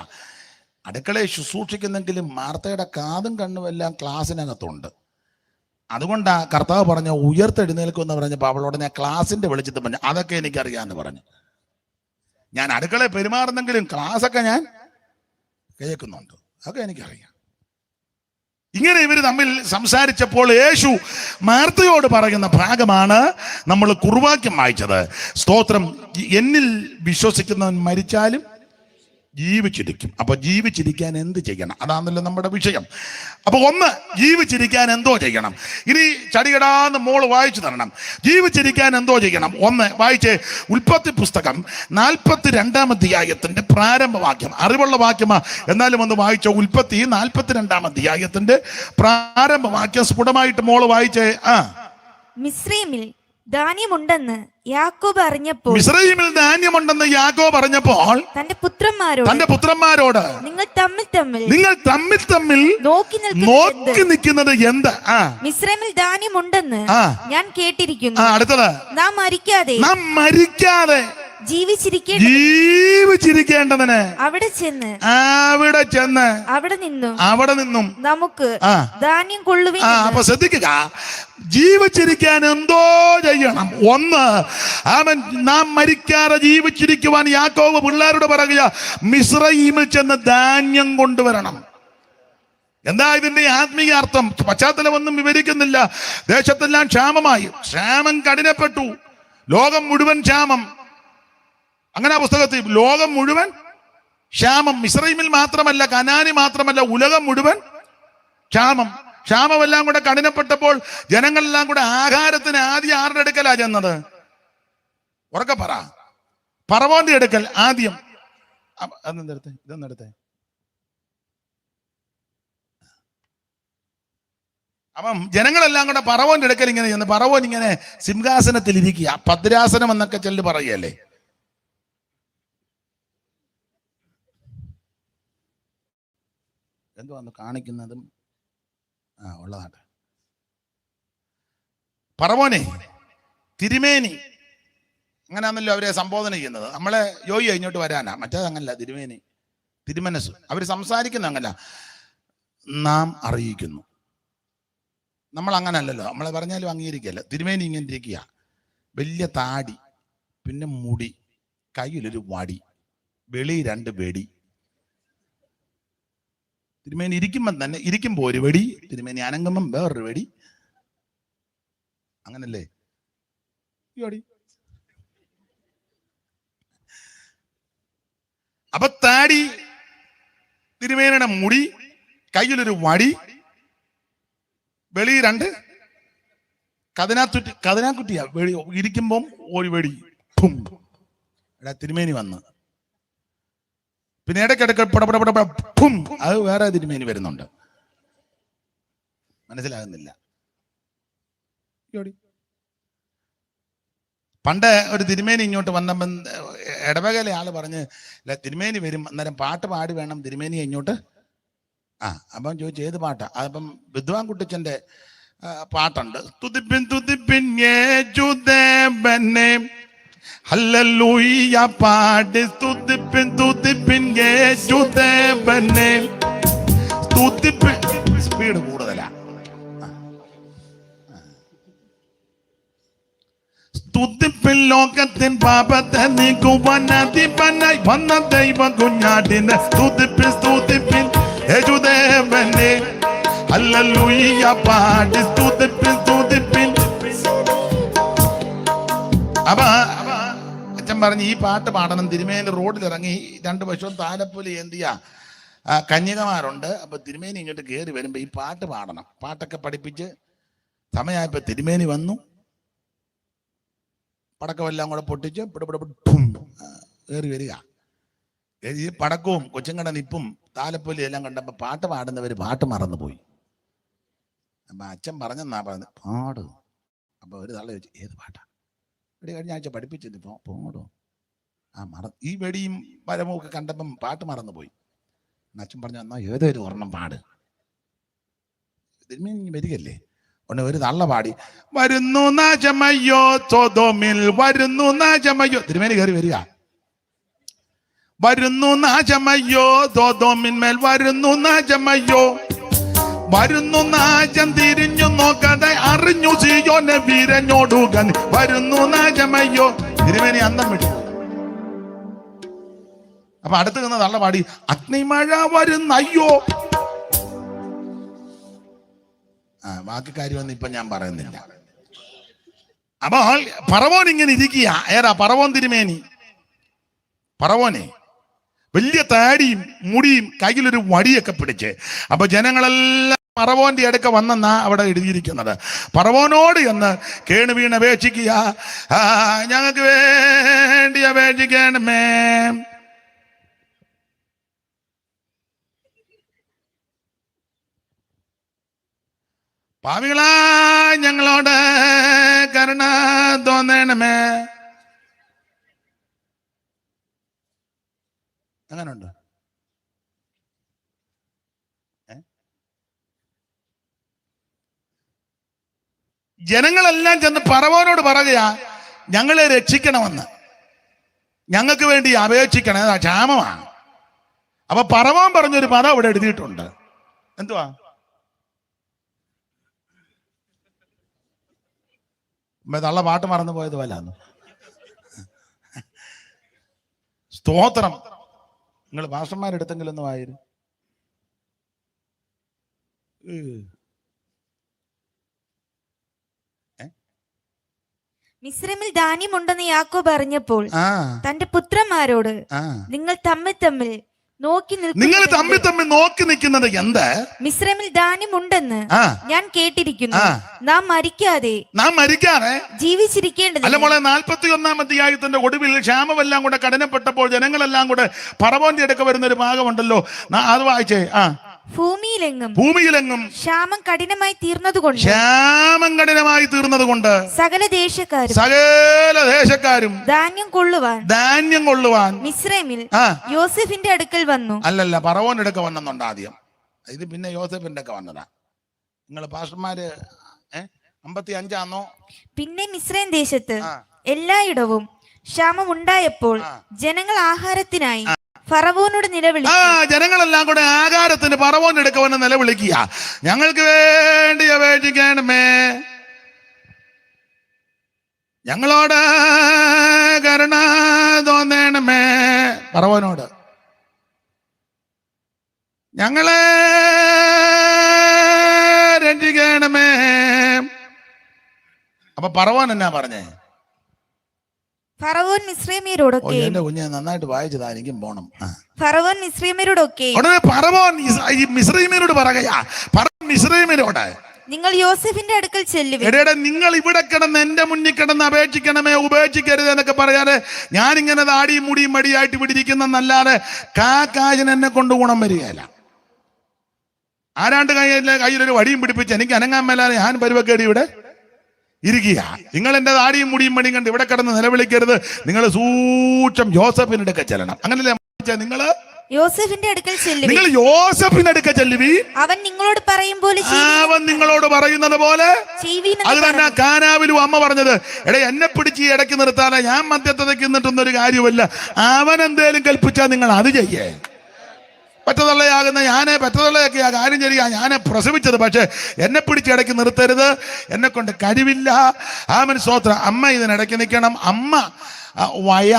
അടുക്കളയെ ശുശ്രൂഷിക്കുന്നെങ്കിലും മാർത്തയുടെ കാതും കണ്ണും എല്ലാം ക്ലാസ്സിനകത്തുണ്ട്. അതുകൊണ്ടാ കർത്താവ് പറഞ്ഞ ഉയർത്തെഴുന്നേൽക്കുമെന്ന് പറഞ്ഞപ്പോൾ അവളോട് ഞാൻ ക്ലാസിന്റെ വെളിച്ചത്തിൽ പറഞ്ഞു, അതൊക്കെ എനിക്കറിയാമെന്ന് പറഞ്ഞു. ഞാൻ അടുക്കളയെ പെരുമാറുന്നെങ്കിലും ക്ലാസ്സൊക്കെ ഞാൻ കേൾക്കുന്നുണ്ട്, അതൊക്കെ എനിക്കറിയാം. ഇങ്ങനെ ഇവർ തമ്മിൽ സംസാരിച്ചപ്പോൾ യേശു മാർത്തയോട് പറയുന്ന ഭാഗമാണ് നമ്മൾ കുറുവാക്യം വായിച്ചത്. സ്തോത്രം. എന്നിൽ വിശ്വസിക്കുന്നവൻ മരിച്ചാലും ജീവിച്ചിരിക്കും. അപ്പൊ ജീവിച്ചിരിക്കാൻ എന്ത് ചെയ്യണം? അതാണല്ലോ നമ്മുടെ വിഷയം. അപ്പൊ ഒന്ന്, ജീവിച്ചിരിക്കാൻ എന്തോ ചെയ്യണം. ഇനി ചടികടാന്ന് മോള് വായിച്ചു തരണം. ജീവിച്ചിരിക്കാൻ എന്തോ ചെയ്യണം? ഒന്ന് വായിച്ചേ. ഉൽപ്പത്തി പുസ്തകം 42-ാം അധ്യായത്തിന്റെ പ്രാരംഭവാക്യം. അറിവുള്ള വാക്യമാ, എന്നാലും ഒന്ന് വായിച്ചോ. ഉൽപ്പത്തി 42-ാം അധ്യായത്തിന്റെ പ്രാരംഭവാക്യം സ്ഫുടമായിട്ട് മോള് വായിച്ചേ. മിസ്രയീമിൽ ധാന്യമുണ്ടെന്ന് യാക്കോബ് അറിഞ്ഞപ്പോൾ, മിസ്രയീമിൽ ധാന്യമുണ്ടെന്ന് യാക്കോബ് അറിഞ്ഞപ്പോൾ തന്റെ പുത്രന്മാരോട് നിങ്ങൾ തമ്മിൽ നോക്കി നിൽക്കുന്നത് എന്ത്? മിസ്രയീമിൽ ധാന്യമുണ്ടെന്ന് ഞാൻ കേട്ടിരിക്കുന്നു. അടുത്തത്, നാം മരിക്കാതെ ജീവിച്ചിരിക്കേണ്ടതിന് അവിടെ ചെന്ന് അവിടെ നിന്നും നമുക്ക് ധാന്യം കൊള്ളുവിൻ. അപ്പൊ ശ്രദ്ധിക്കുക, ജീവിച്ചിരിക്കാൻ എന്തോ ചെയ്യണം. ഒന്ന്, നാം മരിക്കാതെ ജീവിച്ചിരിക്കുവാൻ യാക്കോബ് പിള്ളേരോട് പറയുക, മിസ്രയീമിൽ ചെന്ന് ധാന്യം കൊണ്ടുവരണം. എന്താ ഇതിന്റെ ആത്മീയ അർത്ഥം? പശ്ചാത്തലമൊന്നും വിവരിക്കുന്നില്ല. ദേശത്തെല്ലാം ക്ഷാമമായി, ക്ഷാമം കഠിനപ്പെട്ടു, ലോകം മുഴുവൻ ക്ഷാമം. അങ്ങനെ ആ പുസ്തകത്തിൽ ലോകം മുഴുവൻ ക്ഷാമം. മിസ്രയീമിൽ മാത്രമല്ല, കനാനി മാത്രമല്ല, ഉലകം മുഴുവൻ ക്ഷാമം. ക്ഷാമമെല്ലാം കൂടെ കഠിനപ്പെട്ടപ്പോൾ ജനങ്ങളെല്ലാം കൂടെ ആഹാരത്തിന് ആദ്യം ആരുടെ അടുക്കലാ ചെന്നത്? ഉറക്കെ പറ. ഫറവോന്റെ അടുക്കൽ ആദ്യം. ഇതൊന്നെടുത്തേ. അപ്പം ജനങ്ങളെല്ലാം കൂടെ ഫറവോന്റെ അടുക്കൽ ഇങ്ങനെ ചെന്ന്, ഫറവോൻ ഇങ്ങനെ സിംഹാസനത്തിൽ ഇരിക്കുക, ഭദ്രാസനം എന്നൊക്കെ ചെല്ലു പറയല്ലേ. എന്തുവാന്ന് കാണിക്കുന്നതും ഉള്ളതാണ്. പറവോനെ, തിരുമേനി, അങ്ങനെയാണല്ലോ അവരെ സംബോധന ചെയ്യുന്നത്. നമ്മളെ യോയി ഇങ്ങോട്ട് വരാനാ, മറ്റേത് അങ്ങനല്ല. തിരുമേനി, തിരുമനസ്, അവർ സംസാരിക്കുന്ന അങ്ങനല്ല, നാം അറിയിക്കുന്നു. നമ്മൾ അങ്ങനല്ലല്ലോ, നമ്മളെ പറഞ്ഞാലും അംഗീകരിക്കല്ല. തിരുമേനി ഇങ്ങനെ ഇരിക്കുക, വലിയ താടി, പിന്നെ മുടി, കയ്യിലൊരു വടി, വെളി 2 വെടി. തിരുമേനി ഇരിക്കുമ്പം തന്നെ, ഇരിക്കുമ്പോ ഒരു വെടി, തിരുമേനി അനങ്ങുമ്പം വേറൊരു വെടി, അങ്ങനല്ലേ? അപ്പൊ താടി, തിരുമേനിയുടെ മുടി, കയ്യിലൊരു വടി, വെളി 2 കതിനാക്കുട്ടിയാ. വെളി ഇരിക്കുമ്പം ഒരു വെടി, തിരുമേനി വന്ന്. പിന്നെ ഇടയ്ക്കിടയ്ക്ക് പടപടപടപും, അത് വേറെ തിരുമേനി വരുന്നുണ്ട്. മനസ്സിലാകുന്നില്ല. പണ്ട് ഒരു തിരുമേനി ഇങ്ങോട്ട് വന്നപ്പം ഇടവകയിലെ ആള് പറഞ്ഞ്, തിരുമേനി വരും, അന്നേരം പാട്ട് പാടി വേണം തിരുമേനിയെ ഇങ്ങോട്ട്. അപ്പം ചോദിച്ചു ഏത് പാട്ടാ? അപ്പം വിദ്വാൻ കുട്ടിച്ചന്റെ പാട്ടുണ്ട്. തുതിപ്പിൻ തുതിപ്പിൻ യേശുദേവനെ, ഹല്ലേലൂയ പാടി സ്തുതിപ്പിൻ തുതിപ്പിൻ യേശുദേവനെ. സ്തുതിപ്പിൻ, സ്പീഡ് കൂടുതലാ. സ്തുതിപ്പിൻ ലോകത്തിൻ പാപത്തെ നീക്കുവാൻ അധിപനായി വന്ന ദൈവ കുഞ്ഞാടിനെ. സ്തുതിപ്പിൻ സ്തുതിപ്പിൻ യേശുദേവനെ, ഹല്ലേലൂയ പാടി സ്തുതിപ്പിൻ സ്തുതിപ്പിൻ. അപ്പൊ അച്ഛൻ പറഞ്ഞ് ഈ പാട്ട് പാടണം. തിരുമേനി റോഡിലിറങ്ങി 2 വശവും താലപ്പൊലി എന്തിയ കന്യകമാരുണ്ട്. അപ്പൊ തിരുമേനി ഇങ്ങോട്ട് കയറി വരുമ്പോ ഈ പാട്ട് പാടണം. പാട്ടൊക്കെ പഠിപ്പിച്ച് സമയമായപ്പോ തിരുമേനി വന്നു, പടക്കമെല്ലാം കൂടെ പൊട്ടിച്ച് കയറി വരിക. ഈ പടക്കവും കൊച്ചുങ്ങടെ നിപ്പും താലപ്പൊലി എല്ലാം കണ്ടപ്പോ പാട്ട് പാടുന്നവര് പാട്ട് മറന്നുപോയി. അപ്പൊ അച്ഛൻ പറഞ്ഞെന്നാ പറഞ്ഞത്, പാട്. അപ്പൊ ഒരു തള്ള ചോദിച്ചു ഏത് പാട്ടാ? കഴിഞ്ഞ ആഴ്ച പഠിപ്പിച്ചത് പാടോ? ഈ വെടിയും പരമും ഒക്കെ കണ്ടപ്പം പാട്ട് മറന്നുപോയി. അച്ഛൻ പറഞ്ഞു എന്നാ ഏതൊരു ഒരെണ്ണം പാട്. തിരുമേനി വരികല്ലേ, ഒന്ന് ഒരു തള്ള പാടി, വരുന്നു നാശമയ്യോ സൊദോമിൽ, വരുന്നു നാശമയ്യോ. തിരുമേനി കയറി വരിക, വരുന്നു നാശമയ്യോ സൊദോമിന്മേൽ, വരുന്നു നാശമയ്യോ, വരുന്നു നാശം തിരിഞ്ഞു നോക്കാതെ അറിഞ്ഞു സിയോനെ വീരഞ്ഞോടുക, വരുന്നു നാശമയ്യോ. തിരുമേനി അന്തം വിട്ടു. അപ്പൊ അടുത്ത് നിന്ന് തള്ള പാടി, അഗ്നിമഴ വരുന്നയ്യോ. ബാക്കി കാര്യമൊന്നും ഇപ്പൊ ഞാൻ പറയുന്നില്ല. അപ്പൊ പറവോൻ ഇങ്ങനെ ഇരിക്കുക. ഏതാ പറവോൻ? തിരുമേനി. പറവോനെ വലിയ താടിയും മുടിയും കയ്യിലൊരു വടിയൊക്കെ പിടിച്ച്. അപ്പൊ ജനങ്ങളെല്ലാം പറവോന്റെ അടുക്ക വന്നെന്നാ അവിടെ എഴുതിയിരിക്കുന്നത്. പറവോനോട് എന്ന് കേണു വീണ് അപേക്ഷിക്കുക, ഞങ്ങൾക്ക് വേണ്ടി അപേക്ഷിക്കണമേ. പാവികളാ ഞങ്ങളോട് കരുണ തോന്നണമേ. അങ്ങനുണ്ട്. ജനങ്ങളെല്ലാം ചെന്ന് പറവോനോട് പറയുക, ഞങ്ങളെ രക്ഷിക്കണമെന്ന്, ഞങ്ങൾക്ക് വേണ്ടി അപേക്ഷിക്കണം, ക്ഷാമമാണ്. അപ്പൊ പറവോൻ പറഞ്ഞൊരു പദം ഇവിടെ എഴുതിയിട്ടുണ്ട്. എന്തുവാ? തള്ള പാട്ട് മറന്നു പോയത് പോലാന്ന്. സ്തോത്രം. നിങ്ങൾ ഭാഷന്മാരെടുത്തെങ്കിലും ഒന്ന് വായിരുന്നു. മിസ്രൈമിൽ ധാന്യമുണ്ടെന്ന് യാക്കോബ് അറിഞ്ഞപ്പോൾ തന്റെ പുത്രന്മാരോട്, നിങ്ങൾ തമ്മിൽ നോക്കി നിൽക്കുന്നത് എന്ത്? മിസ്രൈമിൽ ധാന്യമുണ്ടെന്ന് ഞാൻ കേട്ടിരിക്കുന്നു. നാം മരിക്കാതെ ജീവിച്ചിരിക്കേണ്ടത്. അല്ല മോളെ, 41-ാം അധ്യായത്തിന്റെ ഒടുവിൽ ക്ഷാമമെല്ലാം കൂടെ കഠിനപ്പെട്ടപ്പോൾ ജനങ്ങളെല്ലാം കൂടെ പറവോന്റെ അടുക്ക വരുന്ന ഒരു ഭാഗമുണ്ടല്ലോ, അത് വായിച്ചേ. ഭൂമിയിലെങ്ങും ക്ഷാമം കഠിനമായി തീർന്നതുകൊണ്ട് സകല ദേശക്കാരും ധാന്യം കൊള്ളുവാൻ മിസ്രൈമിൽ യോസേഫിന്റെ അടുക്കൽ വന്നു. അല്ലല്ല, പറവോന്റെ അടുക്ക വന്നെന്നുണ്ട് ആദ്യം. ഇത് പിന്നെ യോസേഫിന്റെ ഒക്കെ വന്നതാ. നിങ്ങൾ പാസ്റ്റർമാര് 55 പിന്നെ മിസ്രൈം ദേശത്ത് എല്ലായിടവും ക്ഷാമം ഉണ്ടായപ്പോൾ ജനങ്ങൾ ആഹാരത്തിനായി ഫറവോനോട് നിലവിളിച്ചു. ജനങ്ങളെല്ലാം കൂടെ ആഹാരത്തിന് ഫറവോന്റെ അടുക്കൽ നിലവിളിക്കുക, ഞങ്ങൾക്ക് വേണ്ടി അപേക്ഷിക്കണമേ, ഞങ്ങളോട് കരുണ തോന്നണമേ, ഫറവോനോട് ഞങ്ങളെ രക്ഷിക്കണമേ. അപ്പൊ ഫറവോൻ എന്നാ പറഞ്ഞേ? ഫറവോൻ മിസ്രൈമ്യരോടൊക്കെ, എന്റെ കുഞ്ഞെ നന്നായിട്ട് വായിച്ചതാ, എനിക്കും പോണം. ഫറവോൻ മിസ്രൈമ്യരോടൊക്കെ ഉടനെ ഫറവോൻ മിസ്രൈമ്യരോട് പറയാ, മിസ്രൈമ്യരോട് നിങ്ങൾ യോസേഫിന്റെ അടുക്കൽ ചെല്ലുവിൻ. എടേ, നിങ്ങൾ ഇവിടെ കിടന്ന് എന്റെ മുന്നിൽ കിടന്ന് അപേക്ഷിക്കണമേ, ഉപേക്ഷിക്കരുത് എന്നൊക്കെ പറയാതെ ഞാനിങ്ങനെ താടിയും മുടിയും മടിയായിട്ട് ഇവിടെ ഇരിക്കുന്നല്ലാതെ കാക്കാജൻ എന്നെ കൊണ്ട് ഗുണം വരികയല്ല. ആരാണ്ട് കയ്യിലൊരു വടിയും പിടിപ്പിച്ച് എനിക്ക് അനങ്ങാൻ മേലാതെ ഞാൻ പരുവക്കേടി ഇവിടെ ഇരിക്കുക. നിങ്ങൾ എന്റെ താടിയും മുടിയും മടിയും കണ്ട് ഇവിടെ കിടന്ന് നിലവിളിക്കരുത്. നിങ്ങൾ സൂക്ഷം യോസഫിന്റെ അടുക്കൽ ചെല്ലണം. അങ്ങനല്ലേ നിങ്ങൾ യോസേഫിന്റെ അടുക്കൽ ചെല്ലുവിൻ. നിങ്ങൾ യോസഫിന്റെ അടുക്കൽ ചെല്ലുവി, അവൻ നിങ്ങളോട് പറയും പോലെ അവൻ നിങ്ങളോട് പറയുന്നത് പോലെ അത് തന്നെ കാനാവിലും അമ്മ പറഞ്ഞത്. എടേ, എന്നെ പിടിച്ച് ഈ ഇടയ്ക്ക് നിർത്താതെ ഞാൻ മധ്യത്തേക്ക് നിന്നിട്ടൊന്നൊരു കാര്യമില്ല. അവൻ എന്തേലും കൽപ്പിച്ചാൽ നിങ്ങൾ അത് ചെയ്യേ. പറ്റതള്ളയാകുന്ന ഞാനെ പറ്റതള്ളയൊക്കെ ആ കാര്യം ചെയ്യുക, ഞാനെ പ്രസവിച്ചത്, പക്ഷെ എന്നെ പിടിച്ച് ഇടയ്ക്ക് നിർത്തരുത്, എന്നെ കൊണ്ട് കഴിവില്ല. ആമൻ സ്തോത്രം. അമ്മ ഇതിനിടയ്ക്ക് നിൽക്കണം. അമ്മ വയ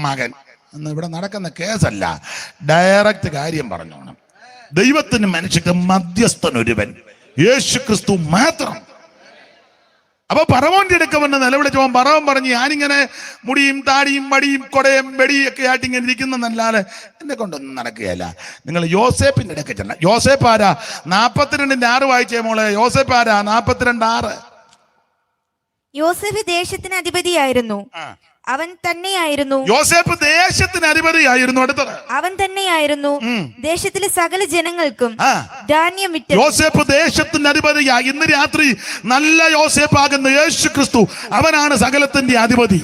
മകൻ എന്ന് ഇവിടെ നടക്കുന്ന കേസല്ല, ഡയറക്റ്റ് കാര്യം പറഞ്ഞോണം. ദൈവത്തിന് മനുഷ്യക്ക് മധ്യസ്ഥനൊരുവൻ യേശു ക്രിസ്തു മാത്രം. അപ്പൊ ഫറവോന്റെ അടുക്കൽ നിലവിളിച്ചപ്പോ ഫറവോൻ പറഞ്ഞു, ഞാനിങ്ങനെ മുടിയും താടിയും മടിയും കൊടയും വെടിയൊക്കെ ആയിട്ട് ഇങ്ങനെ ഇരിക്കുന്നതല്ലാതെ എന്നെ കൊണ്ടൊന്നും നടക്കുകയല്ല. നിങ്ങൾ യോസേപ്പിന്റെ അടുക്കൽ ചെല്ലാം. യോസേപ്പ് ആരാ? 42:6 വായിച്ചേ മോളെ. യോസേപ്പ് ആരാ? 42:6. യോസേഫ് ദേശത്തിന് അധിപതിയായിരുന്നു. അവൻ തന്നെയായിരുന്നു. യോസേപ്പ് ദേശത്തിന് അധിപതിയായിരുന്നു. അടുത്തത് അവൻ തന്നെയായിരുന്നു ദേശത്തിലെ സകല ജനങ്ങൾക്കും ധാന്യം വിറ്റ്. യോസേപ്പ് ദേശത്തിന്റെ അധിപതിയായി. ഇന്ന് രാത്രി നല്ല യോസേപ്പ് ആകുന്ന യേശു ക്രിസ്തു, അവനാണ് സകലത്തിന്റെ അധിപതി.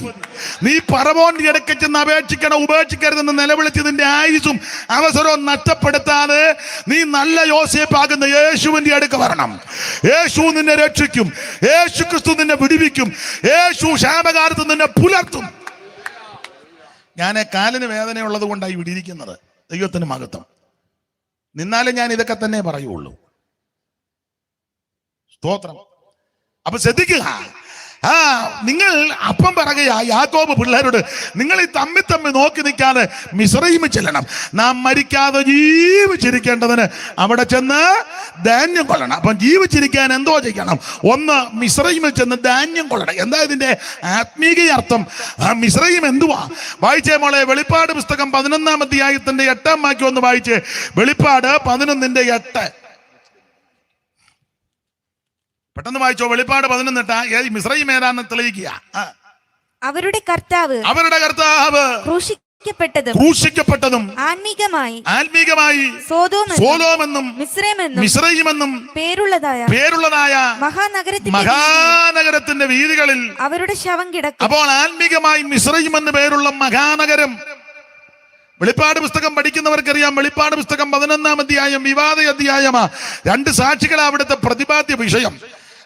നീ ഫറവോന്റെ ഇടയ്ക്ക് ചെന്ന് അപേക്ഷിക്കണം, ഉപേക്ഷിക്കരുതെന്ന് നിലവിളിച്ചതിന്റെ ആയുസും അവസരവും നഷ്ടപ്പെടുത്താതെ നീ നല്ല യോസേപ്പ് ആകുന്ന യേശുവിന്റെ അടുക്ക് വരണം. യേശു നിന്നെ രക്ഷിക്കും, യേശു ക്രിസ്തു നിന്നെ വിടുവിക്കും, യേശു ശാപകാലത്ത് നിന്നെ പുലർത്തും. ഞാൻ കാലിന് വേദനയുള്ളത് കൊണ്ടായി ഇവിടെ ഇരിക്കുന്നത്. ദൈവത്തിന് മഹത്വം. നിന്നാലും ഞാൻ ഇതൊക്കെ തന്നെ പറയുള്ളൂ. സ്തോത്രം. അപ്പൊ ശ്രദ്ധിക്കുക, നിങ്ങൾ അപ്പം പറയുക യാക്കോബ് പിള്ളേരോട്, നിങ്ങൾ ഈ തമ്മി നോക്കി നിൽക്കാതെ മിസ്രയീമിൽ ചെല്ലണം. നാം മരിക്കാതെ ജീവിച്ചിരിക്കേണ്ടതിന് അവിടെ ചെന്ന് ധാന്യം കൊള്ളണം. അപ്പം ജീവിച്ചിരിക്കാൻ എന്തോ ചെയ്യണം? ഒന്ന്, മിസ്രയീമിൽ ചെന്ന് ധാന്യം കൊള്ളണം. എന്താ ഇതിന്റെ ആത്മീയ അർത്ഥം? മിസ്രയീം എന്തുവാ? വായിച്ചേ മോളെ, വെളിപ്പാട് പുസ്തകം 11-ാം അധ്യായത്തിന്റെ 8-ാം വാക്യം ഒന്ന് വായിച്ചേ. വെളിപ്പാട് 11:8. പെട്ടെന്ന് വായിച്ചോ. വെളിപ്പാട് 11:8. മിസ്രയീം ഏതാന്ന് തെളിയിക്കുക. അവരുടെ കർത്താവ് ക്രൂശിക്കപ്പെട്ടതും ആത്മീകമായി സോദോമെന്നും മിസ്രയീമെന്നും പേരുള്ളതായ മഹാനഗരത്തിന്റെ വീതികളിൽ അവരുടെ ശവം കിടക്കും. അപ്പോൾ ആത്മീകമായി മിസ്രയീം എന്ന് പേരുള്ള മഹാനഗരം. വെളിപ്പാട് പുസ്തകം പഠിക്കുന്നവർക്കറിയാം, വെളിപ്പാട് പുസ്തകം 11-ാം അധ്യായം വിവാദ അധ്യായമാ. 2 സാക്ഷികളാണ് അവിടുത്തെ പ്രതിപാദ്യ വിഷയം.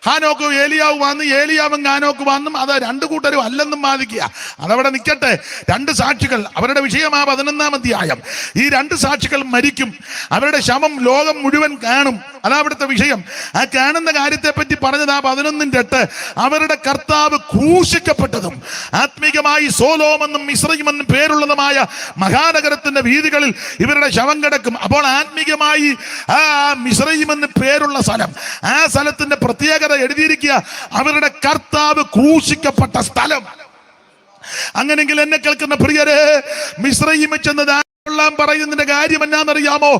ഹാനോക്കും ഏലിയാവ് വന്ന്, ഏലിയാവും ഹാനോക്ക് വന്നും അത് 2 കൂട്ടരും അല്ലെന്നും വാദിക്കുക. അതവിടെ നിൽക്കട്ടെ. 2 സാക്ഷികൾ, അവരുടെ വിഷയമാ 11-ാം അധ്യായം. ഈ 2 സാക്ഷികൾ മരിക്കും, അവരുടെ ശവം ലോകം മുഴുവൻ കാണും. അതാ അവിടുത്തെ വിഷയം. ആ കാണുന്ന കാര്യത്തെ പറ്റി പറഞ്ഞത് 11:8. അവരുടെ കർത്താവ് ക്രൂശിക്കപ്പെട്ടതും ആത്മീകമായി സോലോമെന്നും മിസ്രയീമെന്നും പേരുള്ളതുമായ മഹാനഗരത്തിന്റെ വീതികളിൽ ഇവരുടെ ശവം കിടക്കും. അപ്പോൾ ആത്മീകമായി ആ മിസ്രയീമെന്ന് പേരുള്ള സ്ഥലം, ആ സ്ഥലത്തിന്റെ പ്രത്യേകത എഴുതിയിരിക്കുക, അവരുടെ കർത്താവ് ക്രൂശിക്കപ്പെട്ട സ്ഥലം. അങ്ങനെങ്കിൽ എന്നെ കേൾക്കുന്ന പ്രിയരെ, മിസ്രയീമിൽ ചെന്ന് പറയുന്നതിന്റെ കാര്യം എന്നാന്നറിയാമോ?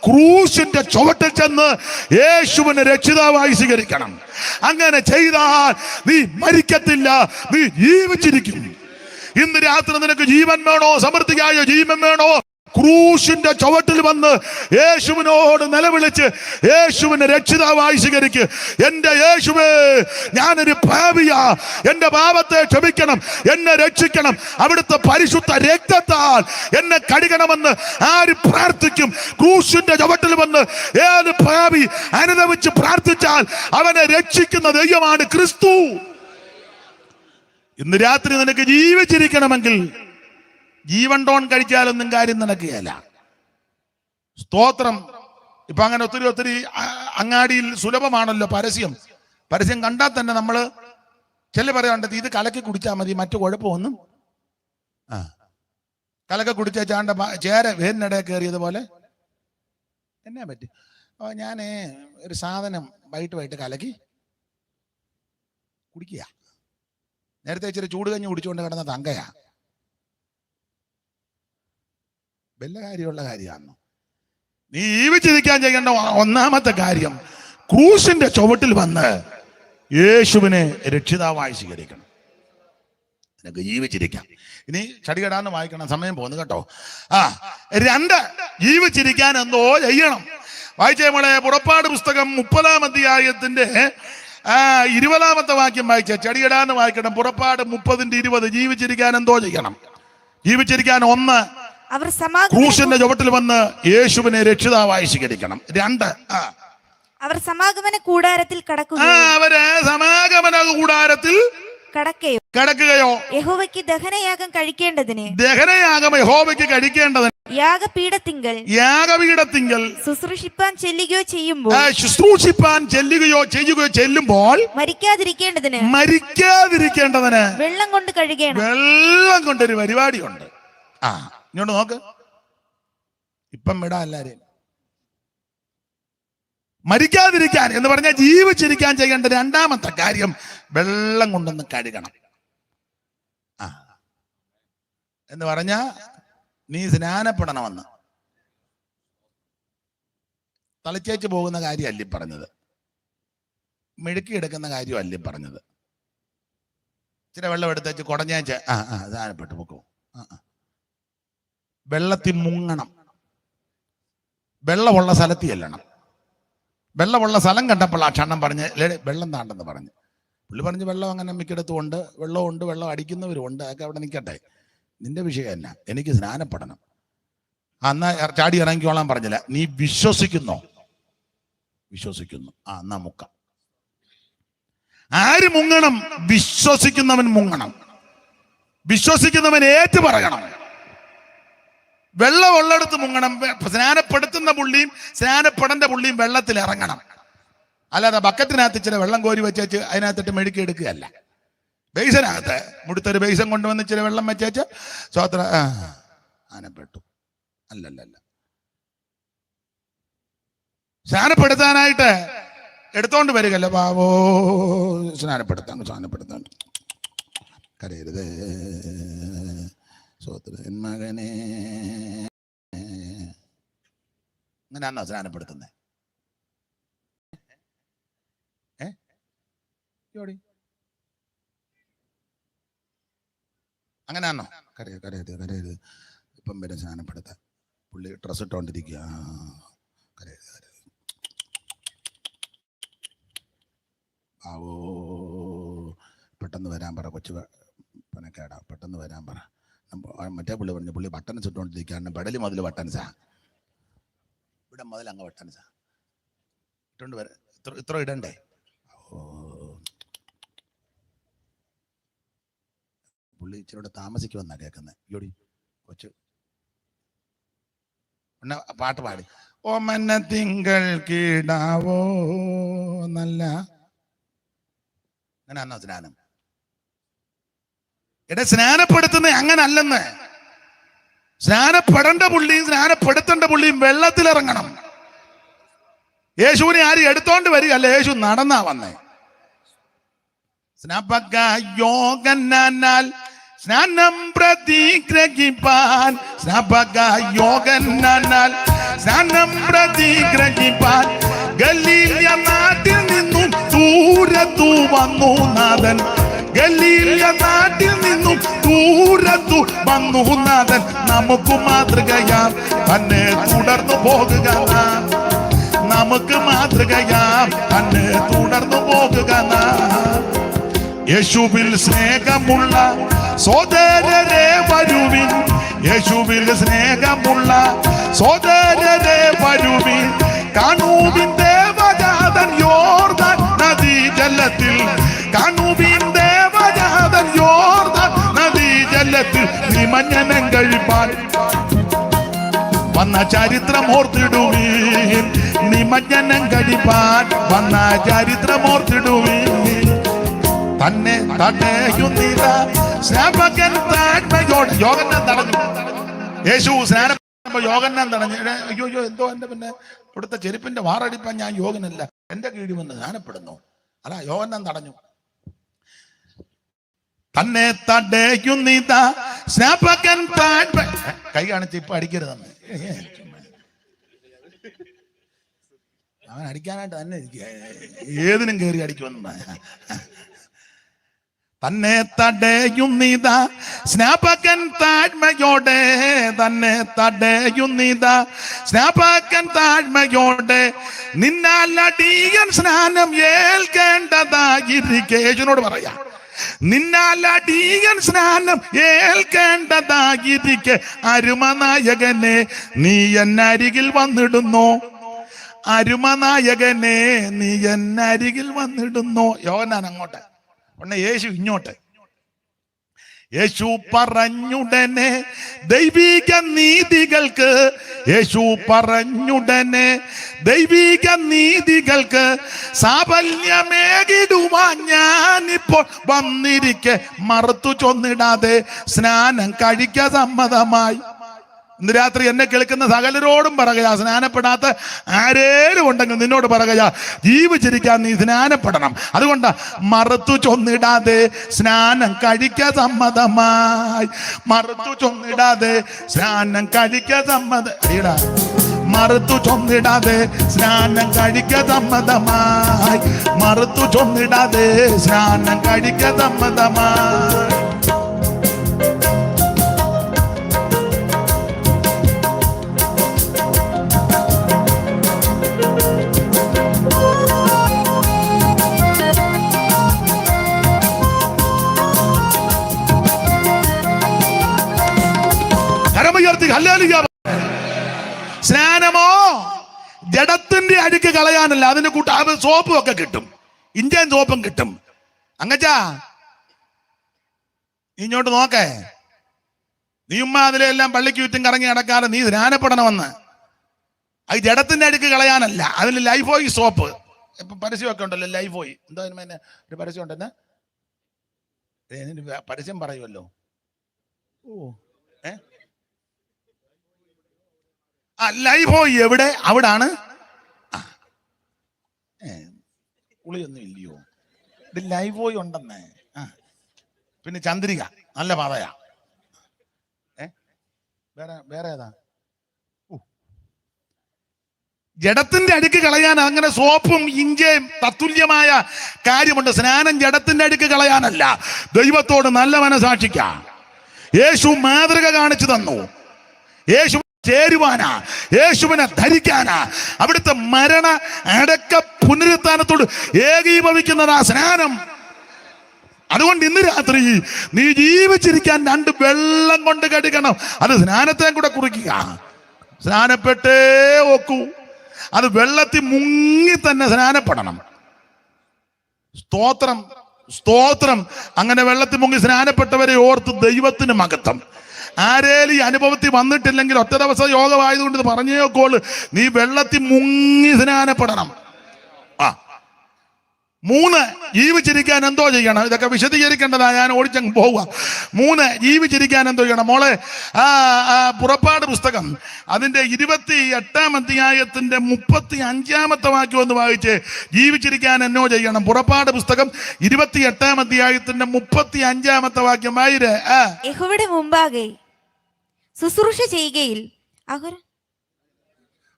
ക്രൂശിന്റെ ചുവട്ടിൽ ചെന്ന് യേശുവിനെ രക്ഷിതാവായി സ്വീകരിക്കണം. അങ്ങനെ ചെയ്താൽ നീ മരിക്കത്തില്ല, നീ ജീവിച്ചിരിക്കും. ഇന്ന് രാത്രി നിനക്ക് ജീവൻ വേണോ? സമൃദ്ധിയായ ജീവൻ വേണോ? ക്രൂശിന്റെ ചുവട്ടിൽ വന്ന് യേശുവിനോട് നിലവിളിച്ച് യേശുവിനെ രക്ഷിതാവായി സ്വീകരിക്കുക. എന്റെ യേശുവേ, ഞാനൊരു പാപിയാ, എന്റെ പാപത്തെ ക്ഷമിക്കണം, എന്നെ രക്ഷിക്കണം, അവിടുത്തെ പരിശുദ്ധ രക്തത്താൽ എന്നെ കഴുകണമെന്ന് ആര് പ്രാർത്ഥിക്കും? ക്രൂശിന്റെ ചുവട്ടിൽ വന്ന് ഏത് പാപി അനുദവിച്ച് പ്രാർത്ഥിച്ചാൽ അവനെ രക്ഷിക്കുന്ന ദൈവമാണ് ക്രിസ്തു. ഇന്ന് രാത്രി നിനക്ക് ജീവിച്ചിരിക്കണമെങ്കിൽ ജീവൻ ടോൺ കഴിച്ചാലൊന്നും കാര്യം നടക്കുകയല്ല. സ്തോത്രം. ഇപ്പൊ അങ്ങനെ ഒത്തിരി അങ്ങാടിയിൽ സുലഭമാണല്ലോ പരസ്യം കണ്ടാൽ തന്നെ നമ്മള് പറയാണ്ടത് ഇത് കലക്കി കുടിച്ചാൽ മതി, മറ്റു കുഴപ്പമൊന്നും. കലക്കി കുടിച്ച ചാണ്ട ചേര വേരിനിടെ കയറിയതുപോലെ എന്നാ പറ്റി? ഞാൻ ഒരു സാധനം വൈകിട്ട് കലക്കി കുടിക്കുക. നേരത്തെ ഇച്ചിരി ചൂട് കഞ്ഞി കുടിച്ചുകൊണ്ട് കിടന്ന തങ്കയാ. വല്ല കാര്യമുള്ള കാര്യമാണ്. നീ ജീവിച്ചിരിക്കാൻ ചെയ്യേണ്ട ഒന്നാമത്തെ കാര്യം ക്രൂശിന്റെ ചുവട്ടിൽ വന്ന് യേശുവിനെ രക്ഷിതാവായി സ്വീകരിക്കണം. നിനക്ക് ജീവിച്ചിരിക്കാം. ഇനി ചടികടാന്ന് വായിക്കണം, സമയം പോകുന്നു കേട്ടോ. 2 ജീവിച്ചിരിക്കാൻ എന്തോ ചെയ്യണം. വായിച്ചേ മോളെ, പുറപ്പാട് പുസ്തകം 30-ാം അധ്യായത്തിന്റെ 20-ാമത്തെ വാക്യം വായിച്ച ചടികടാന്ന് വായിക്കണം. പുറപ്പാട് 30:20. ജീവിച്ചിരിക്കാൻ എന്തോ ചെയ്യണം? ജീവിച്ചിരിക്കാൻ 1, ക്രൂശിന്റെ ചുവട്ടിൽ വന്ന് യേശുവിനെ രക്ഷിതാവായി സ്വീകരിക്കണം. 2, അവർ സമാഗമന കൂടാരത്തിൽ കടക്കുകയോ യഹോവയ്ക്ക് ദഹനയാഗം കഴിക്കേണ്ടതിന് യാഗപീഠത്തിങ്കൽ ശുശ്രൂഷിപ്പാൻ ചെല്ലുകയോ ചെല്ലുമ്പോൾ മരിക്കാതിരിക്കേണ്ടതിന് വെള്ളം കൊണ്ട് കഴുകണം. വെള്ളം കൊണ്ടൊരു പരിപാടിയുണ്ട്. ഇങ്ങോട്ട് നോക്ക്. ഇപ്പം വിടാ എല്ലാരെയും. മരിക്കാതിരിക്കാൻ എന്ന് പറഞ്ഞാൽ ജീവിച്ചിരിക്കാൻ ചെയ്യേണ്ട 2ാമത്തെ കാര്യം വെള്ളം കൊണ്ടൊന്ന് കഴുകണം. എന്ന് പറഞ്ഞാ നീ സ്നാനപ്പെടണമെന്ന്. തളിച്ചേച്ച് പോകുന്ന കാര്യമല്ല പറഞ്ഞത്, മെഴുക്കി എടുക്കുന്ന കാര്യമല്ല പറഞ്ഞത്. ഇച്ചിരി വെള്ളം എടുത്തേച്ച് കുടഞ്ഞേച്ച് സ്നാനപ്പെട്ടു പൊക്കോ. വെള്ളത്തിൽ മുങ്ങണം. വെള്ളമുള്ള സ്ഥലത്ത് ചെല്ലണം. വെള്ളമുള്ള സ്ഥലം കണ്ടപ്പോൾ ആ ക്ഷണം പറഞ്ഞ് വെള്ളം താണ്ടെന്ന് പറഞ്ഞു. പുള്ളി പറഞ്ഞ് വെള്ളം അങ്ങനെ മിക്കടത്തും ഉണ്ട്, വെള്ളമുണ്ട്, വെള്ളം അടിക്കുന്നവരും ഉണ്ട്, അതൊക്കെ അവിടെ നിൽക്കട്ടെ, നിന്റെ വിഷയമല്ല, എനിക്ക് സ്നാനപ്പെടണം. എന്നാ ചാടി ഇറങ്ങിക്കോളാൻ പറഞ്ഞില്ല. നീ വിശ്വസിക്കുന്നു? എന്നാ മുക്കം. ആര് മുങ്ങണം? വിശ്വസിക്കുന്നവൻ മുങ്ങണം. വിശ്വസിക്കുന്നവൻ ഏറ്റു പറയണം. വെള്ളമുള്ളിടത്ത് മുങ്ങണം. സ്നാനപ്പെടുത്തുന്ന പുള്ളിയും സ്നാനപ്പെടേണ്ട പുള്ളിയും വെള്ളത്തിൽ ഇറങ്ങണം. അല്ലാതെ ബക്കറ്റിനകത്ത് ഇച്ചിരി വെള്ളം കോരി വെച്ചേച്ച് അതിനകത്തിട്ട് മെഴുക്കി എടുക്കുകയല്ല. ബേസിനകത്ത് മുടുത്തൊരു ബേസൻ കൊണ്ടുവന്ന് ഇച്ചിരി വെള്ളം വെച്ചേച്ച് സ്വത്ര സ്നാനപ്പെട്ടു. അല്ലല്ല, സ്നാനപ്പെടുത്താനായിട്ട് എടുത്തോണ്ട് വരികല്ല. പാവോ സ്നാനപ്പെടുത്താൻ കരയരുത്. സ്വത്രൻ മകനെ അങ്ങനെയാണോ സ്നാനപ്പെടുത്തുന്നത്? അങ്ങനെയാണോ? കരയരുത്. ഇപ്പം വരെ സ്നാനപ്പെടുത്താൻ പുള്ളി ഡ്രസ് ഇട്ടോണ്ടിരിക്കുക. കരയരുത്. ആവോ പെട്ടെന്ന് വരാൻ പറ, കൊച്ചു പനക്കേടാ, പെട്ടെന്ന് വരാൻ പറ. മറ്റേ പുള്ളി പറഞ്ഞു, പുള്ളി ബട്ടൺസ് ഇട്ടുകൊണ്ടിരിക്കുകയാണ്. പെടലി മുതൽ ബട്ടൺസാ, ഇവിടെ മുതൽ അങ്ങ് ബട്ടൺസാ ഇട്ടുകൊണ്ട് വരാം. ഇത്ര ഇടണ്ടേ? ഓ പുള്ളി ഇച്ചിരി താമസിക്കുമെന്നാ കേൾക്കുന്നത്. ജോഡി കൊച്ചു പിന്നെ പാട്ട് പാടി, ഓമന തിങ്കൾ കീടാവോ നല്ല. അങ്ങനെയാണോ സ്നാനം? സ്നാനപ്പെടുത്തുന്ന അങ്ങനല്ലെന്ന്. സ്നാനപ്പെടേണ്ട പുള്ളിയും സ്നാനപ്പെടുത്തേണ്ട പുള്ളിയും വെള്ളത്തിലിറങ്ങണം. യേശുവിനെ ആരും എടുത്തോണ്ട് വരികയല്ല, യേശു നടന്നാ വന്നേ. സ്നാപകയോഗനാൽ സ്നാനം പ്രതിഗ്രഹിപ്പാൻ, സ്നാപകയോഗനാൽ സ്നാനം പ്രതിഗ്രഹിപ്പാൻ ഗലീല നാട്ടിൽ നിന്നും ദൂരത്തു വന്നു നാഥൻ. ഗലീല നാട്ടിൽ നിന്നും ദൂരത്തു അടുത്തു വന്നു നാഥൻ നമുക്ക് മാതൃകയാം തന്നെ തുടർന്നു പോകുക നാം. നമുക്ക് മാതൃകയാം തന്നെ തുടർന്നു പോകുക നാം. യേശുവിൽ സ്നേഹമുള്ള സോദരരെ വരുവിൻ, യേശുവിൽ സ്നേഹമുള്ള സോദരരെ വരുവിൻ. കാണുവിൻ ദേവജാതൻ യോർദാൻ നദീജലത്തിൽ, കാണുവിൻ ദേവജാതൻ യോർദാൻ നദീജലത്തിൽ നിമജ്ജനം കഴിപ്പാൻ വന്ന ചരിത്രം ഓർത്തിടുവീൻ. നിമജ്ജനം കഴിപ്പാൻ വന്ന ചരിത്രം ഓർത്തിടുവീൻ. തന്നെ തടയുന്നില്ല സ്നാപകൻ താഴ്മയോടെ. യോഹന്നാൻ തടഞ്ഞു, യേശു സ്നാനം യോഹന്നാൻ തടഞ്ഞു. അയ്യോ എന്തോ എന്റെ പിന്നെ ഇവിടുത്തെ ചെരുപ്പിന്റെ വാറടിപ്പാൻ ഞാൻ യോഗ്യനല്ല, എന്റെ കീഴിൽ വന്ന് സ്നാനപ്പെടുന്നു. അല്ല, യോഹന്നാൻ തടഞ്ഞു. തന്നെ തടയുന്നില്ല സ്നാപകൻ താഴ്മ. കൈ കാണിച്ച് ഇപ്പൊ അടിക്കരുതെന്ന്. അവൻ അടിക്കാനായിട്ട് തന്നെ ഇരിക്കുക, ഏതിനും കയറി അടിക്കുമെന്ന്. തന്നെ തടയുന്നിത സ്നാപകൻ താഴ്മയോടെ, തന്നെ തടയുന്നിത സ്നാപകൻ താഴ്മയോടെ. നിന്നാൽ അടിയൻ സ്നാനം ഏൽക്കേണ്ടതായിരിക്കെ. യേശുവിനോട് പറയാ, നിന്നാൽ അടിയൻ സ്നാനം ഏൽക്കേണ്ടതായിരിക്കെ. അരുമനായകനെ നീ എന്നരികിൽ വന്നിടുന്നു, അരുമനായകനെ നീ എന്നരികിൽ വന്നിടുന്നു. യോഹന്നാൻ അങ്ങോട്ട്, ഉടനെ യേശു ഇങ്ങോട്ട്. യേശു പറഞ്ഞുടനെ ദൈവിക നീതികൾക്ക്, യേശു പറഞ്ഞുടനെ ദൈവിക നീതികൾക്ക് സാഫല്യമേകിടുവാൻ ഞാനിപ്പോൾ വന്നിരിക്കെ മറുത്തു ചൊന്നിടാതെ സ്നാനം കഴിക്ക സമ്മതമായി. ഇന്ന് രാത്രി എന്നെ കേൾക്കുന്ന സകലരോടും പറയുക, സ്നാനപ്പെടാത്ത ആരേലും ഉണ്ടെങ്കിൽ നിന്നോട് പറയുക, ജീവിച്ചിരിക്കാൻ നീ സ്നാനപ്പെടണം. അതുകൊണ്ട് മറുത്തു ചൊന്നിടാതെ സ്നാനം കഴിക്ക സമ്മതമായി. മറുത്തു ചൊന്നിടാതെ സ്നാനം കഴിക്ക സമ്മതം. മറുത്തു ചൊന്നിടാതെ സ്നാനം കഴിക്ക സമ്മതമായി. മറുത്തു ചൊന്നിടാതെ സ്നാനം കഴിക്ക സമ്മതമായി. സ്നാനമോ ജഡത്തിന്റെ അഴുക്ക് കളയാനല്ല, അതിന് സോപ്പും ഒക്കെ കിട്ടും, ഇന്ത്യൻ സോപ്പും കിട്ടും. അങ്ങച്ചാ ഇങ്ങോട്ട് നോക്കേ, നീ ഉമ്മ അതിലെല്ലാം പള്ളിക്ക് ചുറ്റും കറങ്ങി നടക്കാതെ നീ സ്നാനപ്പെടണമെന്ന്. അത് ജഡത്തിന്റെ അഴുക്ക് കളയാനല്ല, അതിന് ലൈഫോയി സോപ്പ്. ഇപ്പൊ പരസ്യമൊക്കെ ഉണ്ടല്ലോ, ലൈഫോയി എന്തോ അതിന് ഒരു പരസ്യം ഉണ്ടെന്ന് പരസ്യം പറയുമല്ലോ. ലൈഫോയി എവിടെ? അവിടാണ്. കുളിയൊന്നും ഇല്ലയോ? ഇത് ലൈഫോയി ഉണ്ടെന്നേ. പിന്നെ ചന്ദ്രിക നല്ല പാതയാ. വേറെ ഏതാ? ജഡത്തിന്റെ അഴുക്ക് കളയാൻ അങ്ങനെ സോപ്പും ഇഞ്ചയും തത്തുല്യമായ കാര്യമുണ്ട്. സ്നാനം ജഡത്തിന്റെ അഴുക്ക് കളയാനല്ല, ദൈവത്തോട് നല്ല മനസാക്ഷിക്കാം. യേശു മാതൃക കാണിച്ചു തന്നു. യേശു ചേരുവാനാ, യേശുവിനെ ധരിക്കാനാ. അവിടുത്തെ മരണ അടക്ക പുനരുത്ഥാനത്തോട് ഏകീഭവിക്കുന്നതാ സ്നാനം. അതുകൊണ്ട് ഇന്ന് രാത്രി നീ ജീവിച്ചിരിക്കാൻ 2 വെള്ളം കൊണ്ട് കഴുകണം. അത് സ്നാനത്തെ കൂടെ കുറിക്കുക. സ്നാനപ്പെട്ടേ ഒക്കൂ. അത് വെള്ളത്തിൽ മുങ്ങി തന്നെ സ്നാനപ്പെടണം. സ്തോത്രം, സ്തോത്രം. അങ്ങനെ വെള്ളത്തിൽ മുങ്ങി സ്നാനപ്പെട്ടവരെ ഓർത്ത് ദൈവത്തിന് മഹത്വം. ആരേലും ഈ അനുഭവത്തിൽ വന്നിട്ടില്ലെങ്കിൽ ഒറ്റ ദിവസം യോഗമായതുകൊണ്ട് ഇത് പറഞ്ഞേക്കോള്, നീ വെള്ളത്തിൽ മുങ്ങി സ്നാനപ്പെടണം. 3 ജീവിച്ചിരിക്കാൻ എന്തോ ചെയ്യണം? ഇതൊക്കെ വിശദീകരിക്കേണ്ടതാ, ഞാൻ ഓടിച്ചങ്ങ് പോവുക. 3 ജീവിച്ചിരിക്കാൻ എന്തോ ചെയ്യണം? മോളെ, പുറപ്പാട് പുസ്തകം അതിന്റെ 28-ാം അധ്യായത്തിന്റെ 35-ാമത്തെ വാക്യം ഒന്ന് വായിച്ച്. ജീവിച്ചിരിക്കാൻ എന്നോ ചെയ്യണം? പുറപ്പാട് പുസ്തകം 28-ാം അധ്യായത്തിന്റെ 35-ാമത്തെ വാക്യം വായിര്. യഹോവയുടെ മുമ്പാകെ ശുശ്രൂഷ ചെയ്യുകയിൽ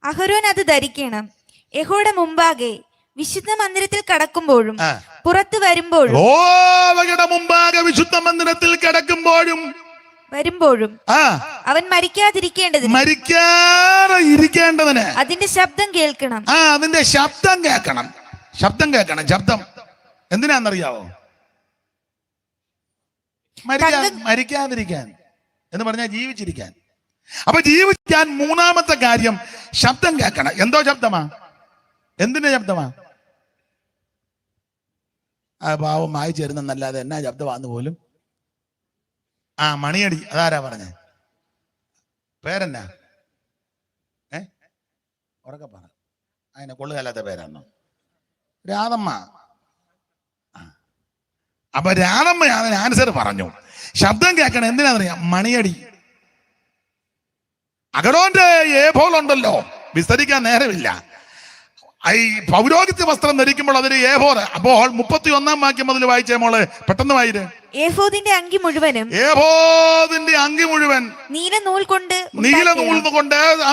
അഹരോൻ അത് ധരിക്കണം. യഹോവയുടെ മുമ്പാകെ വിശുദ്ധ മന്ദിരത്തിൽ കടക്കുമ്പോഴും പുറത്തു വരുമ്പോഴും, യഹോവയുടെ മുമ്പാകെ വിശുദ്ധ മന്ദിരത്തിൽ കടക്കുമ്പോഴും വരുമ്പോഴും ആ അവൻ മരിക്കാതിരിക്കേണ്ടതിന് മരിക്കാതെ ഇരിക്കേണ്ടതിന് അതിന്റെ ശബ്ദം കേൾക്കണം. അതിന്റെ ശബ്ദം കേൾക്കണം. ശബ്ദം കേൾക്കണം. ശബ്ദം എന്തിനാന്നറിയാവോ? മരിക്കാതിരിക്കാൻ എന്ന് പറഞ്ഞാൽ ജീവിച്ചിരിക്കാൻ. അപ്പൊ ജീവിക്കാൻ മൂന്നാമത്തെ കാര്യം ശബ്ദം കേൾക്കണം. എന്തോ ശബ്ദമാ? എന്തിന്റെ ശബ്ദമാ? പാവം വായിച്ചു തരുന്നല്ലാതെ എന്നാ ശബ്ദമാന്ന് പോലും. മണിയടി. അതാരാ പറഞ്ഞേ? പേരെന്നാ? ഉറക്കെ പറ. അതിനെ കൊള്ളുകല്ലാത്ത പേരാണോ? രാധമ്മ. അപ്പൊ രാധമ്മ അതിന് ആൻസർ പറഞ്ഞു. ശബ്ദം കേൾക്കണം. എന്തിനാന്നറിയാം? മണിയടി. അഗറോന്റെ ഏഭോളുണ്ടല്ലോ, വിസ്തരിക്കാൻ നേരമില്ല. ഈ പൗരോഹിത്യ വസ്ത്രം ധരിക്കുമ്പോൾ അതിന് ഏഭോർ. അപ്പോൾ 31 വാക്യം മുതൽ വായിച്ചേ മോളെ, പെട്ടെന്ന് വായിര്. ഏഫോദിന്റെ അങ്കി മുഴുവൻ നീലനൂൽ കൊണ്ട്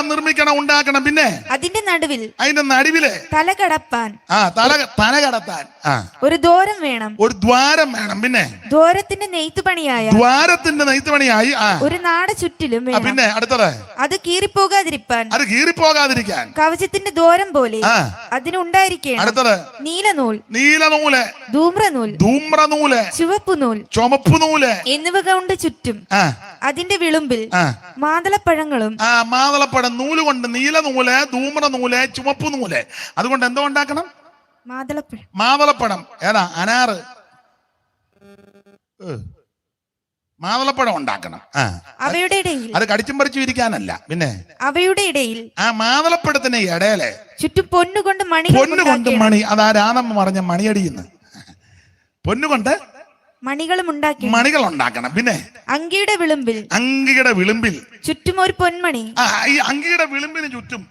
നിർമ്മിക്കണം, ഉണ്ടാക്കണം. പിന്നെ അതിന്റെ നടുവില് തല കടപ്പാൻ ഒരു ദ്വാരം വേണം. പിന്നെ ദ്വാരത്തിന്റെ നെയ്ത്തുപണിയായി ഒരു നാട ചുറ്റിലും വേണം. പിന്നെ അടുത്തത് അത് കീറിപ്പോകാതിരിക്കാൻ കവചത്തിന്റെ ദ്വാരം പോലെ അതിനുണ്ടായിരിക്കണം. അടുത്തത് നീലനൂല്, ധൂമ്രനൂല്, ചുവപ്പ് നൂല് എന്നിവ കൊണ്ട് ചുറ്റും അതിന്റെ വിളുമ്പിൽ മാതളപ്പഴങ്ങളും. മാതളപ്പഴം നൂല് കൊണ്ട്, നീലനൂല്, ധൂമ്രനൂല്, ചുവപ്പ് നൂല്. അതുകൊണ്ട് എന്തോ ഉണ്ടാക്കണം? മാതളപ്പഴം. ഏതാ? അനാറ്. മാതളപ്പഴം ഉണ്ടാക്കണം. അവയുടെ ഇടയിൽ അത് കടിച്ചും പറിച്ചും ഇരിക്കാനല്ല. പിന്നെ അവയുടെ ഇടയിൽ മാതളപ്പഴത്തിന് ഇടയിലെ ചുറ്റും പൊന്നുകൊണ്ട് മണി. അതാ രാധമ്മ പറഞ്ഞ മണിയടിയെന്ന്. പൊന്നുകൊണ്ട് മണികൾ ഉണ്ടാക്കണം. പിന്നെ അങ്കിയുടെ വിളുമ്പിൽ ചുറ്റും ഒരു പൊന്മണി. ഈ അങ്കിയുടെ വിളുമ്പിന് ചുറ്റും,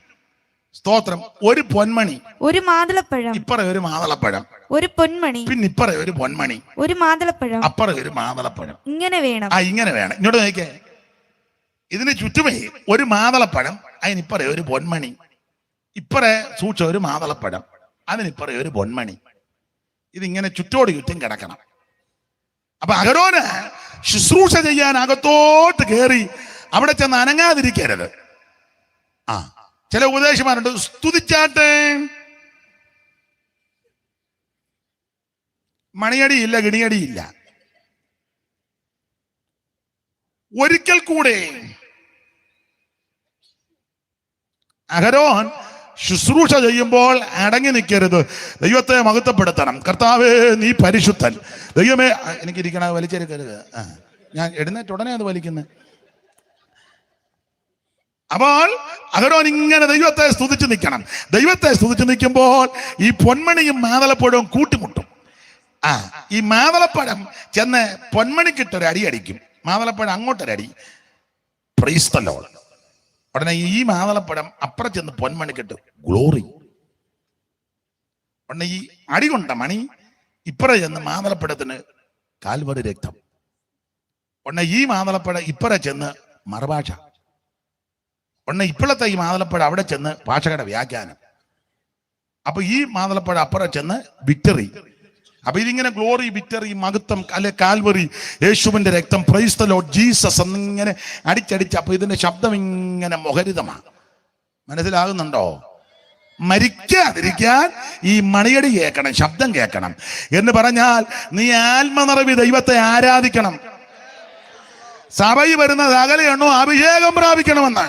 സ്തോത്രം, ഒരു പൊന്മണി, ഒരു മാതളപ്പഴം, ഇപ്പറ ഒരു മാതളപ്പഴം, ഒരു പൊന്മണി, പിന്നെ ഇപ്പറ ഒരു പൊന്മണി, ഒരു മാതളപ്പഴം, അപ്പറ ഒരു മാതളപ്പഴം. ഇങ്ങനെ വേണം. ഇങ്ങോട്ട് നോക്കിയേ. ഇതിന് ചുറ്റുമേ ഒരു മാതളപ്പഴം, അതിനിപ്പറ ഒരു പൊന്മണി, ഇപ്പറേ സൂക്ഷിച്ച ഒരു മാതളപ്പഴം, അതിനിപ്പറ ഒരു പൊന്മണി. ഇതിങ്ങനെ ചുറ്റോട് ചുറ്റും കിടക്കണം. അപ്പൊ അഹരോന് ശുശ്രൂഷ ചെയ്യാൻ അകത്തോട്ട് കയറി അവിടെ ചെന്ന് അനങ്ങാതിരിക്കരുത്. ചില ഉപദേശമാരുണ്ട്, സ്തുതിച്ചാട്ടെ. മണിയടിയില്ല, ഗിണിയടിയില്ല. ഒരിക്കൽ കൂടെ അഹരോൻ ശുശ്രൂഷ ചെയ്യുമ്പോൾ അടങ്ങി നിൽക്കരുത്. ദൈവത്തെ മഹത്വപ്പെടുത്തണം. കർത്താവേ നീ പരിശുദ്ധൻ. ദൈവമേ, എനിക്കിരിക്കണ വലിച്ചെടുക്കരുത്. ഞാൻ എഴുന്നേറ്റ് ഉടനെ അത് വലിക്കുന്നത്. അപ്പോൾ അഹരോൻ ഇങ്ങനെ ദൈവത്തെ സ്തുതിച്ച് നിൽക്കണം. ദൈവത്തെ സ്തുതിച്ച് നിൽക്കുമ്പോൾ ഈ പൊന്മണിയും മാതളപ്പഴവും കൂട്ടിമുട്ടും. ഈ മാതളപ്പഴം ചെന്ന് പൊന്മണിക്കിട്ടൊരു അടി അടിക്കും, മാതളപ്പഴം അങ്ങോട്ടൊരടി. Praise the Lord. ഉടനെ ഈ മാതളപ്പഴം അപ്പുറം ചെന്ന് പൊന്മണിക്കിട്ട് ഗ്ലോറി. ഉടനെ ഈ അടി കൊണ്ട മണി ഇപ്പറ ചെന്ന് മാതളപ്പഴത്തിന് കാൽവരി രക്തം. ഉടനെ ഈ മാതളപ്പഴം ഇപ്പറ ചെന്ന് മറുഭാഷ. ഉടനെ ഇപ്പോഴത്തെ ഈ മാതളപ്പഴം അവിടെ ചെന്ന് ഭാഷയുടെ വ്യാഖ്യാനം. അപ്പൊ ഈ മാതളപ്പഴം അപ്പുറം ചെന്ന് വിക്ടറി. അപ്പൊ ഇതിങ്ങനെ ഗ്ലോറി, വിക്ടറി, മഹത്വം, അല്ലെ കാൽവറി, യേശുവിന്റെ രക്തം, പ്രൈസ് ദി ലോർഡ് ജീസസ് എന്നിങ്ങനെ അടിച്ചടിച്ച്. അപ്പൊ ഇതിന്റെ ശബ്ദം ഇങ്ങനെ മുഖരിതമാണ്. മനസ്സിലാകുന്നുണ്ടോ? മരിക്കാതിരിക്കാൻ ഈ മണിയടി കേൾക്കണം, ശബ്ദം കേൾക്കണം. എന്ന് പറഞ്ഞാൽ നീ ആത്മനിറവി ദൈവത്തെ ആരാധിക്കണം. സഭയിൽ വരുന്ന സകലയെണ്ണോ അഭിഷേകം പ്രാപിക്കണമെന്ന്.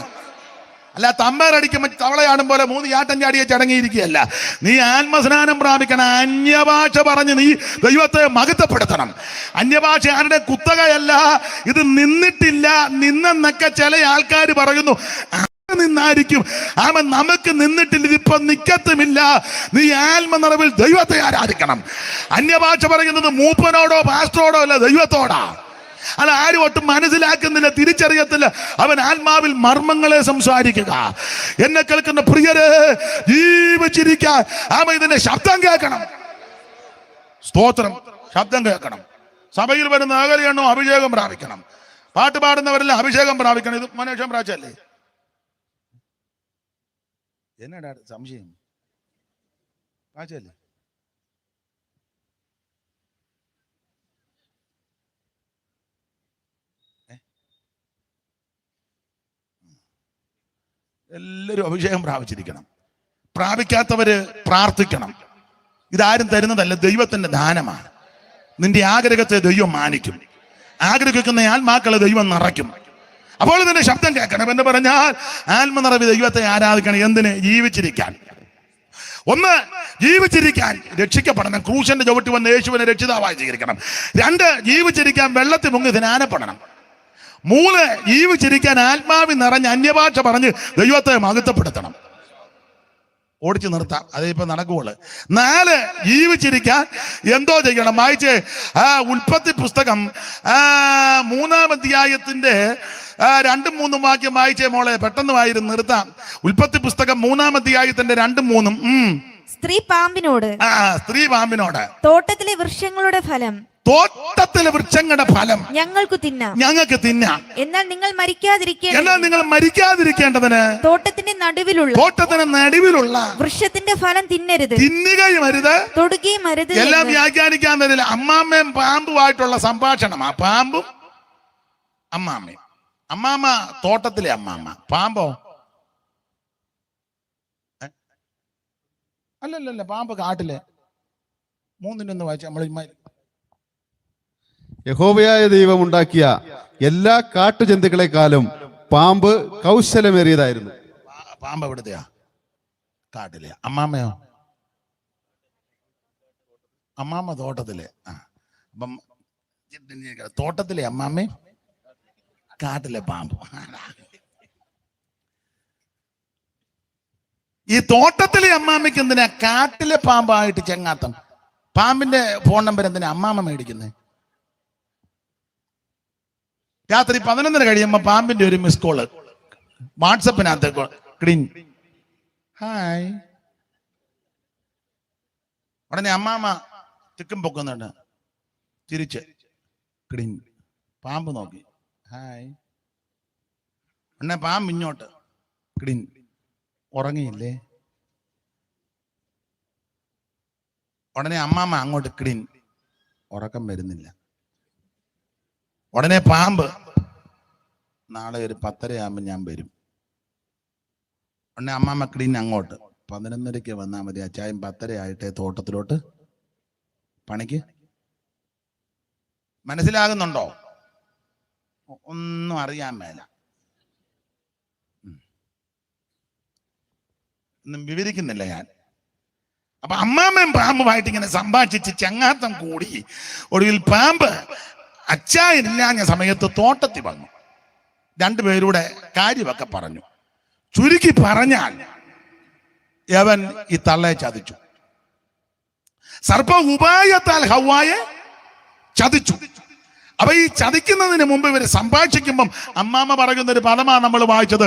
അല്ല തമ്പേറടിക്കുമ്പോൾ തവളയാടും പോലെ 3 ചാട്ടം ചാടിയെ ചടങ്ങിയിരിക്കുകയല്ല. നീ ആത്മസ്നാനം പ്രാപിക്കണം. അന്യഭാഷ പറഞ്ഞ് നീ ദൈവത്തെ മഹത്വപ്പെടുത്തണം. അന്യഭാഷ ആരുടെ കുത്തകയല്ല. ഇത് നിന്നിട്ടില്ല. നിന്നെന്നൊക്കെ ചില ആൾക്കാർ പറയുന്നു. നിന്നായിരിക്കും. നമുക്ക് നിന്നിട്ടില്ല, ഇതിപ്പോ നിക്കത്തുമില്ല. നീ ആത്മനിറവിൽ ദൈവത്തെ ആരാധിക്കണം. അന്യഭാഷ പറയുന്നത് മൂപ്പനോടോ പാസ്റ്ററോടോ അല്ല, ദൈവത്തോടാ. അല്ല, ആരും ഒട്ടും മനസ്സിലാക്കുന്നില്ല, തിരിച്ചറിയത്തില്ല. അവൻ ആത്മാവിൽ മർമ്മങ്ങളെ സംസാരിക്കുക. എന്നെ കേൾക്കുന്ന പ്രിയരെ, ജീവിച്ചിരിക്കാൻ ഇതിന്റെ ശബ്ദം കേൾക്കണം. സ്തോത്രം. ശബ്ദം കേൾക്കണം. സഭയിൽ വരുന്ന അകലെയെണ്ണോ അഭിഷേകം പ്രാപിക്കണം. പാട്ട് പാടുന്നവരെല്ലാം അഭിഷേകം പ്രാപിക്കണം. ഇത് മനുഷ്യം പ്രാപിച്ചല്ലേ? എന്നാടാ സംശയം? പ്രാപിച്ചല്ലേ? എല്ലാവരും അഭിഷേകം പ്രാപിച്ചിരിക്കണം. പ്രാപിക്കാത്തവര് പ്രാർത്ഥിക്കണം. ഇതാരും തരുന്നതല്ല, ദൈവത്തിന്റെ ദാനമാണ്. നിന്റെ ആഗ്രഹത്തെ ദൈവം മാനിക്കും. ആഗ്രഹിക്കുന്ന ആത്മാക്കളെ ദൈവം നിറയ്ക്കും. അപ്പോൾ നിന്റെ ശബ്ദം കേൾക്കണം എന്ന് പറഞ്ഞാൽ ആത്മനിറവി ദൈവത്തെ ആരാധിക്കണം. എന്തിന്? ജീവിച്ചിരിക്കാൻ. ഒന്ന്, ജീവിച്ചിരിക്കാൻ രക്ഷിക്കപ്പെടണം, ക്രൂശന്റെ ചവിട്ടി വന്ന് യേശുവിനെ രക്ഷിതാവായി സ്വീകരിക്കണം. രണ്ട്, ജീവിച്ചിരിക്കാൻ വെള്ളത്തിൽ മുങ്ങി ധ്യാനപ്പെടണം. മൂന്ന്, ജീവിച്ചിരിക്കാൻ ആത്മാവിൽ നിറഞ്ഞ് അന്യഭാഷ പറഞ്ഞ് ദൈവത്തെ മഹത്വപ്പെടുത്തണം. ഓടിച്ചു നിർത്താം, അതിപ്പോ നടക്കുള്ളൂ. നാല്, ജീവിച്ചിരിക്കാൻ എന്തോ ചെയ്യണം. വായിച്ച് ഉൽപ്പത്തി പുസ്തകം 3-ാം അധ്യായത്തിന്റെ 2-ഉം 3-ഉം വാക്യം വായിച്ചേ മോളെ, പെട്ടെന്ന് വായിരുന്നു നിർത്താം. ഉൽപ്പത്തി പുസ്തകം 3-ാം അധ്യായത്തിന്റെ 2-ഉം 3-ഉം. സ്ത്രീ പാമ്പിനോട് തോട്ടത്തിലെ വൃക്ഷങ്ങളുടെ ഫലം ഞങ്ങൾക്ക് തിന്നാം, എന്നാൽ നിങ്ങൾ മരിക്കാതിരിക്കേണ്ടതിന് തോട്ടത്തിന്റെ നടുവിലുള്ള വൃക്ഷത്തിന്റെ ഫലം തിന്നുകയും അരുത്, തൊടുകയും അരുത്. എല്ലാം വ്യാഖ്യാനിക്കാൻ തരില്ല. അമ്മാമ്മയും പാമ്പുമായിട്ടുള്ള സംഭാഷണമാ. പാമ്പും അമ്മാമ്മയും. അമ്മാമ്മ തോട്ടത്തിലെ അമ്മാമ്മ, പാമ്പോ അല്ലല്ല, പാമ്പ് കാട്ടിലെ. മൂന്നിനൊന്ന് വായിച്ച നമ്മൾ യഹോവയായ ദൈവം ഉണ്ടാക്കിയ എല്ലാ കാട്ടുജന്തുക്കളെക്കാളും പാമ്പ് കൗശലമേറിയതായിരുന്നു. പാമ്പ് എവിടുത്തെയാ? കാട്ടിലെ. അമ്മാമ്മയോ? അമ്മാമ്മ തോട്ടത്തിലെ. അപ്പം തോട്ടത്തിലെ അമ്മാമ്മ, കാട്ടിലെ പാമ്പ്. ഈ തോട്ടത്തിലെ അമ്മാമ്മയ്ക്ക് എന്തിനാ കാട്ടിലെ പാമ്പായിട്ട് ചെങ്ങാത്തം? പാമ്പിന്റെ ഫോൺ നമ്പർ എന്തിനാ അമ്മാമ്മ മേടിക്കുന്നത്? രാത്രി 11 കഴിയുമ്പോ പാമ്പിന്റെ ഒരു മിസ് കോള് വാട്സപ്പിനകത്ത് ക്ലീൻ ഹായ്. ഉടനെ അമ്മാമ്മ തിക്കും പൊക്കുന്നുണ്ട്, തിരിച്ച് ക്ലീൻ. പാമ്പ് നോക്കി ഹായ്. ഉടനെ പാമ്പ് ഇങ്ങോട്ട് ക്ലീൻ. ഉറങ്ങിയില്ലേ? ഉടനെ അമ്മാമ്മ അങ്ങോട്ട് ക്ലീൻ. ഉറക്കം വരുന്നില്ല. ഉടനെ പാമ്പ് നാളെ ഒരു 10:30 ആകുമ്പോൾ ഞാൻ വരും. ഉടനെ അമ്മാമ്മ ക്ലീൻ അങ്ങോട്ട് 11:30 വന്നാൽ മതി. അച്ചായം 10:30 ആയിട്ടേ തോട്ടത്തിലോട്ട് പണിക്ക്. മനസ്സിലാകുന്നുണ്ടോ? ഒന്നും അറിയാൻ മേല. ഒന്നും വിവരിക്കുന്നില്ല ഞാൻ. അപ്പൊ അമ്മാമ്മയും പാമ്പുമായിട്ട് ഇങ്ങനെ സംഭാഷിച്ച് ചങ്ങാത്തം കൂടി ഒടുവിൽ പാമ്പ് അച്ചായനില്ലാഞ്ഞ സമയത്ത് തോട്ടത്തിൽ വന്നു. രണ്ടുപേരുടെ കാര്യമൊക്കെ പറഞ്ഞു. ചുരുക്കി പറഞ്ഞാൽ അവൻ ഈ തള്ളയെ ചതിച്ചു. സർപ്പ ഉപായത്താൽ ഹവ്വായെ ചതിച്ചു. അപ്പൊ ഈ ചതിക്കുന്നതിന് മുമ്പ് ഇവര് സംഭാഷിക്കുമ്പം അമ്മാമ്മ പറയുന്ന ഒരു പദമാണ് നമ്മൾ വായിച്ചത്.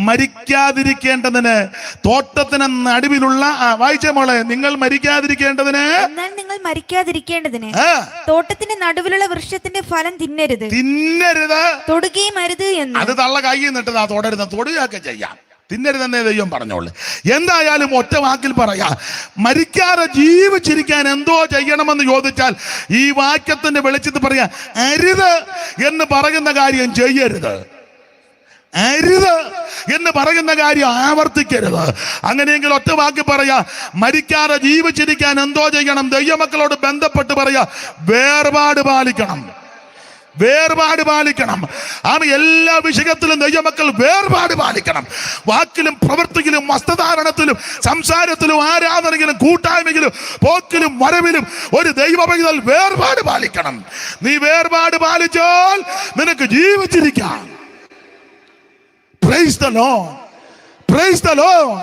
മരിക്കാതിരിക്കേണ്ടതിന് തോട്ടത്തിന് നടുവിലുള്ള വായിച്ച മോളെ, നിങ്ങൾ മരിക്കാതിരിക്കേണ്ടതിന് തോട്ടത്തിന്റെ നടുവിലുള്ള വൃക്ഷത്തിന്റെ ഫലം തിന്നരുത്, തൊടുകയും അരുത് എന്ന്. അത് തള്ള കയ്യിൽ നിന്നിട്ട് തൊടരുത്, തൊടുകയൊക്കെ ചെയ്യാം, തിന്നരുതെന്നേ ദൈവം പറഞ്ഞോളൂ. എന്തായാലും ഒറ്റ വാക്കിൽ പറയാ, മരിക്കാതെ ജീവിച്ചിരിക്കാൻ എന്തോ ചെയ്യണമെന്ന് ചോദിച്ചാൽ ഈ വാക്യത്തിന്റെ വെളിച്ചത്തിൽ പറയാ, അരുത് എന്ന് പറയുന്ന കാര്യം ചെയ്യരുത്, അരുത് എന്ന് പറയുന്ന കാര്യം ആവർത്തിക്കരുത്. അങ്ങനെയെങ്കിൽ ഒറ്റ വാക്കി പറയാ, മരിക്കാതെ ജീവിച്ചിരിക്കാൻ എന്തോ ചെയ്യണം? ദൈവമക്കളോട് ബന്ധപ്പെട്ട് പറയാ, വേർപാട് പാലിക്കണം, വേർപാട് പാലിക്കണം. എല്ലാ വിഷയത്തിലും ദൈവമക്കൾ വേർപാട് പാലിക്കണം. വാക്കിലും പ്രവൃത്തിയിലും വസ്ത്രധാരണത്തിലും സംസാരത്തിലും ആരാധനയിലും കൂട്ടായ്മയിലും പോക്കിലും വരവിലും ഒരു ദൈവപൈതൽ വേർപാട് പാലിക്കണം. നീ വേർപാട് പാലിച്ചാൽ നിനക്ക് ജീവിച്ചിരിക്കാം. Praise the Lord, praise the Lord.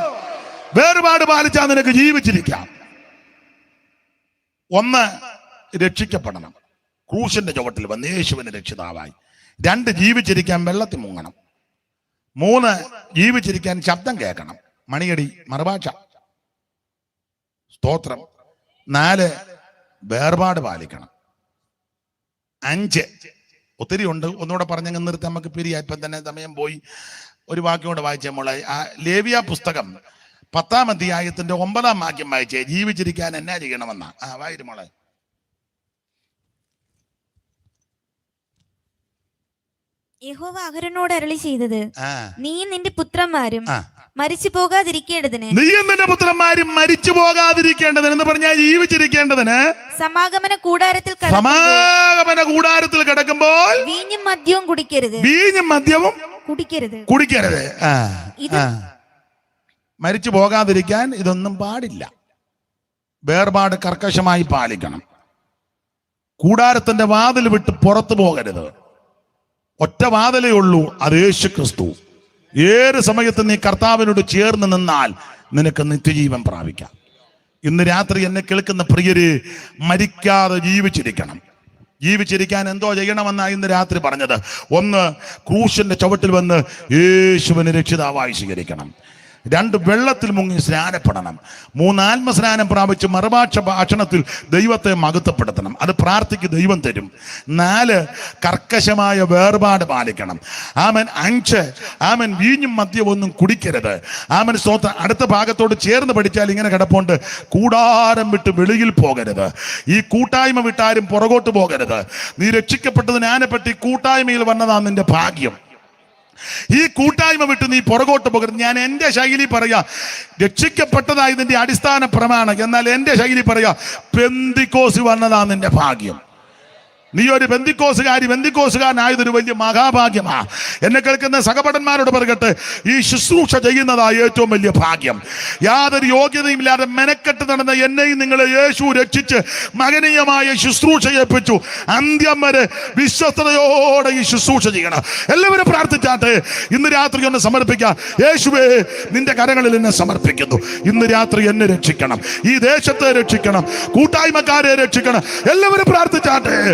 വേർപാട് പാലിച്ചാൽ നിനക്ക് ജീവിച്ചിരിക്കാം. ഒന്ന്, രക്ഷിക്കപ്പെടണം, ക്രൂശിന്റെ ചുവട്ടിൽ വന്ന് യേശുവിനെ രക്ഷിതാവായി. രണ്ട്, ജീവിച്ചിരിക്കാൻ വെള്ളത്തിൽ മുങ്ങണം. മൂന്ന്, ജീവിച്ചിരിക്കാൻ ശബ്ദം കേൾക്കണം, മണിയടി മറുഭാഷ സ്തോത്രം. നാല്, വേർപാട് പാലിക്കണം. അഞ്ച്, ഒത്തിരി ഉണ്ട്, ഒന്നുകൂടെ പറഞ്ഞങ്ങ് നിർത്തി നമുക്ക് പിരിയാ, ഇപ്പം തന്നെ സമയം പോയി. ഒരു വാക്യം കൂടെ വായിച്ചേ മോളെ. ലേവ്യ പുസ്തകം 10-ാം അധ്യായത്തിന്റെ 9-ാം വാക്യം വായിച്ചേ. ജീവിച്ചിരിക്കാൻ എന്നാ ചെയ്യണമെന്നാ? വായിരു മോളെ. യഹോവ അഹരോനോട് അരുളി ചെയ്തത്, നീ നിന്റെ പുത്രന്മാരും മരിച്ചു പോകാതിരിക്കേണ്ടതിന് നീയും നിന്റെ പുത്രന്മാരും മരിച്ചു പോകാതിരിക്കേണ്ടതിന് എന്ന് പറഞ്ഞാൽ ജീവിച്ചിരിക്കേണ്ടതിന് സമാഗമന കൂടാരത്തിൽ സമാഗമന കൂടാരത്തിൽ കിടക്കുമ്പോൾ വീഞ്ഞും മദ്യവും കുടിക്കരുത്. വീഞ്ഞും മദ്യവും കുടിക്കരുത്. കുടിക്കരുത്. ഇത് മരിച്ചു പോകാതിരിക്കാൻ ഇതൊന്നും പാടില്ല. വേർപാട് കർക്കശമായി പാലിക്കണം. കൂടാരത്തിന്റെ വാതിൽ വിട്ട് പുറത്തു പോകരുത്. ഒറ്റ വാതിലേ ഉള്ളൂ, അത് യേശു ക്രിസ്തു. ഏത് സമയത്ത് നീ കർത്താവിനോട് ചേർന്ന് നിന്നാൽ നിനക്ക് നിത്യജീവൻ പ്രാപിക്കാം. ഇന്ന് രാത്രി എന്നെ കേൾക്കുന്ന പ്രിയര്, മരിക്കാതെ ജീവിച്ചിരിക്കണം. ജീവിച്ചിരിക്കാൻ എന്തോ ചെയ്യണമെന്നാണ് ഇന്ന് രാത്രി പറഞ്ഞത്. ഒന്ന്, ക്രൂശിന്റെ ചവിട്ടിൽ വന്ന് യേശുവിനെ രക്ഷിതാവായി സ്വീകരിക്കണം. 2, വെള്ളത്തിൽ മുങ്ങി സ്നാനപ്പെടണം. 3, ആത്മസ്നാനം പ്രാപിച്ച് മറുഭാഷ ഭാഷണത്തിൽ ദൈവത്തെ മഹത്വപ്പെടുത്തണം. അത് പ്രാർത്ഥിക്ക് ദൈവം തരും. 4, കർക്കശമായ വേർപാട് പാലിക്കണം. ആമൻ. 5, ആമൻ, വീഞ്ഞും മദ്യമൊന്നും കുടിക്കരുത്. ആമൻ, സ്തോത്രം. അടുത്ത ഭാഗത്തോട് ചേർന്ന് പഠിച്ചാൽ ഇങ്ങനെ കിടപ്പുണ്ട്, കൂടാരം വിട്ട് വെളിയിൽ പോകരുത്. ഈ കൂട്ടായ്മ വിട്ടാരും പുറകോട്ട് പോകരുത്. നീ രക്ഷിക്കപ്പെട്ടത് ജ്ഞാനപ്പെട്ട് ഈ കൂട്ടായ്മയിൽ വന്നതാണ് നിന്റെ ഭാഗ്യം. ഈ കൂട്ടായ്മ വിട്ട് നീ പുറകോട്ട് പോകരുത്. ഞാൻ എൻ്റെ ശൈലി പറയാ, രക്ഷിക്കപ്പെട്ടതായതിന്റെ അടിസ്ഥാന പ്രമാണം. എന്നാൽ എൻ്റെ ശൈലി പറയാ, പെന്തിക്കോസ് വന്നതാണ് നിന്റെ ഭാഗ്യം. നീ ഒരു ബന്ധിക്കോസുകാരനായതൊരു വലിയ മഹാഭാഗ്യമാ. എന്നെ കേൾക്കുന്ന സഹപഠന്മാരോട് പറയട്ടെ, ഈ ശുശ്രൂഷ ചെയ്യുന്നതായ ഏറ്റവും വലിയ ഭാഗ്യം. യാതൊരു യോഗ്യതയും ഇല്ലാതെ മെനക്കെട്ട് നടന്ന എന്നെയും നിങ്ങളെ യേശു രക്ഷിച്ച് മകനീയമായ ശുശ്രൂഷ ഏൽപ്പിച്ചു. അന്ത്യം വരെ വിശ്വസ്തയോടെ ഈ ശുശ്രൂഷ ചെയ്യണം. എല്ലാവരും പ്രാർത്ഥിച്ചാട്ടെ. ഇന്ന് രാത്രി ഒന്ന് സമർപ്പിക്കാം. യേശുവേ, നിന്റെ കരങ്ങളിൽ എന്നെ സമർപ്പിക്കുന്നു. ഇന്ന് രാത്രി എന്നെ രക്ഷിക്കണം, ഈ ദേശത്തെ രക്ഷിക്കണം, കൂട്ടായ്മക്കാരെ രക്ഷിക്കണം. എല്ലാവരും പ്രാർത്ഥിച്ചാട്ടെ.